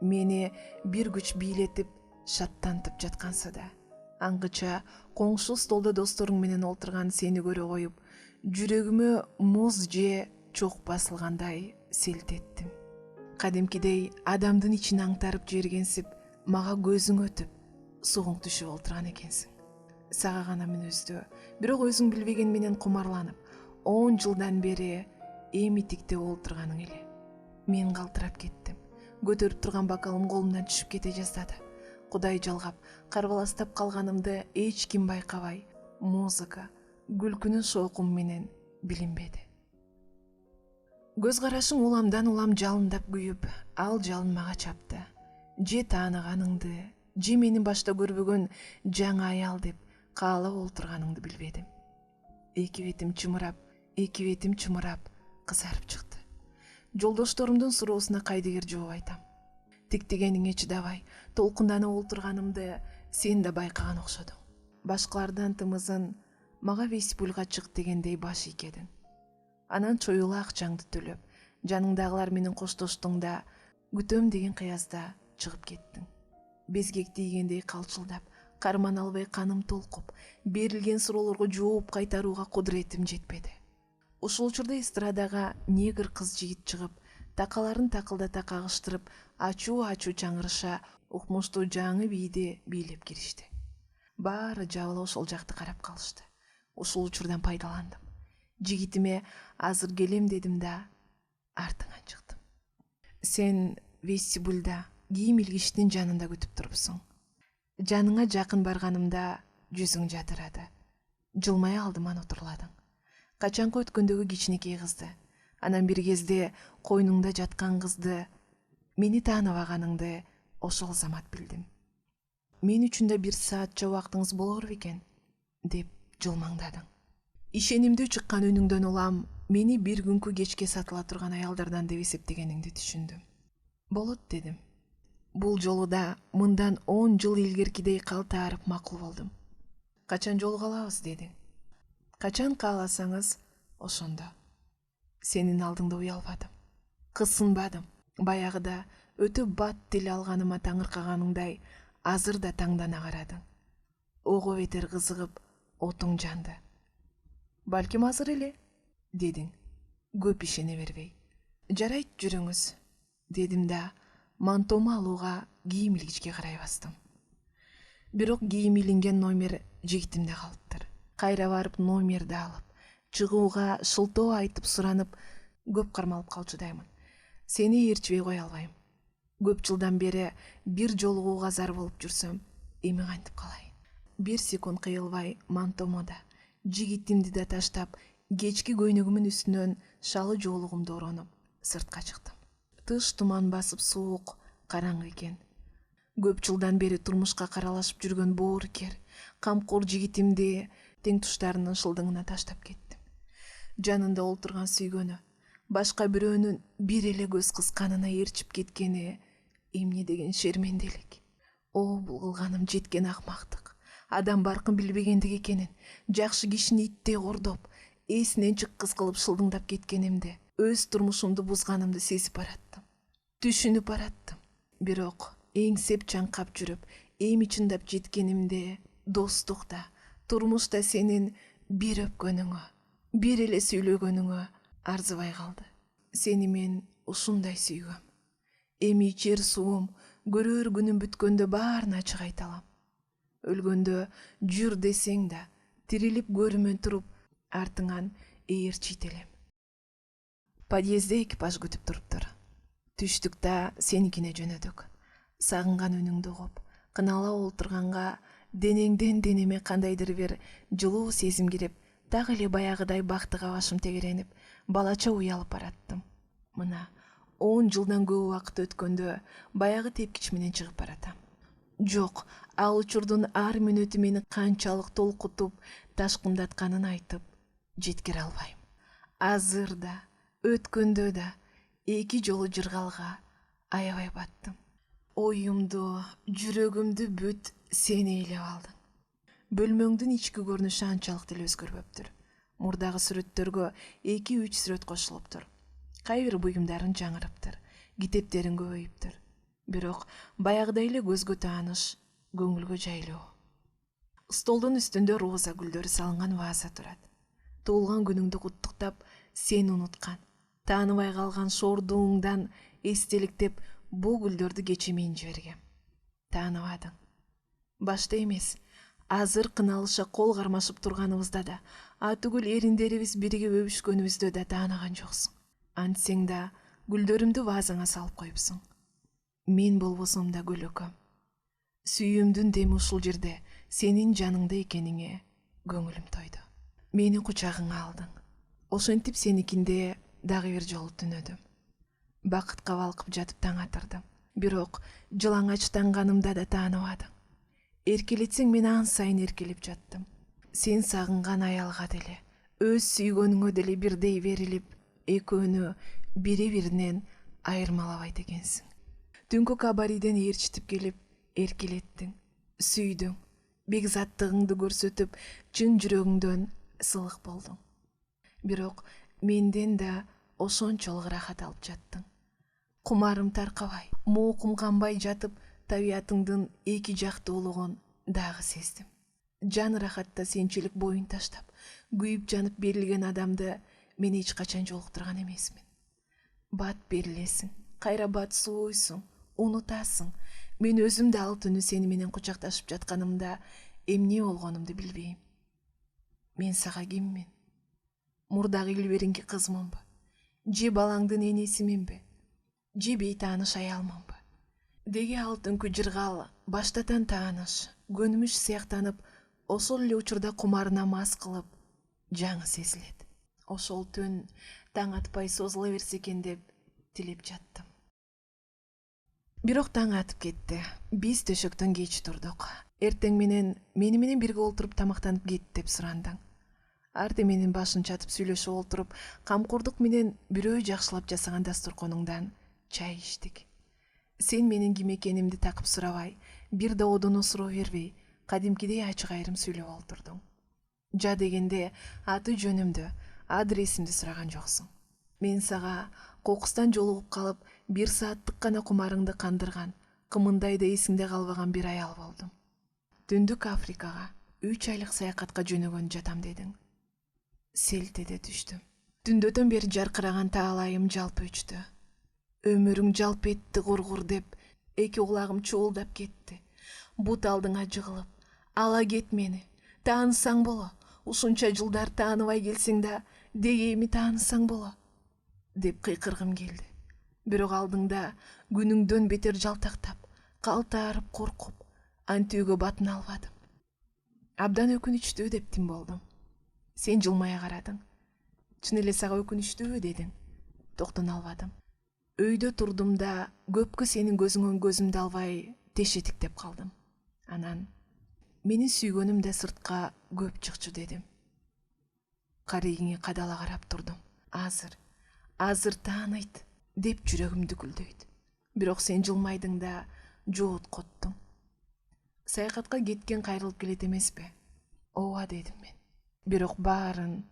Мени бир күч бийлетип, шаттантып жаткансы да. Аңгыча коңшу столдо досторуң менен олтурган сени көрө коюп, жүрөгүмө муз же чок басылгандай селт эттим. Кадимкидей адамдын ичин аңтарып жибергенсип, мага көзүң өтүп, сугуң түшүп олтурган экенсиң. Сага гана мүнөздүү, бирок өзүң билбеген менен кумарланып, 10 жылдан бери эмитикте олтурганың эле. Мен калтырап кеттим. Көтөрүп турган бакалым колумдан түшүп кете жаздады. Кудай жалгап, карбаластап калганымды эч ким байкабай, музыка, күлкүнүн шоокум менен билинбеди. Көз карашың уламдан улам жалындап күйүп, ал жалын мага чапты. Же тааныганыңды, же мени башта көрбөгөн жаңы аял деп каалап олтурганыңды билбедим. Эки бетим чымырап, кызарып чыкты. Жолдошторумдун суроосуна кайдыгер жооп айтам. тиктегениңе чыдабай толкунданып олтурганымды сен да байкаган окшодуң. Башкалардан тымызын мага вестибюльга чык дегендей баш ийкедиң. Анан чоюла акчаңды төлөп, жаныңдагылар менен коштоштуң да күтөм деген кыязда чыгып кеттиң. Безгек тийгендей калчылдап, карман албай каным толкуп, берилген суроолорго жооп кайтарууга кудуретим жетпеди. Ушул учурда эстрадага негр кыз жигит чыгып, такаларын такылдата кагыштырып, ачуу чаңырыша укмуштуу жаңы бийди бийлеп киришти. Баары жабыла ошол жакты карап калышты. Ушул учурдан пайдаландым. Жигитиме азыр келем дедим да артыңан чыктым. Сен вестибюльда кийим илгичтин жанында күтүп турупсуң. Жаныңа жакын барганымда жүзүң жадырады. Жылмай алдыман отурладың. Качанкы өткөндөгү кичинекей кызды, анан бир кезде койнуңда жаткан кызды, мени тааныбаганыңды ошол замат билдим. Мен үчүн да 1 саатча убактыңыз болор бекен, деп жылмаңдадың. Ишенимдүү чыккан үнүңдөн улам мени бир күнкү кечке сатыла турган аялдардан деп эсептегениңди түшүндүм. Болот дедим. Бул жолу да мындан 10 жыл илгеркидей калтаарып макул болдум. Качан жолуга алабыз дедиң. Качан кааласаңыз ошондо. Сенин алдыңда уялбадым. Кысынбадым. Баягыда өтө бат тил алганыма таңыркаганыңдай азыр да таңдана карадың. Ого бетер кызыгып, отуң жанды. Балким азыр эле, дедиң, көп ишене бербей. Жарайт, жүрүңүз, дедим да мантому алууга кийим илгичке карай бастым. Бирок кийим илинген номер жигитимде калыптыр. Кайра барып номерди алып, чыгууга шылтоо айтып суранып, көп кармалып калчудаймын. Сени ээрчибей кое албайм. Көп жылдан бери бир жолугууга зар болуп жүрсөм, эми кантип калайын? 1 секунд кыйылбай мантомода жигитимди да таштап, кечки көйнөгүмүн үстүнөн шалы жоолугумду оронуп, сыртка чыктым. Тыш туман басып суук, караңгы экен. Көп жылдан бери турмушка каралашып жүргөн боорукер, камкор жигитимди тең туштарынын шылдыңына таштап кеттим. Жанында олтурган сүйгөнү, башка бирөөнүн бир эле көз кысканына ээрчип кеткени эмне деген шерменделик. О, бул кылганым жеткен акмактык. Адам баркын билбегендик экенин, жакшы кишини иттей кордоп, эсинен чыккыс кылып шылдыңдап кеткенимди, өз турмушумду бузганымды сезип бараттым. Түшүнүп бараттым. Бирок эңсеп чаңкап жүрүп, эми чындап жеткенимде достукта, турмушта сенин бир өпкөнүңө, бир эле сүйлөгөнүңө арзыбай калды. Сени мен ушундай сүйгөм. Эми ичер суум, көрөр күнүм бүткөндө баарына ачык айта алам. Өлгөндө жүр десең да, тирилип көрүмөн туруп, артыңан ээрчийт элем. Подъездде экипаж күтүп туруптур. Түштүктө сеникине жөнөдүк. Сагынган үнүңдү угуп, кыналап олтурганга денеңден денеме кандайдыр бир жылуу сезим кирип, так эле баягыдай бактыга башым тегеренип, балача уялып бараттым. Мына 10 жылдан көп убакыт өткөндө баягы тепкич менен чыгып баратам. Жок, ал учурдун ар мүнөтү мени канчалык толкутуп, ташкындатканын айтып жеткире албайм. Азыр да, өткөндө да 2 жолу жыргалга аябай баттым. Оюмду, жүрөгүмдү бүт сен ээлеп алдың. Бөлмөңдүн ички көрүнүшү анчалык деле өзгөрбөптүр. Мурдагы сүрөттөргө 2-3 сүрөт кошулуптур. Кайбир буюмдарың жаңырыптыр, китептериң көбөйүптүр. Бирок баягыдай эле көзгө тааныш, көңүлгө жайлуу. Столдун үстүндө роза гүлдөрү салынган ваза турат. Туулган күнүңдү куттуктап, сени унуткан, тааныбай калган шордууңдан эстеликтеп, бул гүлдөрдү кечемейин жибергем. Тааныбадың. Башта эмес, азыр кыналыша кол кармашып турганыбызда да, атүгүл эриндерибиз биригип өбүшкөнүбүздө да таанаган жоксуң. Антсең да гүлдөрүмдү вазаңа салып коюпсуң. Мен болбосом да көлөкөм. Сүйүүмдүн деми ушул жерде сенин жаныңда экениңе көңүлүм тойду. Мени кучагыңа алдың. Ошентип сеникинде дагы бир жолу түнөдүм. Бакытка балкып жатып таң атырдым. Бирок жылаңачтанганымда да тааныбадың. Эркелетсең мен ан сайын эркелеп жаттым. Сен сагынган аялга деле, өз сүйгөнүңө деле бирдей берилип, экөөнү бири-биринен айырмалабайт экенсиң. Түнкү кабариден ээрчитип келип эркелеттиң, сүйдүң, бекзаттыгыңды көрсөтүп, чын жүрөгүңдөн сылык болдуң. Бирок менден да ошончолук рахат алып жаттың. Кумарым таркабай, моокум канбай жатып, табиятыңдын эки жактуулугун дагы сездим. Жан рахатта сенчилик боюн таштап, күйүп жанып берилген адамды мен эч качан жолуктурган эмесмин. Бат берилесиң, кайра бат сууйсуң, унутасың. Мен өзүм да ал түнү сени менен кучакташып жатканымда эмне болгонумду билбейм. Мен сага киммин? Мурдагы илбериңки кызмынбы? Же балаңдын энесиминби? Же бейтааныш аялмынбы? Деги ал түнкү жыргал баштатан тааныш, көнүмүш сыяктанып, ошол эле учурда кумарына мас кылып, жаңы сезилет. Ошол түн таң атпай созула берсе экен деп тилеп жаттым. Бирок таң атып кетти. Биз төшөктөн кеч турдук. Эртең менен мени менен бирге олтуруп тамактанып кет деп сурандың. Арте менин башын чатып сүйлөшүп олтуруп, камкордук менен бирөө жакшылап жасаган дастурконуңдан чай иштик. Сен менин ким экенимди такып сурабай, бир да одоно суроо бербей, кадимкидей ачык айрым сүйлөп олтурдуң. Жа дегенде аты жөнүмдү, адресимди сураган жоксуң. Мен сага кокустан жолугуп калып, 1 сааттык гана кумарыңды кандырган, кымындай да эсиңде калбаган бир аял болдум. Түндүк Африкага 3 айлык саякатка жөнөгөн жатам дедиң. Селтеде түштүм. Түндөтөн бери жаркыраган таалайым жалп өчтү. Өмүрүң жалп этти кургур деп, эки кулагым чуулдап кетти. Бут алдыңа жыгылып, ала кет мени, таанысаң боло, ушунча жылдар тааныбай келсең да, деги эми таанысаң боло, деп кыйкыргым келди. Бирок алдыңда күнүңдөн бетер жалтактап, калтаарып коркуп, антүүгө батын албадым. Абдан өкүнүчтүү деп тим болдум. Сен жылмая карадың. Чын эле сага өкүнүчтүүбү дедиң. Токтоно албадым. Өйдө турдум да көпкө сенин көзүңөн көзүмдү албай тешетиктеп калдым. Анан менин сүйгөнүм да сыртка көп чыкчу дедим. Карегиңе кадала карап турдум. Азыр тааныйт деп жүрөгүм дүкүлдөйт. Бирок сен жылмайдың да жоот коттуң. Саякатка кеткен кайрылып келет эмеспи? Ооба дедим мен. Бирок баарын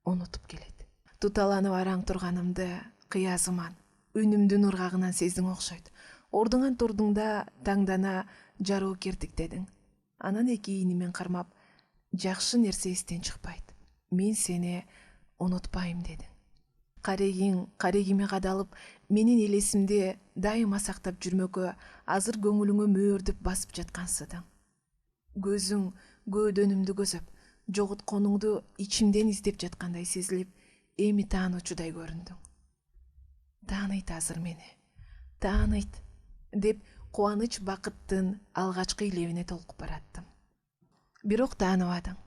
унутуп келет. Туталанып араң турганымды кыязыман, үнүмдүн ыргагынан сездиң окшойт. Ордуңан турдуң да таңдана жароо кертиктедиң. Анан эки ийнимен кармап, жакшы нерсе эстен чыкпайт. Мен сени унутпайм дедиң. Карегиме кадалып, менин элесимди дайыма сактап жүрмөккө азыр көңүлүңө мөөрдөп басып жаткансыдың. Көзүң көөдөнүмдү көзөп, жоготконуңду ичимден издеп жаткандай сезилип, эми таануучудай көрүндүң. Тааныйт азыр мени, тааныйт, деп кубаныч бакыттын алгачкы илебине толкуп бараттым. Бирок тааныбадың.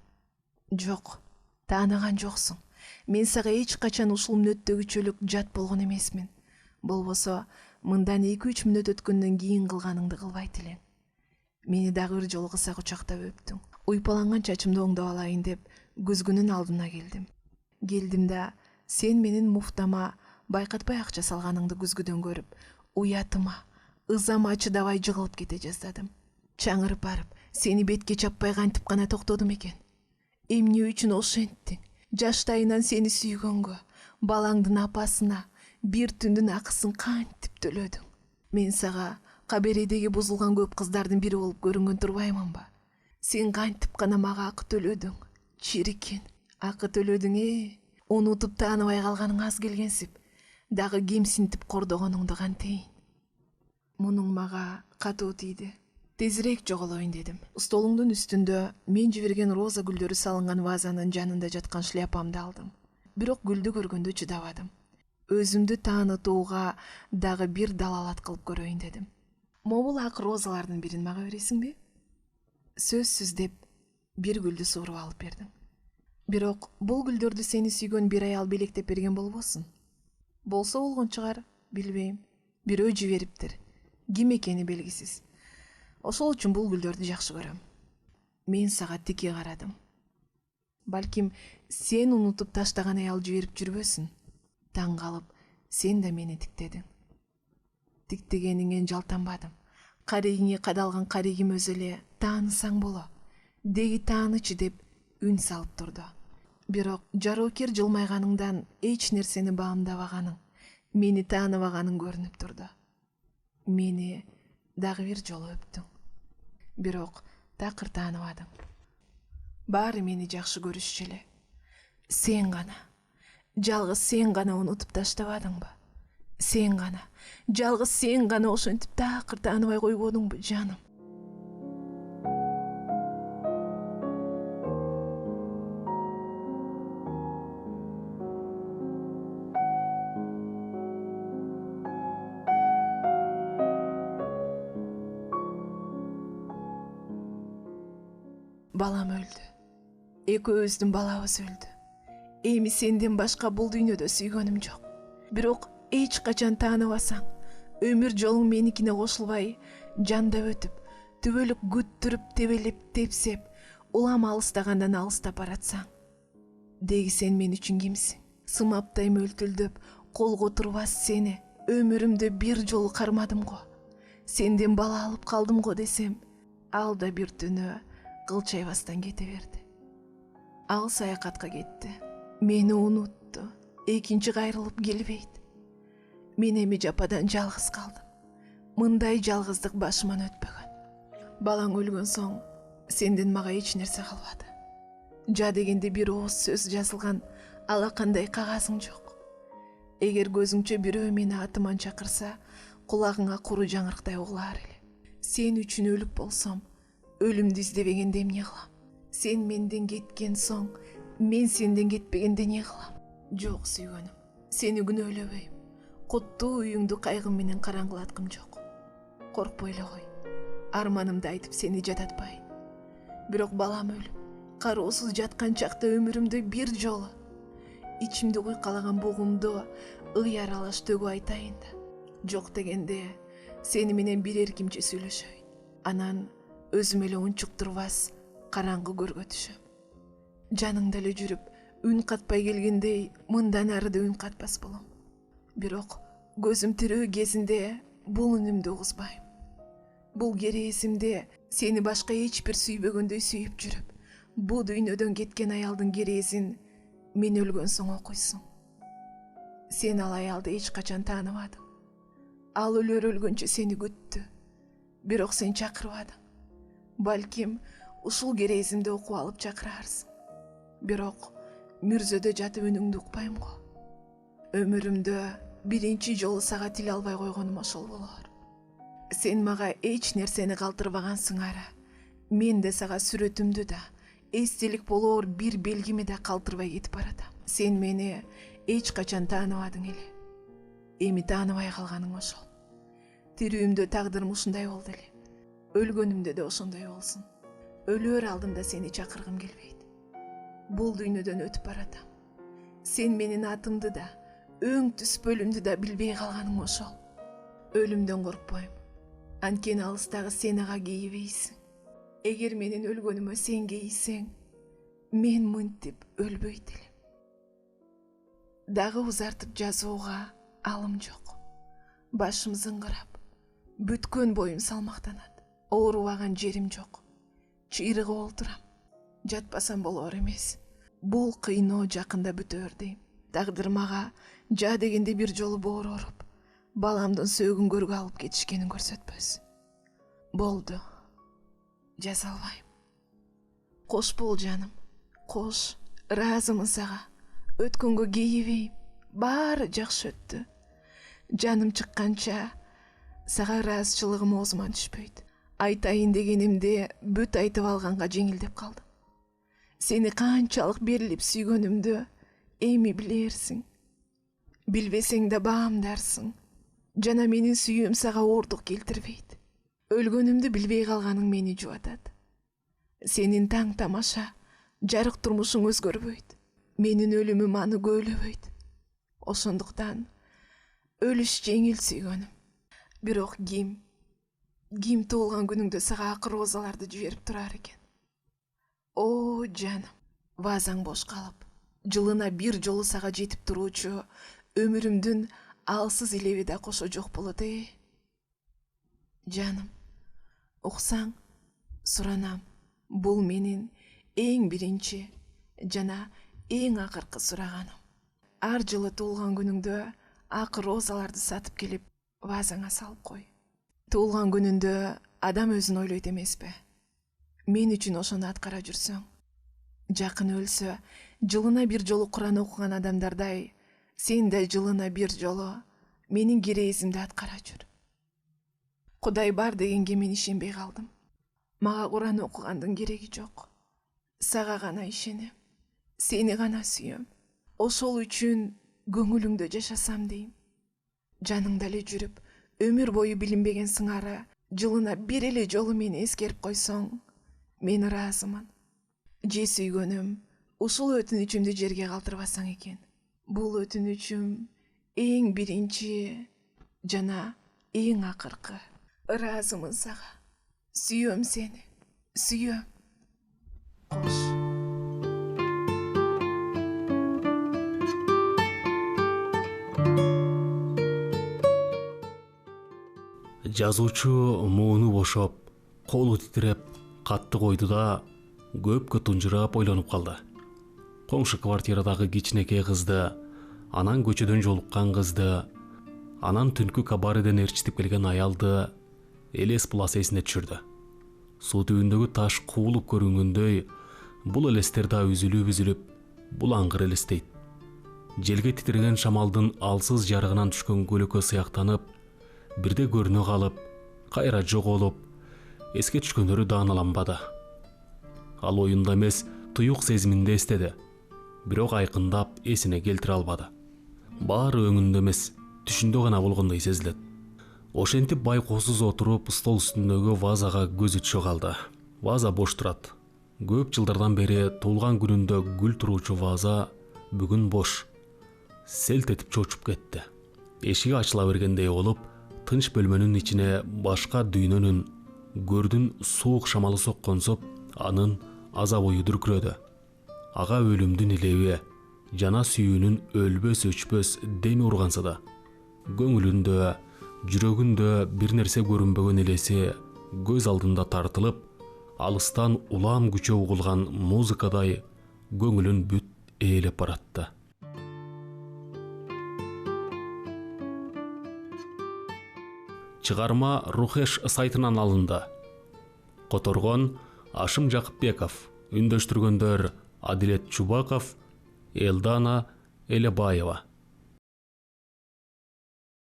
Жок, таанаган жоксуң. Мен сага эч качан ушул мүнөттөгүчөлүк жат болгон эмесмин. Болбосо, мындан 2-3 мүнөт өткөндөн кийин кылганыңды кылбайт элең. Мени дагы бир жолу кыса кучактап өптүң. Уйпаланган чачымды оңдоп алайын деп көзгүнүн алдына келдим да сен менин муфтама байкатпай акча салганыңды көзгүдөн көрүп, уятыма, ызама чыдабай жыгылып кете жаздадым. Чаңырып барып, сени бетке чаппай кантип гана токтодум экен. Эмне үчүн ошенттиң? Жаштайынан сени сүйгөнгө, балаңдын апасына бир түндүн акысын кантип төлөдүң? Мен сага кабередеги бузулган көп кыздардын бири болуп көрүнгөн турбаймынбы? Сен кантип гана мага акы төлөдүң? Чирикен, акы төлөдүң, унутуп тааныбай калганың аз келгенсип, дагы кемсинтип кордогонуңду кантейин? Мунуң мага катуу тийди. Тезирээк жоголоюн дедим. Столуңдун үстүндө мен жиберген роза гүлдөрү салынган вазанын жанында жаткан шляпамды алдым. Бирок гүлдү көргөндө чыдабадым. Өзүмдү таанытууга дагы бир далалат кылып көрөйүн дедим. Могул ак розалардын бирин мага бересиңби? Сөзсүз деп бир гүлдү сууруп алып бердим. Бирок бул гүлдөрдү сени сүйгөн бир аял белектеп берген болбосун? Болсо болгон чыгар, билбейм. Бирөө жибериптир. Ким экени белгисиз. Ошол үчүн бул гүлдөрдү жакшы көрөм. Мен сага тики карадым. Балким сен унутуп таштаган аял жиберип жүрбөсүн. Таң калып, сен да мени тиктедиң. Тиктегениңен жалтанбадым. Карегиңе кадалган карегим өзү эле таанысаң боло. Деги таанычы деп үн салып турду. Бирок жароокер жылмайганыңдан эч нерсени баамдабаганың, мени тааныбаганың көрүнүп турду. Мени дагы бир жолу өптүң. Бирок такыр тааныбадың. Баары мени жакшы көрүшчү эле. Сен гана, жалгыз сен гана унутуп таштабадыңбы? Сен гана, жалгыз сен гана ошентип такыр тааныбай койбодуңбу, жаным? Балам өлдү. Экөөбүздүн балабыз өлдү. Эми сенден башка бул дүйнөдө сүйгөнүм жок. Бирок эч качан тааныбасаң, өмүр жолуң меникине кошулбай, жандап өтүп, түбөлүк күттүрүп, тебелеп, тепсеп, улам алыстагандан алыстап баратсаң. Деги сен мен үчүн кимсиң? Сымаптай мөлтүлдөп, колго турбас сени өмүрүмдө бир жолу кармадым го. Сенден бала алып калдым го десем, ал да бир түнү кылчайбастан кете берди. Ал саякатка кетти. Мени унутту. Экинчи кайрылып келбейт. Мен эми жападан жалгыз калдым. Мындай жалгыздык башыман өтпөгөн. Балаң өлгөн соң сенден мага эч нерсе калбады. Жа дегенде бир ооз сөз жазылган алакандай кагазың жок. Эгер көзүңчө бирөө мени атыман чакырса, кулагыңа куру жаңырыктай угулар эле. Сен үчүн өлүп болсом, өлүмдү издебегенде эмне кылам? Сен менден кеткен соң, мен сенден кетпегенде эмне кылам? Жок сүйгөнүм, сени күнөөлөбөйм. Куттуу үйүңдү кайгым менен караңгылаткым жок. Коркпой эле кой. Арманымды айтып сени жататпайм. Бирок балам өлүп, кароосуз жаткан чакта өмүрүмдө бир жолу ичимде куйкалаган бугумду ый аралаш төгүп айтайын да. Жок дегенде сени менен бир эркимче сүйлөшөйүн. Анан өзүм эле унчуктурбас караңгы көргө түшөм. Жаныңда эле жүрүп, үн катпай келгендей, мындан ары да үн катпас болом. Бирок көзүм тирүү кезинде бул үнүмдү угузбайм. Бул керээсимде сени башка эч бир сүйбөгөндөй сүйүп жүрүп, бул дүйнөдөн кеткен аялдын керээсин мен өлгөн соң окуйсуң. Сен ал аялды эч качан тааныбадың. Ал өлгөнчө сени күттү. Бирок сен чакырбадың. Балким ушул керээсимди окуп алып чакырарсың. Бирок мүрзөдө жатып үнүңдү укпайм го. Өмүрүмдө биринчи жолу сага тил албай койгонум ошол болор. Сен мага эч нерсени калтырбагансың ара. Мен де сага сүрөтүмдү да, эстелик болоор бир белгими да калтырбай кетип баратам. Сен мени эч качан тааныбадың эле. Эми тааныбай калганың ошол. Тирүүмдө тагдырым ушундай болду эле. Өлгөнүмдө да ошондой болсун. Өлөр алдында сени чакыргым келбейт. Бул дүйнөдөн өтүп баратам. Сен менин атымды да, өң түс бөлүмдү да билбей калганың ошол. Өлүмдөн коркпойм. Анткени алыстагы сен ага кейибейсиң. Эгер менин өлгөнүмө сен кейисең, мен мынтип өлбөйт элем. Дагы узартып жазууга алым жок. Башым зыңгырап, бүткөн боюм салмактанат. Оорубаган жерим жок. Чыйрыгып олтурам. Жатпасам болор эмес. Бул кыйноо жакында бүтөр дейм. Тагдыр мага жа дегенде бир жолу боор оруп, баламдын сөөгүн көргө алып кетишкенин көрсөтпөс. Болду. Жаза албайм. Кош бол жаным. Кош, ыраазымын сага. Өткөнгө кейибейм. Баары жакшы өттү. Жаным чыкканча сага ыраазычылыгым оозума түшпөйт. Айтайын дегенимде бүт айтып алганга жеңилдеп калдым. Сени канчалык берилип сүйгөнүмдү эми билерсиң. Билбесең да баамдарсың. Жана менин сүйүүм сага оордук келтирбейт. Өлгөнүмдү билбей калганың мени жубатат. Сенин таң тамаша, жарык турмушуң өзгөрбөйт. Менин өлүмүм аны көөлөбөйт. Ошондуктан өлүш жеңил сүйгөнүм. Бирок ким туулган күнүңдө сага акыр розаларды жиберип турар экен. О, жаным, вазаң бош калып, жылына бир жолу сага жетип туруучу өмүрүмдүн алсыз илеби да кошо жок болот Жаным, уксаң, суранам. Бул менин эң биринчи жана эң акыркы сураганым. Ар жылы туулган күнүңдө ак розаларды сатып келип, вазаңа салып кой. Туулган күнүндө адам өзүн ойлойт эмеспи? Мен үчүн ошону аткара жүрсөң, жакын өлсө, жылына бир жолу Куран окуган адамдардай, сен да жылына бир жолу менин кирээзимди аткара жүр. Кудай бар дегенге мен ишенбей калдым. Мага Куран окугандын кереги жок. Сага гана ишенем. Сени гана сүйөм. Ошол үчүн көңүлүңдө жашасам дейм. Жаныңда эле жүрүп, өмүр бою билинбеген сыңары жылына бир эле жолу мени эскерип койсоң, мен ыраазымын. Же сүйгөнүм, ушул өтүнүчүмдү жерге калтырбасаң экен. Бул өтүнүчүм эң биринчи жана эң акыркы. Ыраазымын сага. Сүйөм сени. Сүйөм. Кош. Жазуучу мууну бошоп, колу титиреп, катты койду да көпкө тунжурап ойлонуп калды. Коңшу квартирадагы кичинекей кызды, анан көчөдөн жолуккан кызды, анан түнкү кабареден ээрчитип келген аялды элес булас эсине түшүрдү. Суу түбүндөгү таш куулуп көрүнгөндөй, бул элестер да үзүлүп, булаңгыр элестейт. Желге титиреген шамалдын алсыз жарыгынан түшкөн көлөкө сыяктанып, бирде көрүнө калып, кайра жоголуп, эске түшкөндөрү дааналанбады. Ал оюнда эмес, туюк сезиминде эстеди, бирок айкындап эсине келтире албады. Баары өңүндө эмес, түшүндө гана болгондой сезилет. Ошентип байкоосуз отуруп, стол үстүндөгү вазага көзү түшө калды. Ваза бош турат. Көп жылдардан бери туулган күнүндө гүл туруучу ваза бүгүн бош. Селт этип чочуп кетти. Эшиги ачыла бергендей болуп, тынч бөлмөнүн ичине башка дүйнөнүн, көрдүн суук шамалы сокконсоп, анын азап ою дүркүрөдү. Ага өлүмдүн илеби, жана сүйүүнүн өлбөс өчпөс деми урганса да, көңүлүндө, жүрөгүндө бир нерсе көрүнбөгөн элеси көз алдында тартылып, алыстан улам күчө угулган музыкадай көңүлүн бүт ээлеп баратты. Чыгарма Рухеш сайтынан алынды. Которгон Ашым Жакыпбеков, үндөштүргөндөр Адилет Чубаков, Элдана Элебаева.